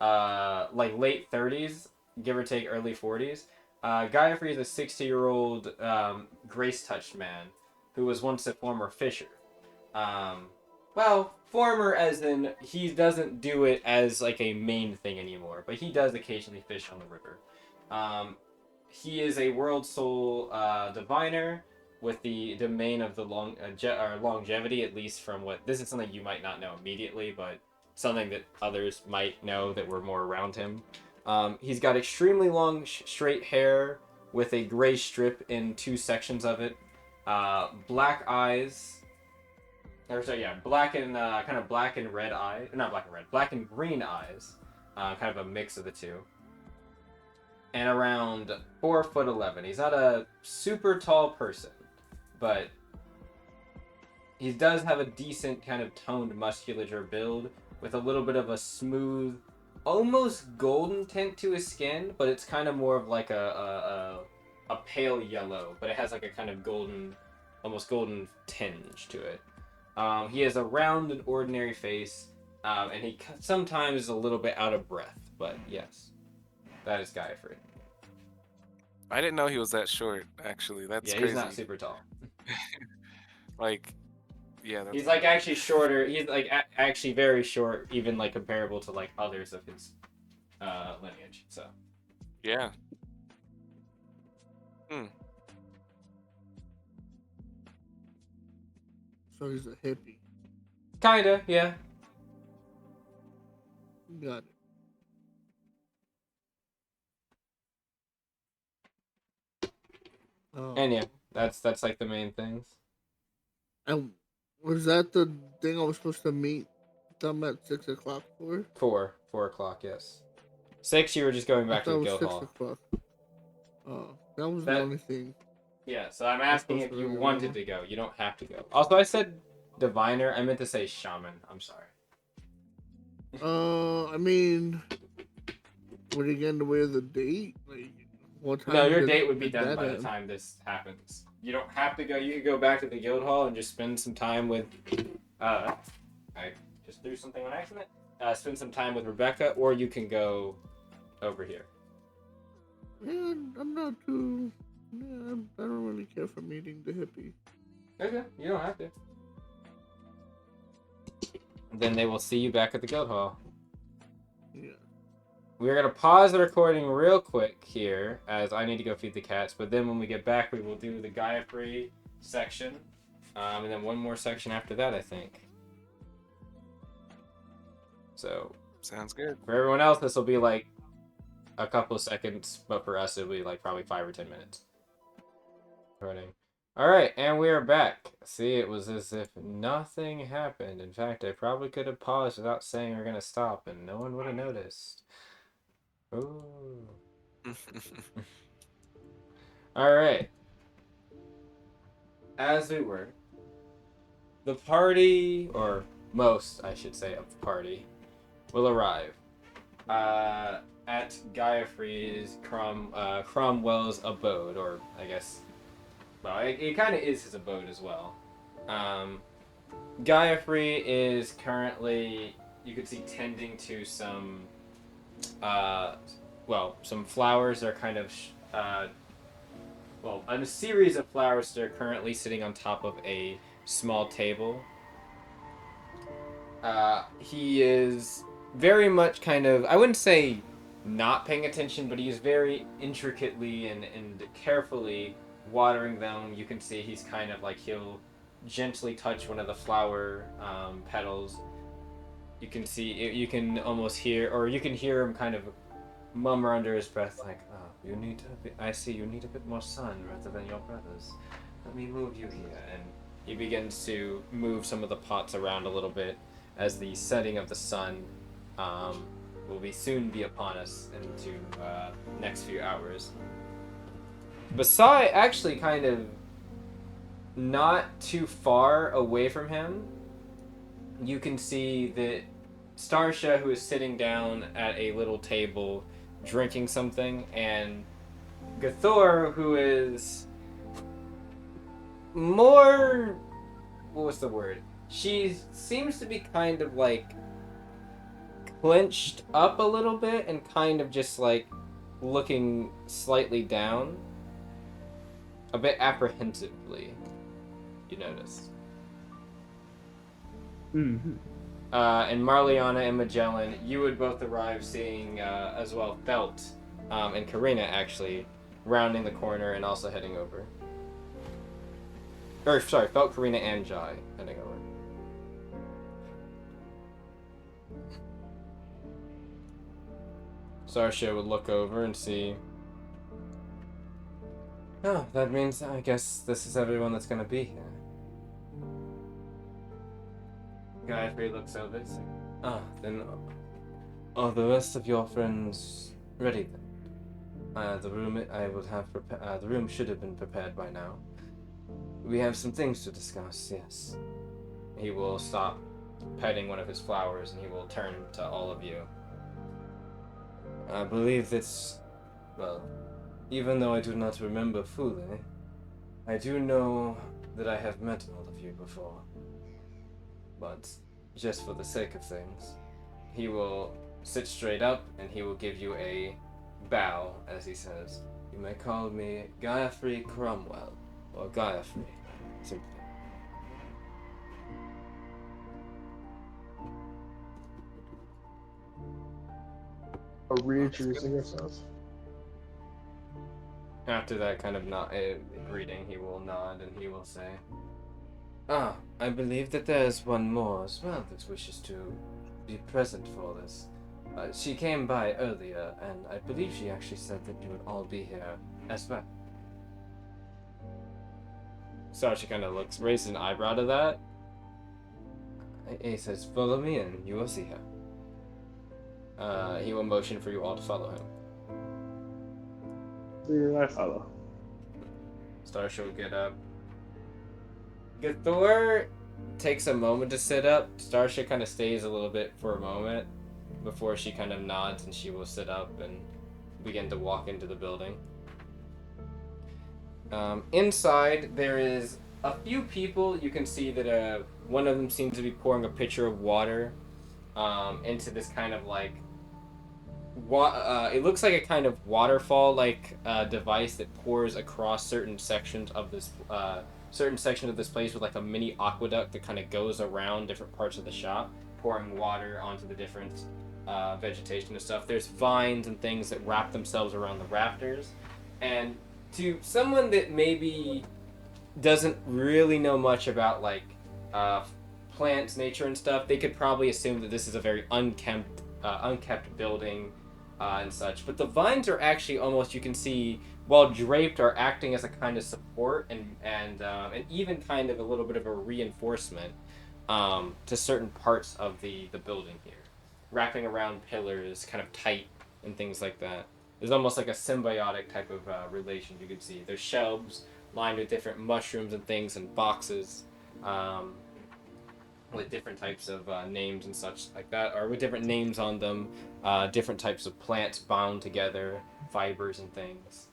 like late 30s, give or take early 40s. Gaia Free is a 60-year-old grace-touched man who was once a former fisher. Well, former as in he doesn't do it as like a main thing anymore, but he does occasionally fish on the river. He is a world soul diviner with the domain of the longevity, at least from what, this is something you might not know immediately, but something that others might know that were more around him. He's got extremely long straight hair with a gray strip in 2 sections of it, black eyes, black and kind of black and red eyes, not black and red, black and green eyes, kind of a mix of the two. And around 4'11". He's not a super tall person, but he does have a decent kind of toned musculature build with a little bit of a smooth, almost golden tint to his skin, but it's kind of more of like a pale yellow, but it has like a kind of golden, almost golden tinge to it. He has a round and ordinary face, and he sometimes is a little bit out of breath, but yes. That is Gaia Free. I didn't know he was that short, actually. That's crazy. He's not super tall. Like, yeah, that's He's like actually shorter. He's like actually very short, even like comparable to like others of his lineage. So yeah. Hmm. So he's a hippie. kinda, yeah. Got it. And yeah, that's like the main things. And was that the thing I was supposed to meet them at 6 o'clock for? 4 o'clock, yes. 6, you were just going I back to thought the it was guild 6 hall. o'clock. Oh, that was the That only thing. yeah. So I'm I was asking supposed if to you really wanted know. to go. You don't have to go. Also, I said diviner. I meant to say shaman. I'm sorry. I mean, would it get in the way of the date? Like, what time? No, your did date would be done that by the end? time this happens. You don't have to go. You could go back to the guild hall and just spend some time with. I just threw something on accident. Spend some time with Rebecca, or you can go over here. Yeah, I'm not too. Yeah, I don't really care for meeting the hippie. Okay, you don't have to. Then they will see you back at the guild hall. Yeah. We're gonna pause the recording real quick here, as I need to go feed the cats. But then when we get back, we will do the Gaia Free section, and then one more section after that, I think. So Sounds good. for everyone else, this will be like a couple of seconds, but for us, it'll be like probably 5 or 10 minutes. Recording. All right, and we are back. See, it was as if nothing happened. In fact, I probably could have paused without saying we're gonna stop, and no one would have noticed. Ooh. All right. As we were, the party, or most, I should say, of the party, will arrive at Gaiafree's Cromwell's abode, or I guess, well, it kind of is his abode as well. Gaiafree is currently, you could see, tending to some, some flowers that are kind of, a series of flowers that are currently sitting on top of a small table. He is very much kind of, I wouldn't say not paying attention, but he is very intricately and carefully watering them. You can see he's kind of like, he'll gently touch one of the flower petals. You can see, you can almost hear, or you can hear him kind of murmur under his breath, like, oh, you need a bit, I see you need a bit more sun rather than your brothers. Let me move you here. And he begins to move some of the pots around a little bit as the setting of the sun will soon be upon us into next few hours. Beside, actually kind of not too far away from him, you can see that Starsha, who is sitting down at a little table drinking something, and Gathor, who is more, what was the word? She seems to be kind of like clenched up a little bit and kind of just like looking slightly down, a bit apprehensively, you notice. Mm-hmm. And Marliana and Magellan, you would both arrive seeing as well Felt and Karina actually rounding the corner and also heading over. Or sorry, Felt, Karina, and Jai heading over. Sarsha would look over and see. Oh, that means I guess this is everyone that's gonna be here. Gayatri looks over and says, then are the rest of your friends ready then? The room the room should have been prepared by now. We have some things to discuss, yes. He will stop petting one of his flowers and he will turn to all of you. I believe this, even though I do not remember fully, I do know that I have met all of you before. But just for the sake of things, he will sit straight up and he will give you a bow as he says, "You may call me Gaiafree Cromwell, or Gaiafree, simply." reintroducing ourselves. After that kind of greeting, he will nod and he will say, "Ah, I believe that there is one more as well that wishes to be present for this. She came by earlier, and I believe she actually said that you would all be here as well." Sasha kind of raises an eyebrow to that. He says, "Follow me and you will see her." He will motion for you all to follow him. Here I follow. Starsha will get up. Thor takes a moment to sit up. Starsha kind of stays a little bit for a moment before she kind of nods and she will sit up and begin to walk into the building. Inside, there is a few people. You can see that one of them seems to be pouring a pitcher of water into this kind of like it looks like a kind of waterfall like device that pours across certain sections of this place with like a mini aqueduct that kind of goes around different parts of the shop, pouring water onto the different vegetation and stuff. There's vines and things that wrap themselves around the rafters, and to someone that maybe doesn't really know much about like plants, nature, and stuff, they could probably assume that this is a very unkept building and such. But the vines are actually almost, you can see, while draped, are acting as a kind of support and even kind of a little bit of a reinforcement to certain parts of the building here, wrapping around pillars, kind of tight and things like that. There's almost like a symbiotic type of relation you can see. There's shelves lined with different mushrooms and things and boxes with different types of names and such like that, or with different names on them, different types of plants bound together, fibers and things.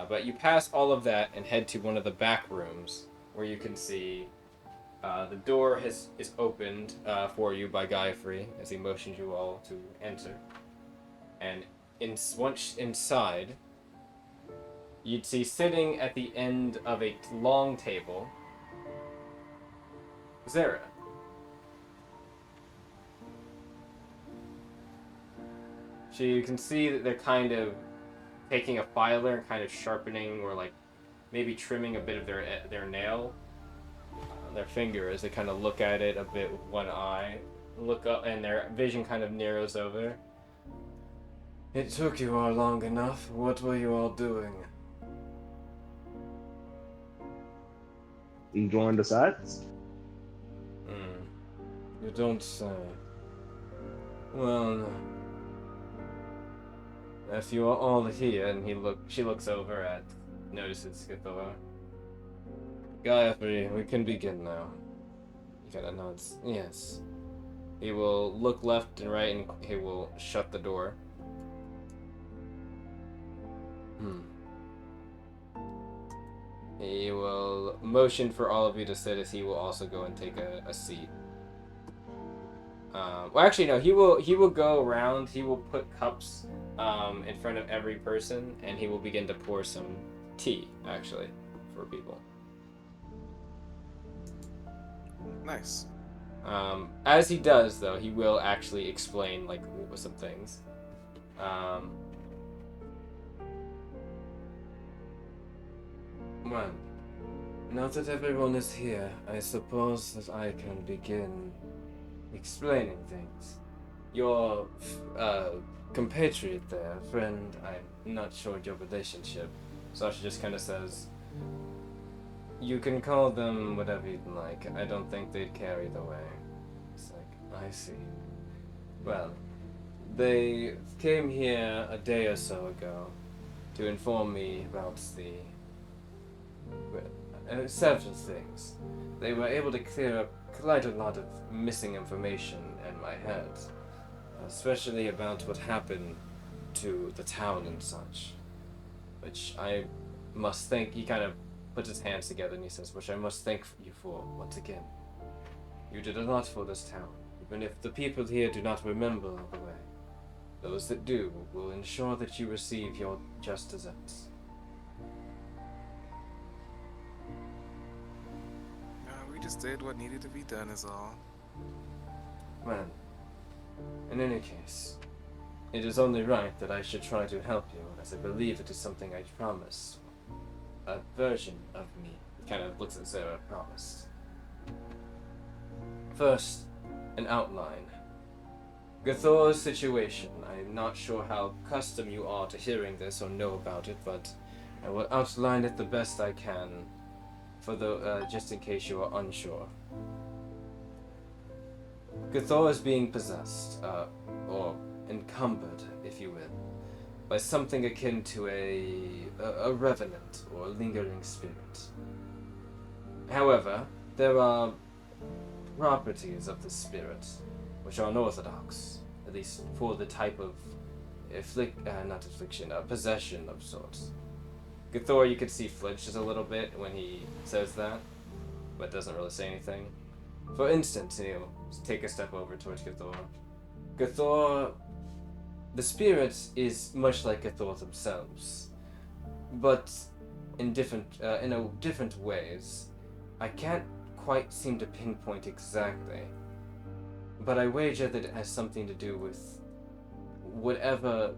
But you pass all of that and head to one of the back rooms where you can see the door is opened for you by Guyfrey as he motions you all to enter. And once inside, you'd see sitting at the end of a long table, Zara. So you can see that they're kind of taking a filer and kind of sharpening or like maybe trimming a bit of their nail, their finger, as they kind of look at it a bit with one eye, look up, and their vision kind of narrows over. "It took you all long enough. What were you all doing?" Enjoying the sights? You don't say. Well, if you are all here, and she looks over at, notices Skithor. "Guyfrey, we can begin now." He kind of nods. Yes. He will look left and right, and he will shut the door. He will motion for all of you to sit as he will also go and take a seat. Well, actually, no. He will go around. He will put cups in front of every person, and he will begin to pour some tea, actually, for people. Nice. As he does, though, he will actually explain like some things. Well, now that everyone is here, I suppose that I can begin explaining things. Your compatriot there, friend, I'm not sure your relationship. Sasha just kind of says, "You can call them whatever you'd like. I don't think they'd care either way." It's like, I see. Well, they came here a day or so ago to inform me about several things. They were able to clear up quite a lot of missing information in my head, especially about what happened to the town and such, which I must thank. He kind of puts his hands together and he says, "Which I must thank you for once again. You did a lot for this town, even if the people here do not remember all the way. Those that do will ensure that you receive your just deserts." We just did what needed to be done is all. Well, in any case, it is only right that I should try to help you, as I believe it is something I promised. A version of me. He kind of looks at Sarah, promised. First, an outline. Gathor's situation. I am not sure how accustomed you are to hearing this or know about it, but I will outline it the best I can, for the just in case you are unsure. Gathor is being possessed, or encumbered, if you will, by something akin to a revenant or lingering spirit. However, there are properties of the spirit which are unorthodox, at least for the type of possession of sorts. Gathor, you could see, flinches a little bit when he says that, but doesn't really say anything. For instance, he'll take a step over towards Gathor. Gathor, the spirit is much like Gathor themselves, but in different ways. I can't quite seem to pinpoint exactly, but I wager that it has something to do with whatever.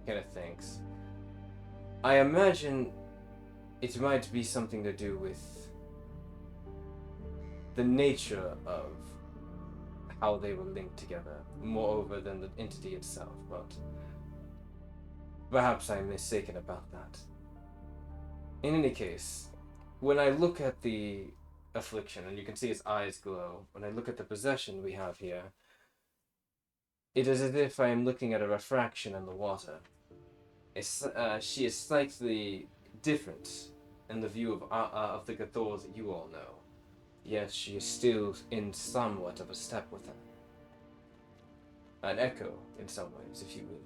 Kind of thinks. I imagine it might be something to do with the nature of how they were linked together, moreover than the entity itself, but perhaps I'm mistaken about that. In any case, when I look at the affliction, and you can see his eyes glow, when I look at the possession we have here, it is as if I am looking at a refraction in the water. She is slightly different in the view of the Gathor that you all know. Yes, she is still in somewhat of a step with them. An echo, in some ways, if you will.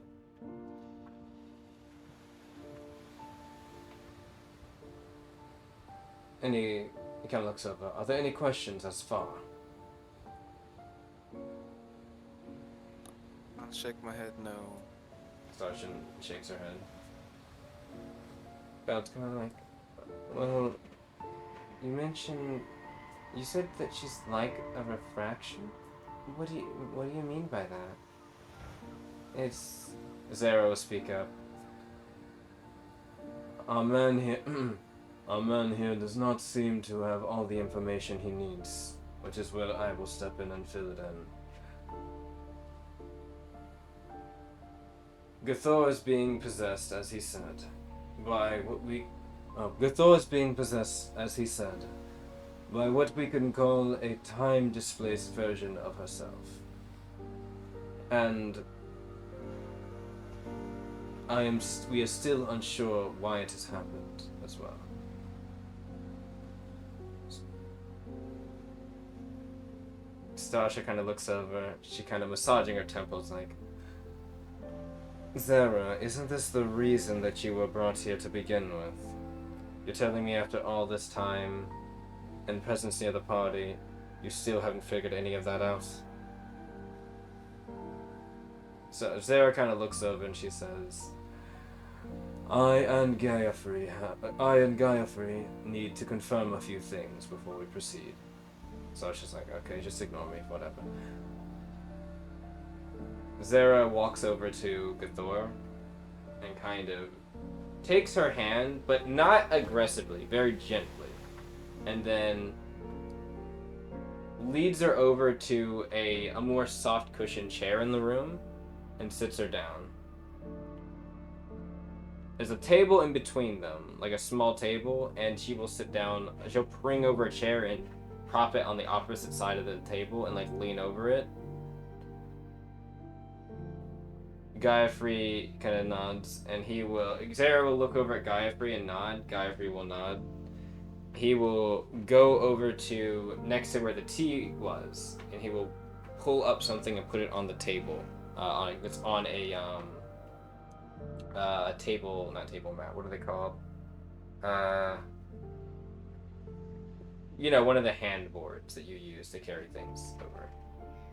He kind of looks over. Are there any questions thus far? I'll shake my head no. Starshin shakes her head. Bell's kind of like, well, you said that she's like a refraction? What do you mean by that? It's... Zara will speak up. Our man here does not seem to have all the information he needs, which is where I will step in and fill it in. Gathor is being possessed, as he said, Gathor is being possessed, as he said, by what we can call a time-displaced version of herself. And we are still unsure why it has happened as well. Stasha kind of looks over, she kind of massaging her temples like, Zara, isn't this the reason that you were brought here to begin with? You're telling me after all this time and presence near the party, you still haven't figured any of that out? So Zara kind of looks over and she says, I and Gaiafrey need to confirm a few things before we proceed. So she's like, okay, just ignore me, whatever. Zara walks over to Gathor and kind of takes her hand, but not aggressively, very gently, and then leads her over to a more soft cushioned chair in the room and sits her down. There's a table in between them, like a small table, and she will sit down. She'll bring over a chair and prop it on the opposite side of the table and like lean over it. Gaiafrey kind of nods, and Zara will look over at Gaiafrey and nod. Gaiafrey will nod. He will go over to next to where the tea was, and he will pull up something and put it on the table. It's on a table, not table mat. What are they called? One of the hand boards that you use to carry things over.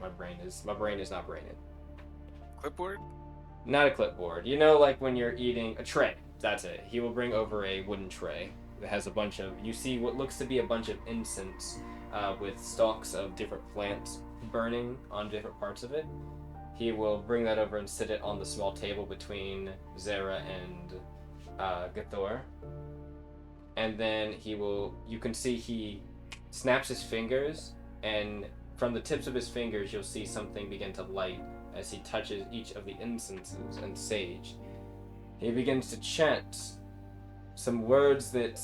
My brain is not braining. Clipboard? Not a clipboard. Like when you're eating a tray. That's it. He will bring over a wooden tray that has a bunch of, you see what looks to be a bunch of incense with stalks of different plants burning on different parts of it. he will bring that over and sit it on the small table between Zera and Gathor. And then you can see he snaps his fingers, and from the tips of his fingers you'll see something begin to light as he touches each of the incenses and sage. He begins to chant some words that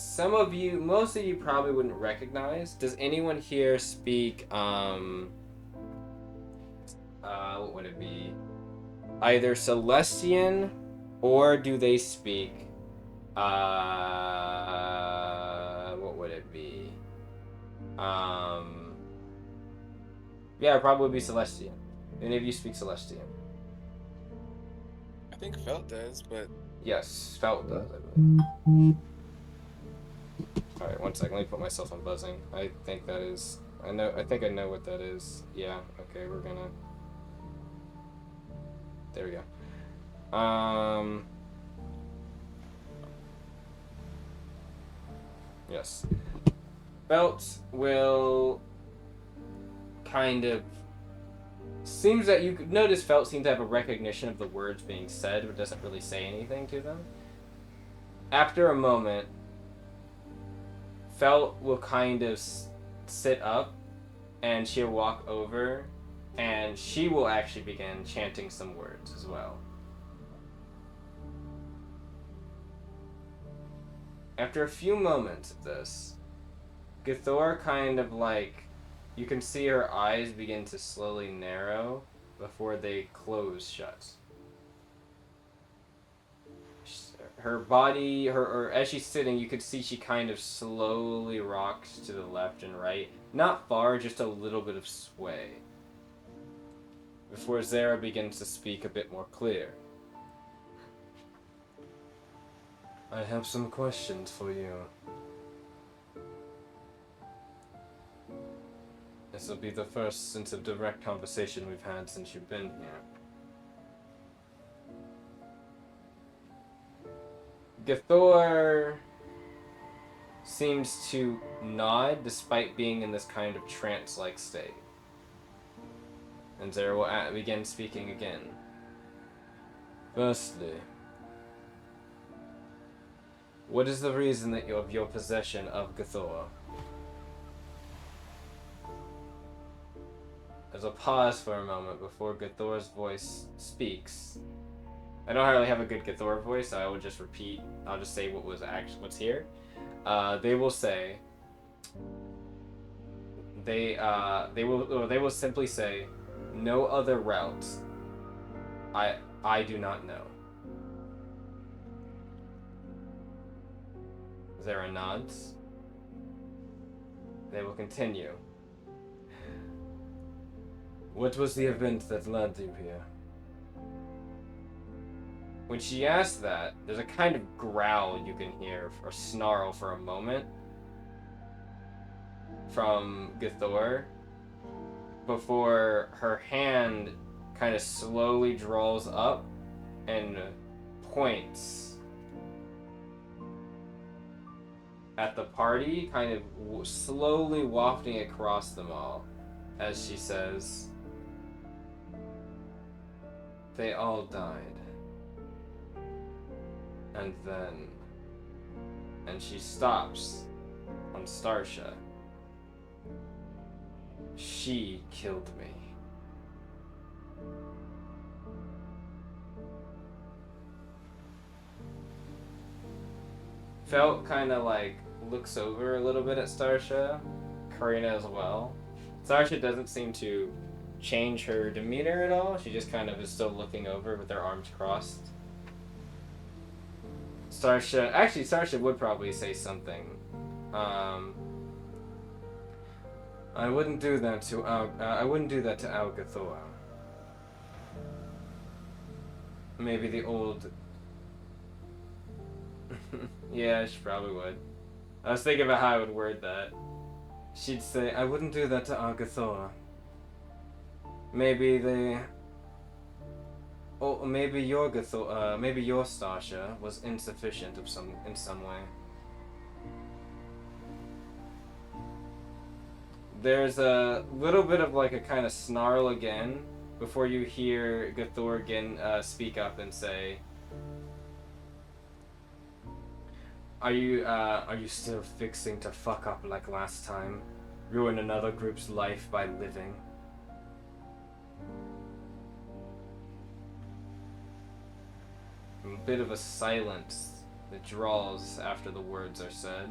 most of you probably wouldn't recognize. Does anyone here speak, what would it be? Either Celestian, or do they speak, what would it be? Yeah, probably be Celestian. Any of you speak Celestian? I think Felt does, but Yes, Felt does, I believe. Alright, one second, let me put myself on buzzing. I think I think I know what that is. Yeah, okay, we're gonna... There we go. Yes. Felt will kind of... Seems that you could notice Felt seems to have a recognition of the words being said, but doesn't really say anything to them. After a moment, Felt will kind of sit up, and she'll walk over, and she will actually begin chanting some words as well. After a few moments of this, Gathor kind of like, you can see her eyes begin to slowly narrow before they close shut. Her body, or as she's sitting, you could see she kind of slowly rocks to the left and right. Not far, just a little bit of sway. Before Zera begins to speak a bit more clear. I have some questions for you. This will be the first sense of direct conversation we've had since you've been here. Gathor seems to nod despite being in this kind of trance-like state. And Zera will begin speaking again. Firstly, what is the reason that of your possession of Gathor? There's a pause for a moment before Gathor's voice speaks. I don't really have a good Gathor voice, so I will just repeat. I'll just say what's here. They will say. They will simply say, no other route. I do not know. Zera nods. They will continue. What was the event that led you here? When she asks that, there's a kind of growl you can hear, or snarl for a moment, from Gathor, before her hand kind of slowly draws up and points at the party, kind of slowly wafting across them all, as she says, they all died. And then... And she stops on Starsha. She killed me. Felt kind of like looks over a little bit at Starsha, Karina as well. Starsha doesn't seem to change her demeanor at all. She just kind of is still looking over with her arms crossed. Starsha would probably say something. I wouldn't do that to Al Gathor. Maybe the old... Yeah, she probably would. I was thinking about how I would word that. She'd say, I wouldn't do that to Al Gathor. Maybe maybe your Gathor, maybe your Starsha was insufficient in some way. There's a little bit of like a kind of snarl again before you hear Gthorgan speak up and say, Are you still fixing to fuck up like last time? Ruin another group's life by living? A bit of a silence that draws after the words are said.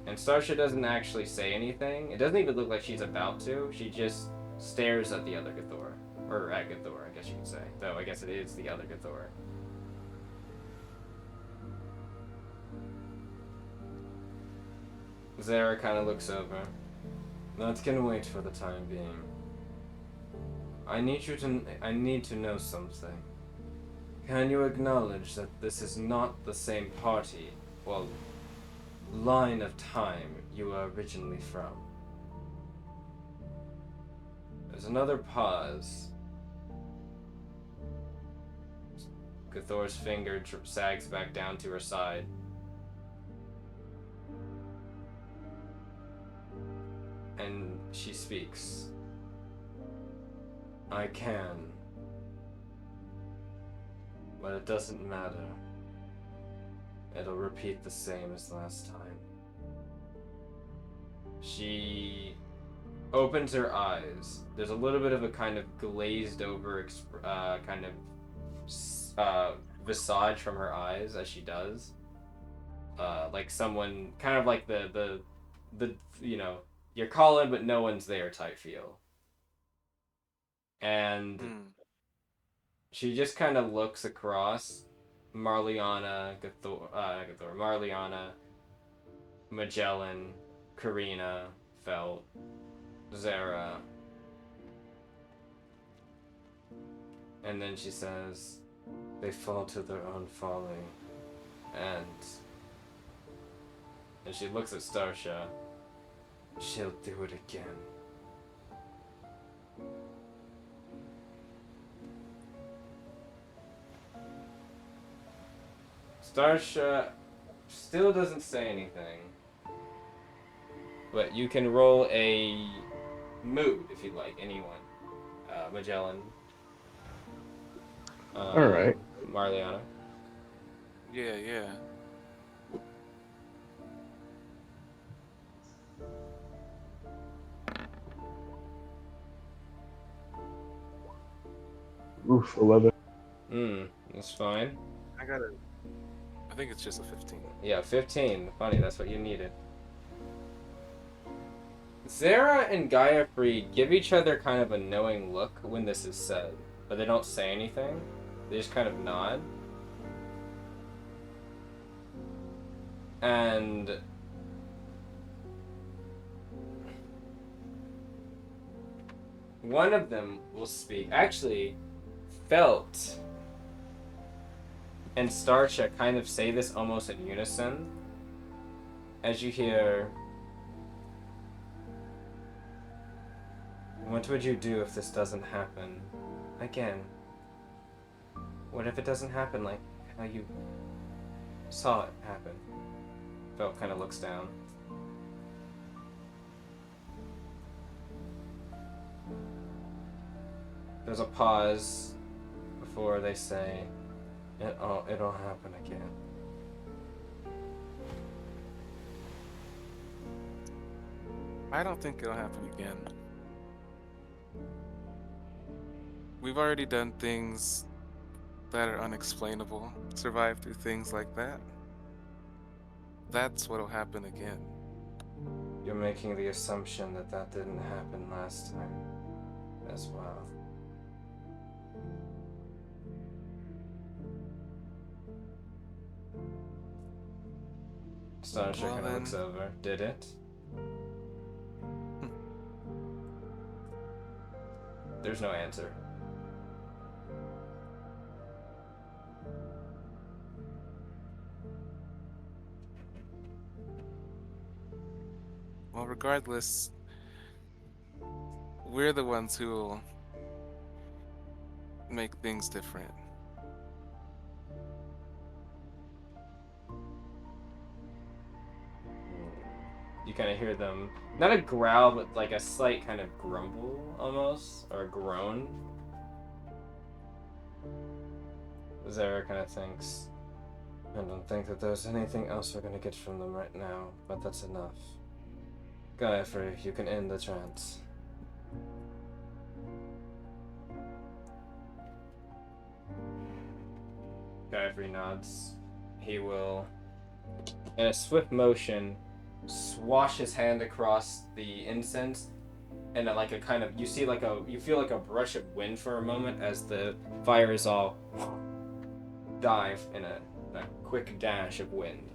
And Starsha doesn't actually say anything. It doesn't even look like she's about to. She just stares at the other Gthor. Or at Gthor, I guess you could say. Though I guess it is the other Gthor. Zara kind of looks over. That can wait for the time being. I need to know something. Can you acknowledge that this is not the same party, well, line of time you were originally from? There's another pause. Gthor's finger sags back down to her side. And she speaks. I can. But it doesn't matter. It'll repeat the same as last time. She opens her eyes. There's a little bit of a kind of glazed over kind of visage from her eyes as she does. Like someone, kind of like the you know, you're calling but no one's there type feel. And she just kind of looks across Marliana, Marliana, Magellan, Karina, Felt, Zara. And then she says, they fall to their own folly. And she looks at Starsha. She'll do it again. Starsha still doesn't say anything. But you can roll a mood if you'd like, anyone. Magellan. Alright. Marliana. Yeah. Oof, 11. That's fine. I think it's just a 15. Yeah, 15. Funny, that's what you needed. Zara and Gaiafree give each other kind of a knowing look when this is said, but they don't say anything. They just kind of nod. And one of them will speak. Actually, Felt and Starsha kind of say this almost in unison. As you hear, what would you do if this doesn't happen again? What if it doesn't happen like how you saw it happen? Felt kind of looks down. There's a pause before they say, it'll happen again. I don't think it'll happen again. We've already done things that are unexplainable, survived through things like that. That's what'll happen again. You're making the assumption that that didn't happen last time as well. Starsha kind of looks over. Did it? There's no answer. Well, regardless, we're the ones who will make things different. you kind of hear them, not a growl, but like a slight kind of grumble almost, or a groan. Zara kind of thinks, I don't think that there's anything else we're gonna get from them right now, but that's enough. Gallifrey, you can end the trance. Gallifrey nods. He will, in a swift motion, swash his hand across the incense, and like a kind of, you feel like a brush of wind for a moment as the fires all dive in a quick dash of wind.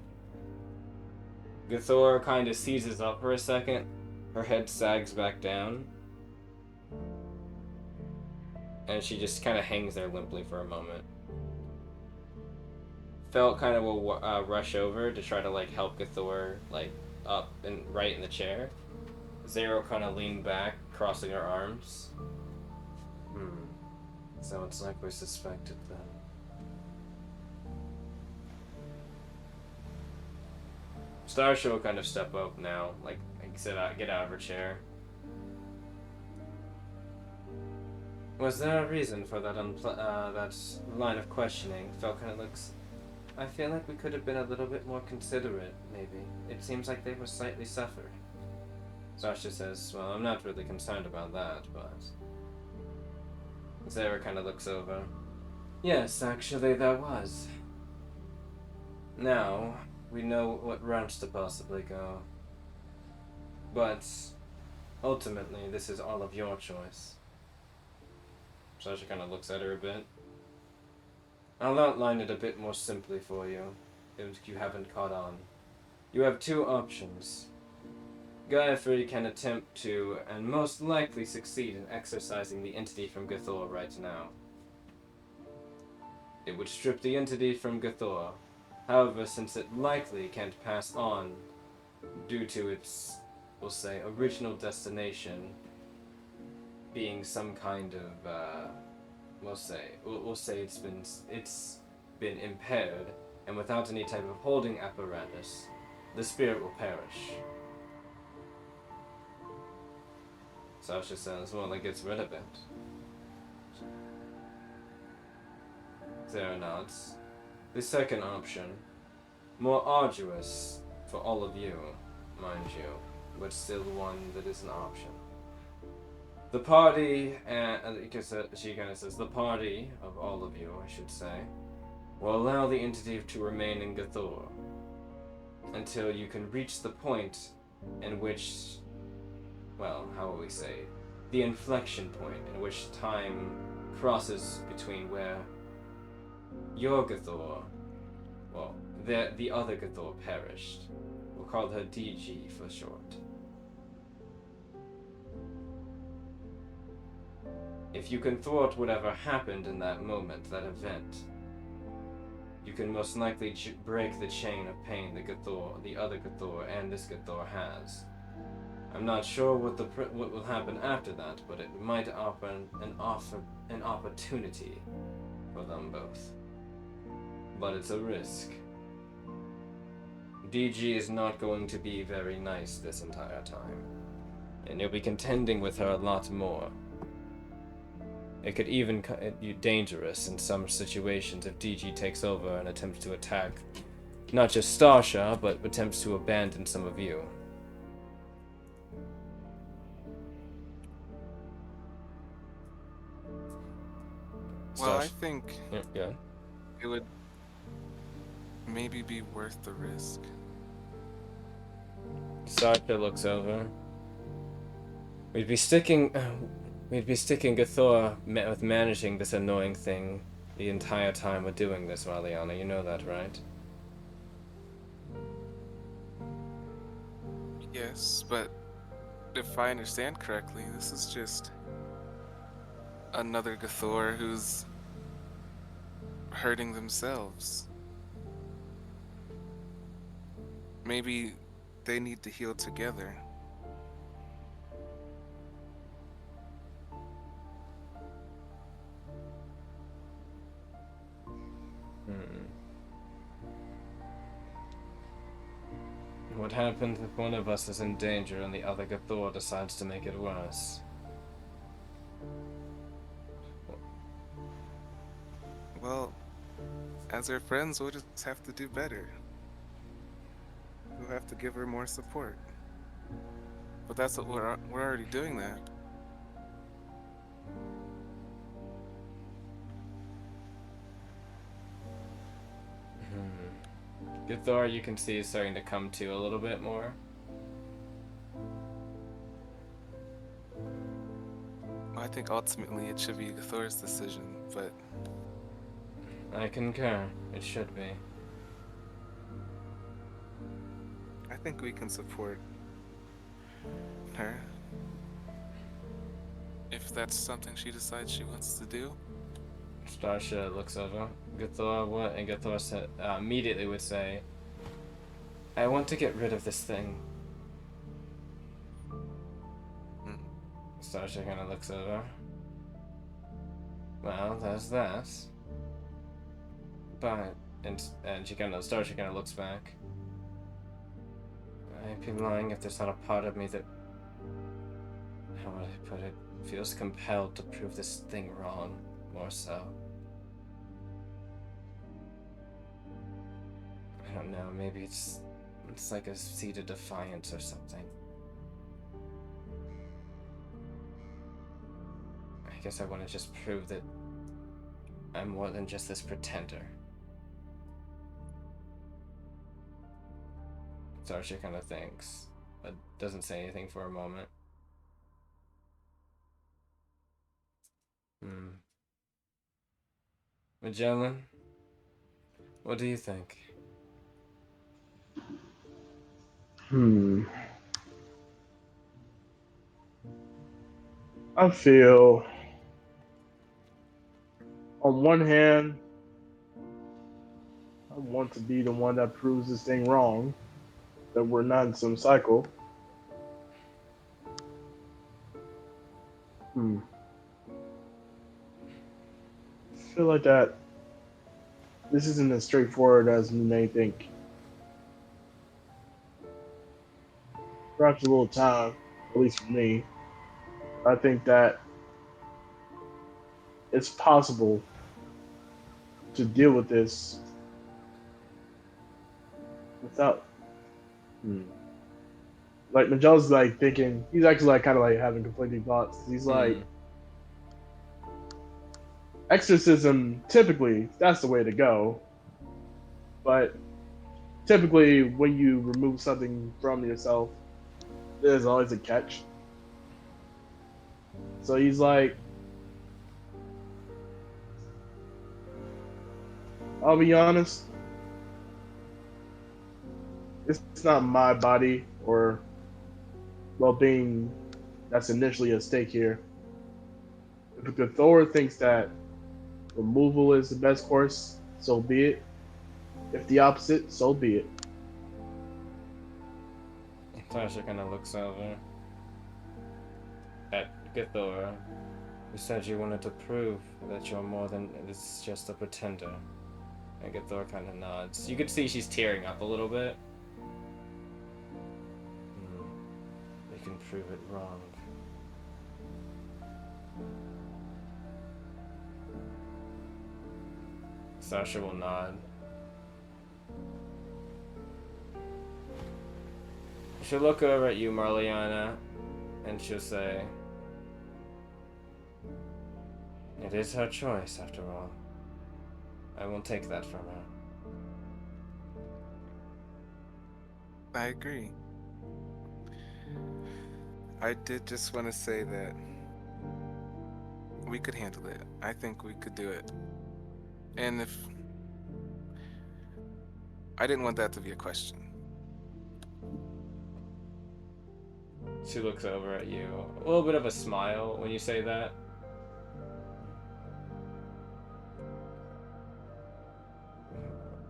Gathor kind of seizes up for a second. Her head sags back down. And she just kind of hangs there limply for a moment. Felt kind of will rush over to try to like help Gathor like up and right in the chair. Zero kind of leaned back, crossing her arms. So it's like we suspected then. Starsha will kind of step up now, like get out of her chair. Was there a reason for that that line of questioning? Felt kind of looks. I feel like we could have been a little bit more considerate, maybe. It seems like they were slightly suffering. Starsha says, well, I'm not really concerned about that, but... Zara kind of looks over. Yes, actually there was. Now, we know what routes to possibly go. But, ultimately, this is all of your choice. Sasha kind of looks at her a bit. I'll outline it a bit more simply for you, if you haven't caught on. You have two options. Gallifrey can attempt to, and most likely succeed in exorcising the entity from Gathor right now. It would strip the entity from Gathor. However, since it likely can't pass on due to its, we'll say, original destination being some kind of, we'll say it's been impaired, and without any type of holding apparatus, the spirit will perish. Sasha says, well, that gets rid of it. Zara nods. The second option, more arduous for all of you, mind you, but still one that is an option. The party, she kind of says, the party of all of you, I should say, will allow the entity to remain in Gathor until you can reach the point in which, well, how will we say, the inflection point in which time crosses between where your Gathor, well, the other Gathor perished. We'll call her DG for short. If you can thwart whatever happened in that moment, that event, you can most likely break the chain of pain the other Gathor, and this Gathor has. I'm not sure what will happen after that, but it might offer an opportunity for them both. But it's a risk. DG is not going to be very nice this entire time, and you'll be contending with her a lot more. It could even be dangerous in some situations if DG takes over and attempts to attack not just Starsha, but attempts to abandon some of you. Well, I think Yeah. it would maybe be worth the risk. Starsha looks over. We'd be sticking Gathor with managing this annoying thing the entire time we're doing this, Maliana. You know that, right? Yes, but if I understand correctly, this is just another Gathor who's hurting themselves. Maybe they need to heal together. What happens if one of us is in danger and the other Gathor decides to make it worse? Well, as her friends, we'll just have to do better. We'll have to give her more support. But that's what we're already doing that. Gathor, you can see, is starting to come to a little bit more. I think ultimately it should be Thor's decision, but I concur. It should be. I think we can support her if that's something she decides she wants to do. Starsha looks over. Gathor, what? And Gathor immediately would say, I want to get rid of this thing. Starsha kind of looks over. Well, there's that. But, and Starsha kind of looks back. I'd be lying if there's not a part of me that, how would I put it, feels compelled to prove this thing wrong, more so. I don't know, maybe it's like a seed of defiance or something. I guess I want to just prove that I'm more than just this pretender. Sarsha kind of thinks, but doesn't say anything for a moment. Magellan, what do you think? I feel, on one hand, I want to be the one that proves this thing wrong, that we're not in some cycle. I feel like that this isn't as straightforward as you may think. Perhaps a little time, at least for me. I think that it's possible to deal with this without. Like Magellan's like thinking, he's actually like kind of like having conflicting thoughts. He's like, exorcism, typically that's the way to go, but typically when you remove something from yourself, there's always a catch. So he's like, I'll be honest, it's not my body or well-being that's initially at stake here. If the Thor thinks that removal is the best course, so be it. If the opposite, so be it. Tasha kind of looks over at Gathor. You said you wanted to prove that you're more than it's just a pretender. And Gathor kind of nods. You could see she's tearing up a little bit. We can prove it wrong. Sasha will nod. She'll look over at you, Marliana, and she'll say, it is her choice, after all. I won't take that from her. I agree. I did just want to say that we could handle it. I think we could do it. And if I didn't want that to be a question. She looks over at you. A little bit of a smile when you say that.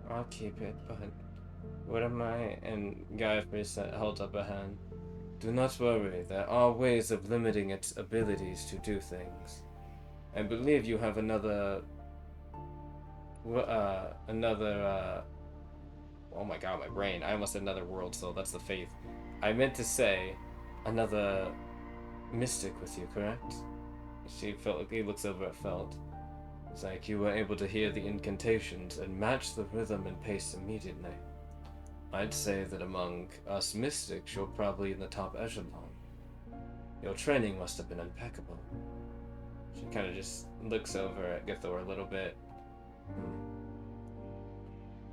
I'll keep it, but what am I? And Gayatri holds up a hand. Do not worry, there are ways of limiting its abilities to do things. I believe you have another oh my god, my brain. I almost said another world soul. That's the faith. I meant to say another mystic with you, correct? He looks over at Felt. It's like you were able to hear the incantations and match the rhythm and pace immediately. I'd say that among us mystics, you're probably in the top echelon. Your training must have been impeccable. She kind of just looks over at Githor a little bit.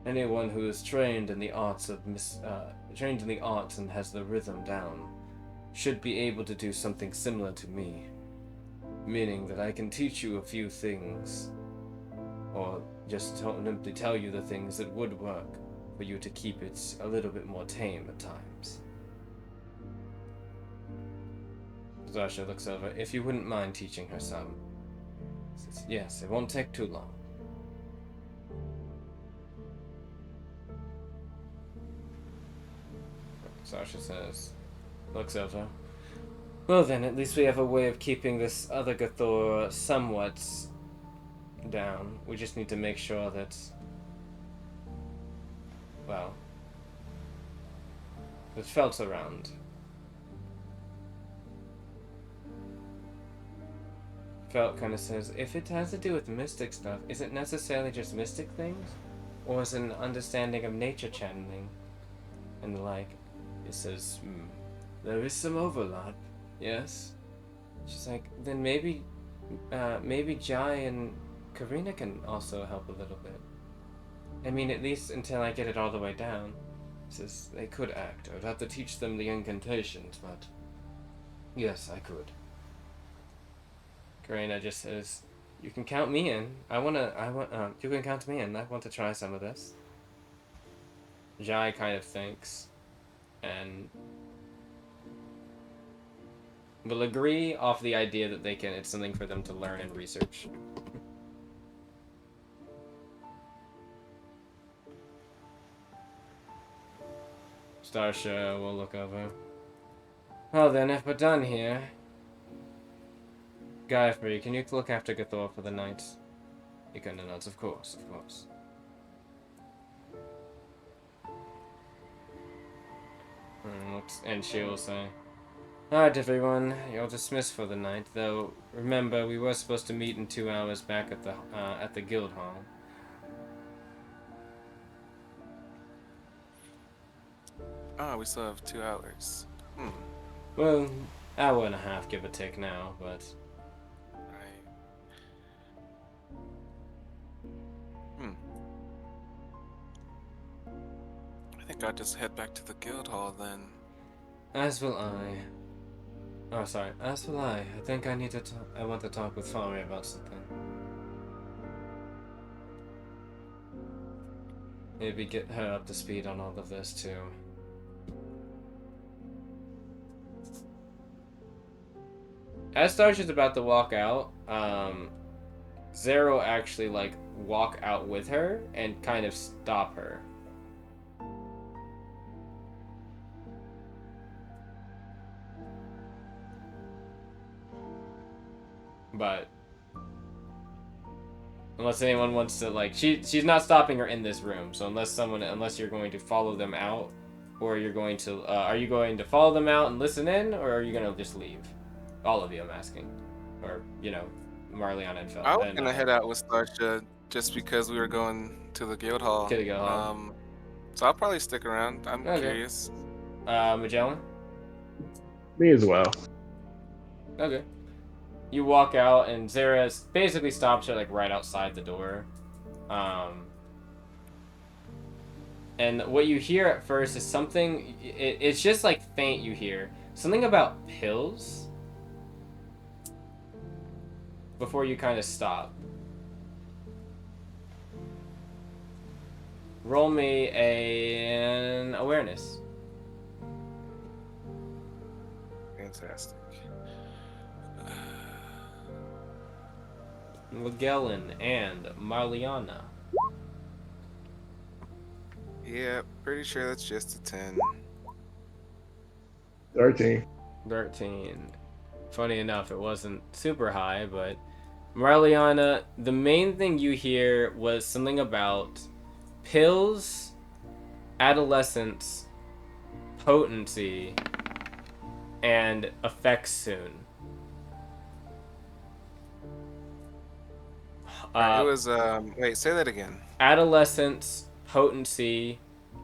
Anyone who is trained in the arts and has the rhythm down should be able to do something similar to me. Meaning that I can teach you a few things, or just simply tell you the things that would work for you to keep it a little bit more tame at times. Zasha looks over. If you wouldn't mind teaching her some. Says, yes, it won't take too long. Sasha says, looks over. Well then, at least we have a way of keeping this other Githor somewhat down. We just need to make sure that, well, that Felt's around. Felt kind of says, if it has to do with mystic stuff, is it necessarily just mystic things? Or is it an understanding of nature channeling? And the like. It says, there is some overlap, yes? She's like, then maybe Jai and Karina can also help a little bit. I mean, at least until I get it all the way down. Says, they could act. I would have to teach them the incantations, but yes, I could. Karina just says, you can count me in. You can count me in. I want to try some of this. Jai kind of thinks and will agree off the idea that it's something for them to learn and research. Starsha will look over. Well then, if we're done here, Guyfrey, can you look after Githor for the night? He kind of nods, of course, of course. And she will say, alright everyone, you're dismissed for the night, though remember we were supposed to meet in 2 hours back at the guild hall. Oh, we still have 2 hours. Well, hour and a half, give or take now, but... Right. I think I'll just head back to the guild hall then. As will I. Oh, sorry. As will I. I think I need to I want to talk with Fari about something. Maybe get her up to speed on all of this, too. As Starsha's about to walk out, Zero actually, walk out with her and kind of stop her. But unless anyone wants to, she's not stopping her in this room. So unless you're going to follow them out, or you're going to, are you going to follow them out and listen in, or are you going to just leave? All of you, I'm asking. Or, Marliana and Fel. I was going to head out with Starsha just because we were going to the guild hall. To the guild hall. So I'll probably stick around. I'm curious. Magellan? Me as well. Okay. You walk out, and Zara basically stops her, right outside the door. And what you hear at first is something... It's just, faint you hear. Something about pills. Before you kind of stop. Roll me an awareness. Fantastic. Magellan and Marliana. Yeah, pretty sure that's just a 10. 13. 13. Funny enough, it wasn't super high, but Marliana, the main thing you hear was something about pills adolescence, potency, and effects soon. It was wait, say that again. Adolescence, potency,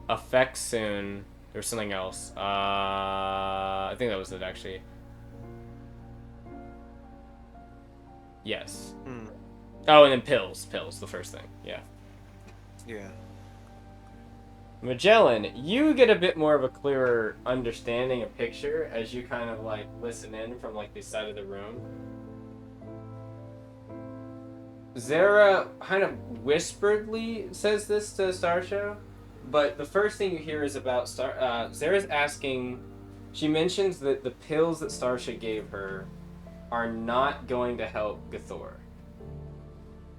effects soon. There's something else. I think that was it actually. Yes. Oh, and then pills. Pills, the first thing. Yeah. Yeah. Magellan, you get a bit more of a clearer understanding, a picture, as you kind of like listen in from like the side of the room. Zara kind of whisperedly says this to Starsha, but the first thing you hear is about Zara's asking. She mentions that the pills that Starsha gave her are not going to help Gathor.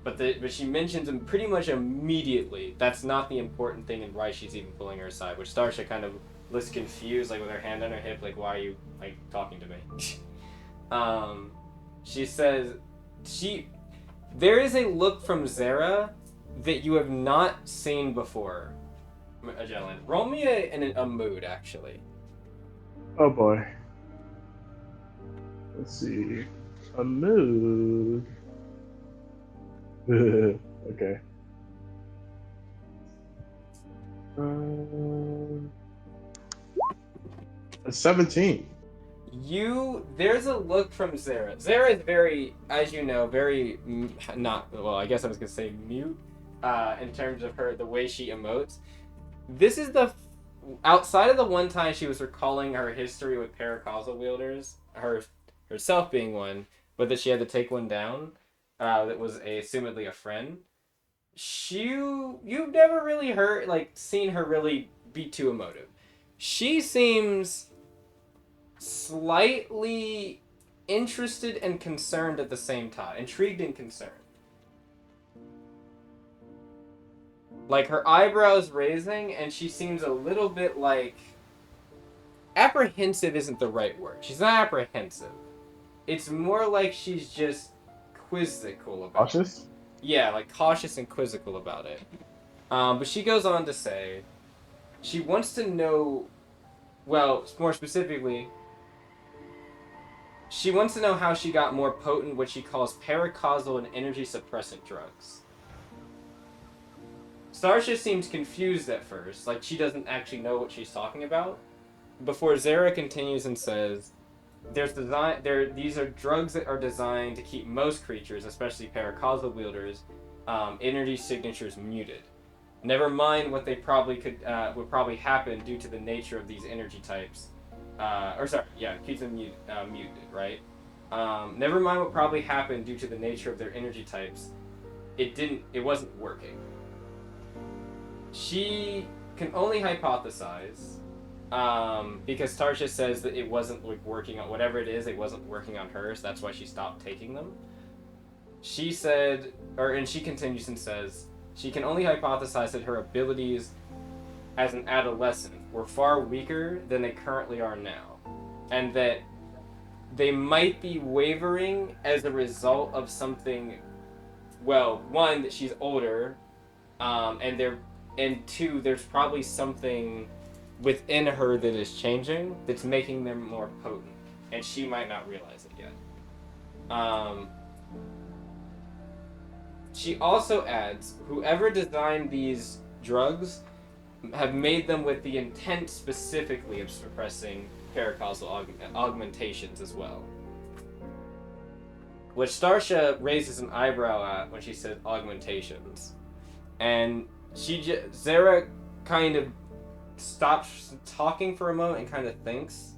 But she mentions them pretty much immediately. That's not the important thing and why she's even pulling her aside. Which Starsha kind of looks confused, like with her hand on her hip, like, why are you like talking to me? She says there is a look from Zara that you have not seen before. Magellan, roll me a mood actually. Oh boy. Let's see. A mood. Okay. A 17. There's a look from Zara. Zara is very, as you know, very not, well, I guess I was gonna say mute, in terms of the way she emotes. This is outside of the one time she was recalling her history with paracausal wielders, herself being one, but that she had to take one down, that was assumedly a friend. You've never really seen her really be too emotive. She seems slightly interested and concerned at the same time. Intrigued and concerned. Like, her eyebrows raising, and she seems a little bit like... Apprehensive isn't the right word. She's not apprehensive. It's more like she's just quizzical about it. Cautious? Yeah, like cautious and quizzical about it. But she goes on to say she wants to know, well, more specifically, she wants to know how she got more potent, what she calls paracausal and energy suppressant drugs. Starsha seems confused at first, like she doesn't actually know what she's talking about. Before Zara continues and says, these are drugs that are designed to keep most creatures, especially paracausal wielders, energy signatures muted. Never mind what they would probably happen due to the nature of these energy types. Keeps them muted, right? Never mind what probably happened due to the nature of their energy types. It wasn't working. She can only hypothesize, because Tarsha says that it wasn't working on whatever it is. It wasn't working on her, so that's why she stopped taking them. She said, and she continues and says, she can only hypothesize that her abilities as an adolescent were far weaker than they currently are now, and that they might be wavering as a result of something. Well, one, that she's older, and two, there's probably something within her that is changing that's making them more potent, and she might not realize it yet. She also adds, whoever designed these drugs have made them with the intent specifically of suppressing paracausal augmentations as well. Which Starsha raises an eyebrow at when she says augmentations. And Zara kind of stops talking for a moment and kind of thinks.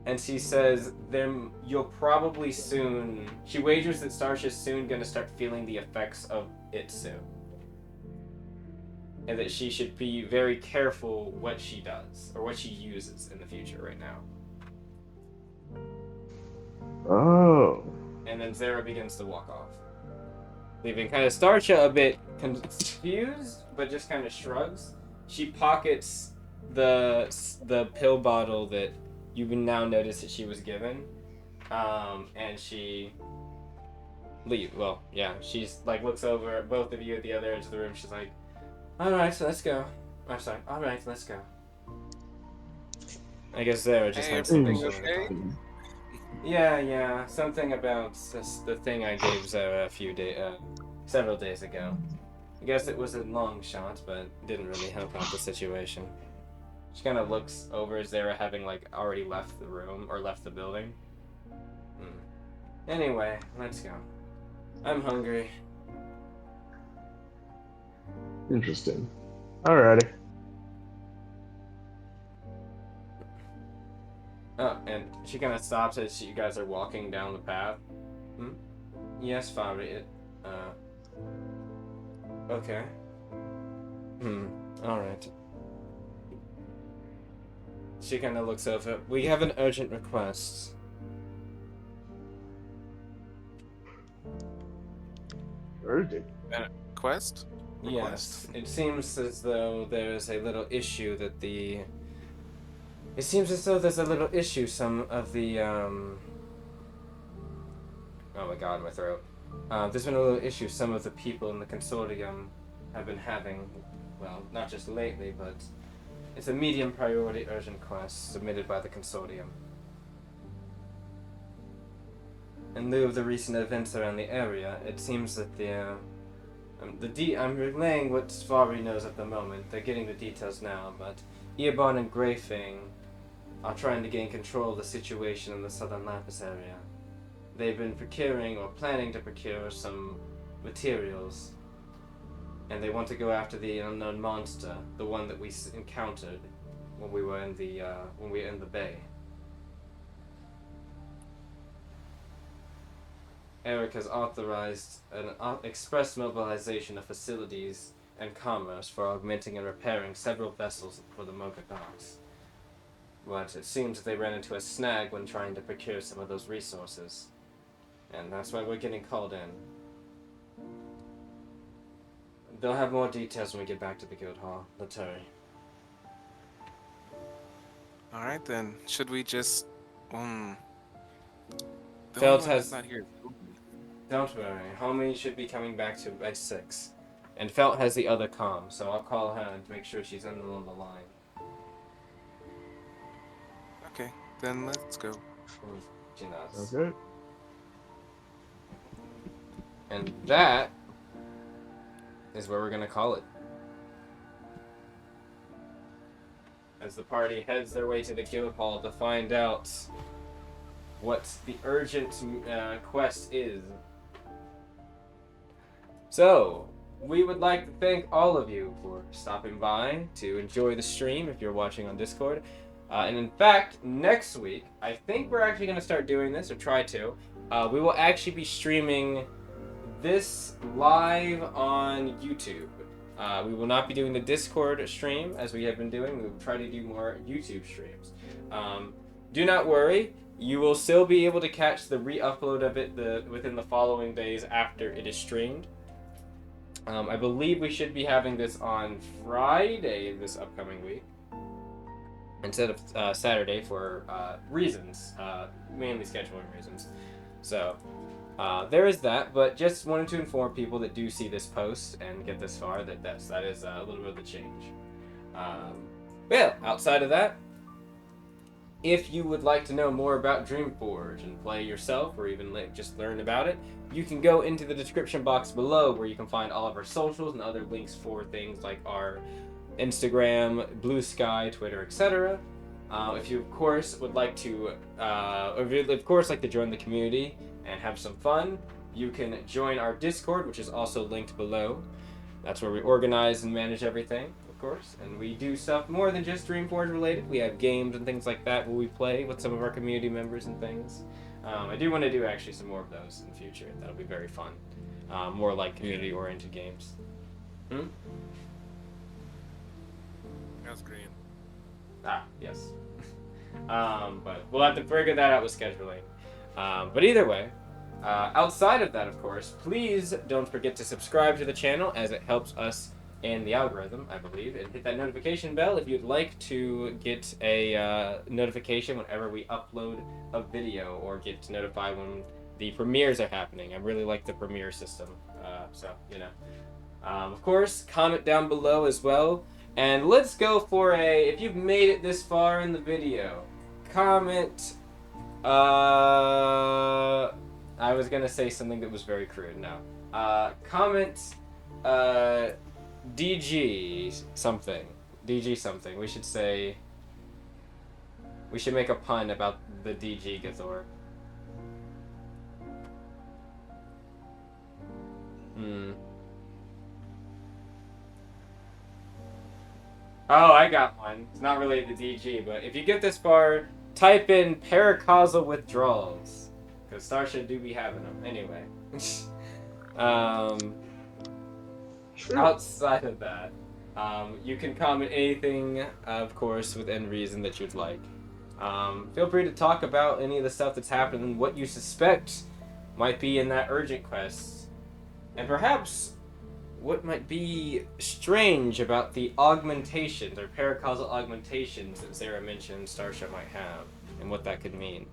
And she says, then you'll probably soon... She wagers that Starsha's soon going to start feeling the effects of it soon. And that she should be very careful what she does, or what she uses in the future right now. Oh. And then Zara begins to walk off. Leaving kind of Starsha a bit confused, but just kind of shrugs. She pockets the pill bottle that you now notice that she was given. And she she's like looks over at both of you at the other edge of the room. She's like, alright, so let's go. I'm sorry. All right, let's go. I guess Zara just Hey, had something everything she wanted to okay? talk. Yeah. Something about the thing I gave Zara several days ago. I guess it was a long shot, but didn't really help out the situation. She kind of looks over Zara having like already left the room or left the building. Anyway, let's go. I'm hungry. Interesting. Alrighty. Oh, and she kind of stops as you guys are walking down the path. Yes, Fabi. Okay. All right. She kind of looks over. We have an urgent request. Urgent. Quest? Yes, it seems as though there's a little issue that the. It seems as though there's a little issue. Some of the Oh my God, my throat. There's been a little issue. Some of the people in the consortium have been having. Well, not just lately, but it's a medium priority urgent quest submitted by the consortium. In lieu of the recent events around the area, it seems that I'm relaying what Svari knows at the moment. They're getting the details now, but Eobon and Greyfang are trying to gain control of the situation in the southern Lapis area. They've been procuring or planning to procure some materials, and they want to go after the unknown monster, the one that we encountered when we were in the bay. Eric has authorized an express mobilization of facilities and commerce for augmenting and repairing several vessels for the Mocha docks. But it seems that they ran into a snag when trying to procure some of those resources. And that's why we're getting called in. They'll have more details when we get back to the guild hall. Let's hurry. Alright then. Should we just the Felt only one that's not here. Don't worry, homie should be coming back to by 6. And Felt has the other comm, so I'll call her and make sure she's on the line. Okay, then let's go. She nods. Sounds good. And that is where we're gonna call it. As the party heads their way to the guild hall to find out what the urgent quest is. So, we would like to thank all of you for stopping by to enjoy the stream if you're watching on Discord. And in fact, next week, I think we're actually going to start doing this, or try to. We will actually be streaming this live on YouTube. We will not be doing the Discord stream as we have been doing. We will try to do more YouTube streams. Do not worry. You will still be able to catch the re-upload of it within the following days after it is streamed. I believe we should be having this on Friday this upcoming week instead of Saturday for reasons, mainly scheduling reasons. So there is that, but just wanted to inform people that do see this post and get this far that is a little bit of the change. Well, outside of that, if you would like to know more about Dream Forge and play yourself, or even just learn about it, you can go into the description box below where you can find all of our socials and other links for things like our Instagram, Blue Sky, Twitter, etc. If you, of course, would like to, like to join the community and have some fun, you can join our Discord, which is also linked below. That's where we organize and manage everything, of course, and we do stuff more than just Dreamforge related. We have games and things like that where we play with some of our community members and things. I do want to do actually some more of those in the future. That'll be very fun. More like community-oriented games. That's green. Yes. But we'll have to figure that out with scheduling. But either way, outside of that, of course, please don't forget to subscribe to the channel as it helps us in the algorithm, I believe, and hit that notification bell if you'd like to get a notification whenever we upload a video or get to notify when the premieres are happening. I really like the premiere system, so, you know. Of course, comment down below as well And let's go for if you've made it this far in the video, comment, I was gonna say something that was very crude, no. Comment, DG something. DG something. We should say, we should make a pun about the DG Gathor. Oh, I got one. It's not related to DG, but if you get this far, type in paracausal withdrawals. Because Starship do be having them. Anyway. Outside of that, you can comment anything, of course, within reason that you'd like. Feel free to talk about any of the stuff that's happening, what you suspect might be in that urgent quest, and perhaps what might be strange about the augmentations or paracausal augmentations that Sarah mentioned Starship might have, and what that could mean.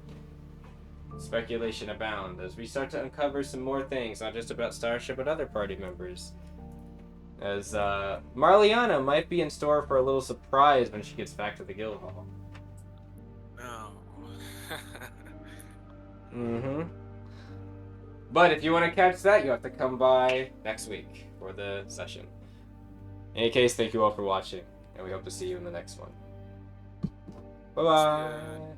Speculation abound as we start to uncover some more things, not just about Starship, but other party members. As Marliana might be in store for a little surprise when she gets back to the guild hall. No. But if you want to catch that, you have to come by next week for the session. In any case, thank you all for watching, and we hope to see you in the next one. Bye-bye!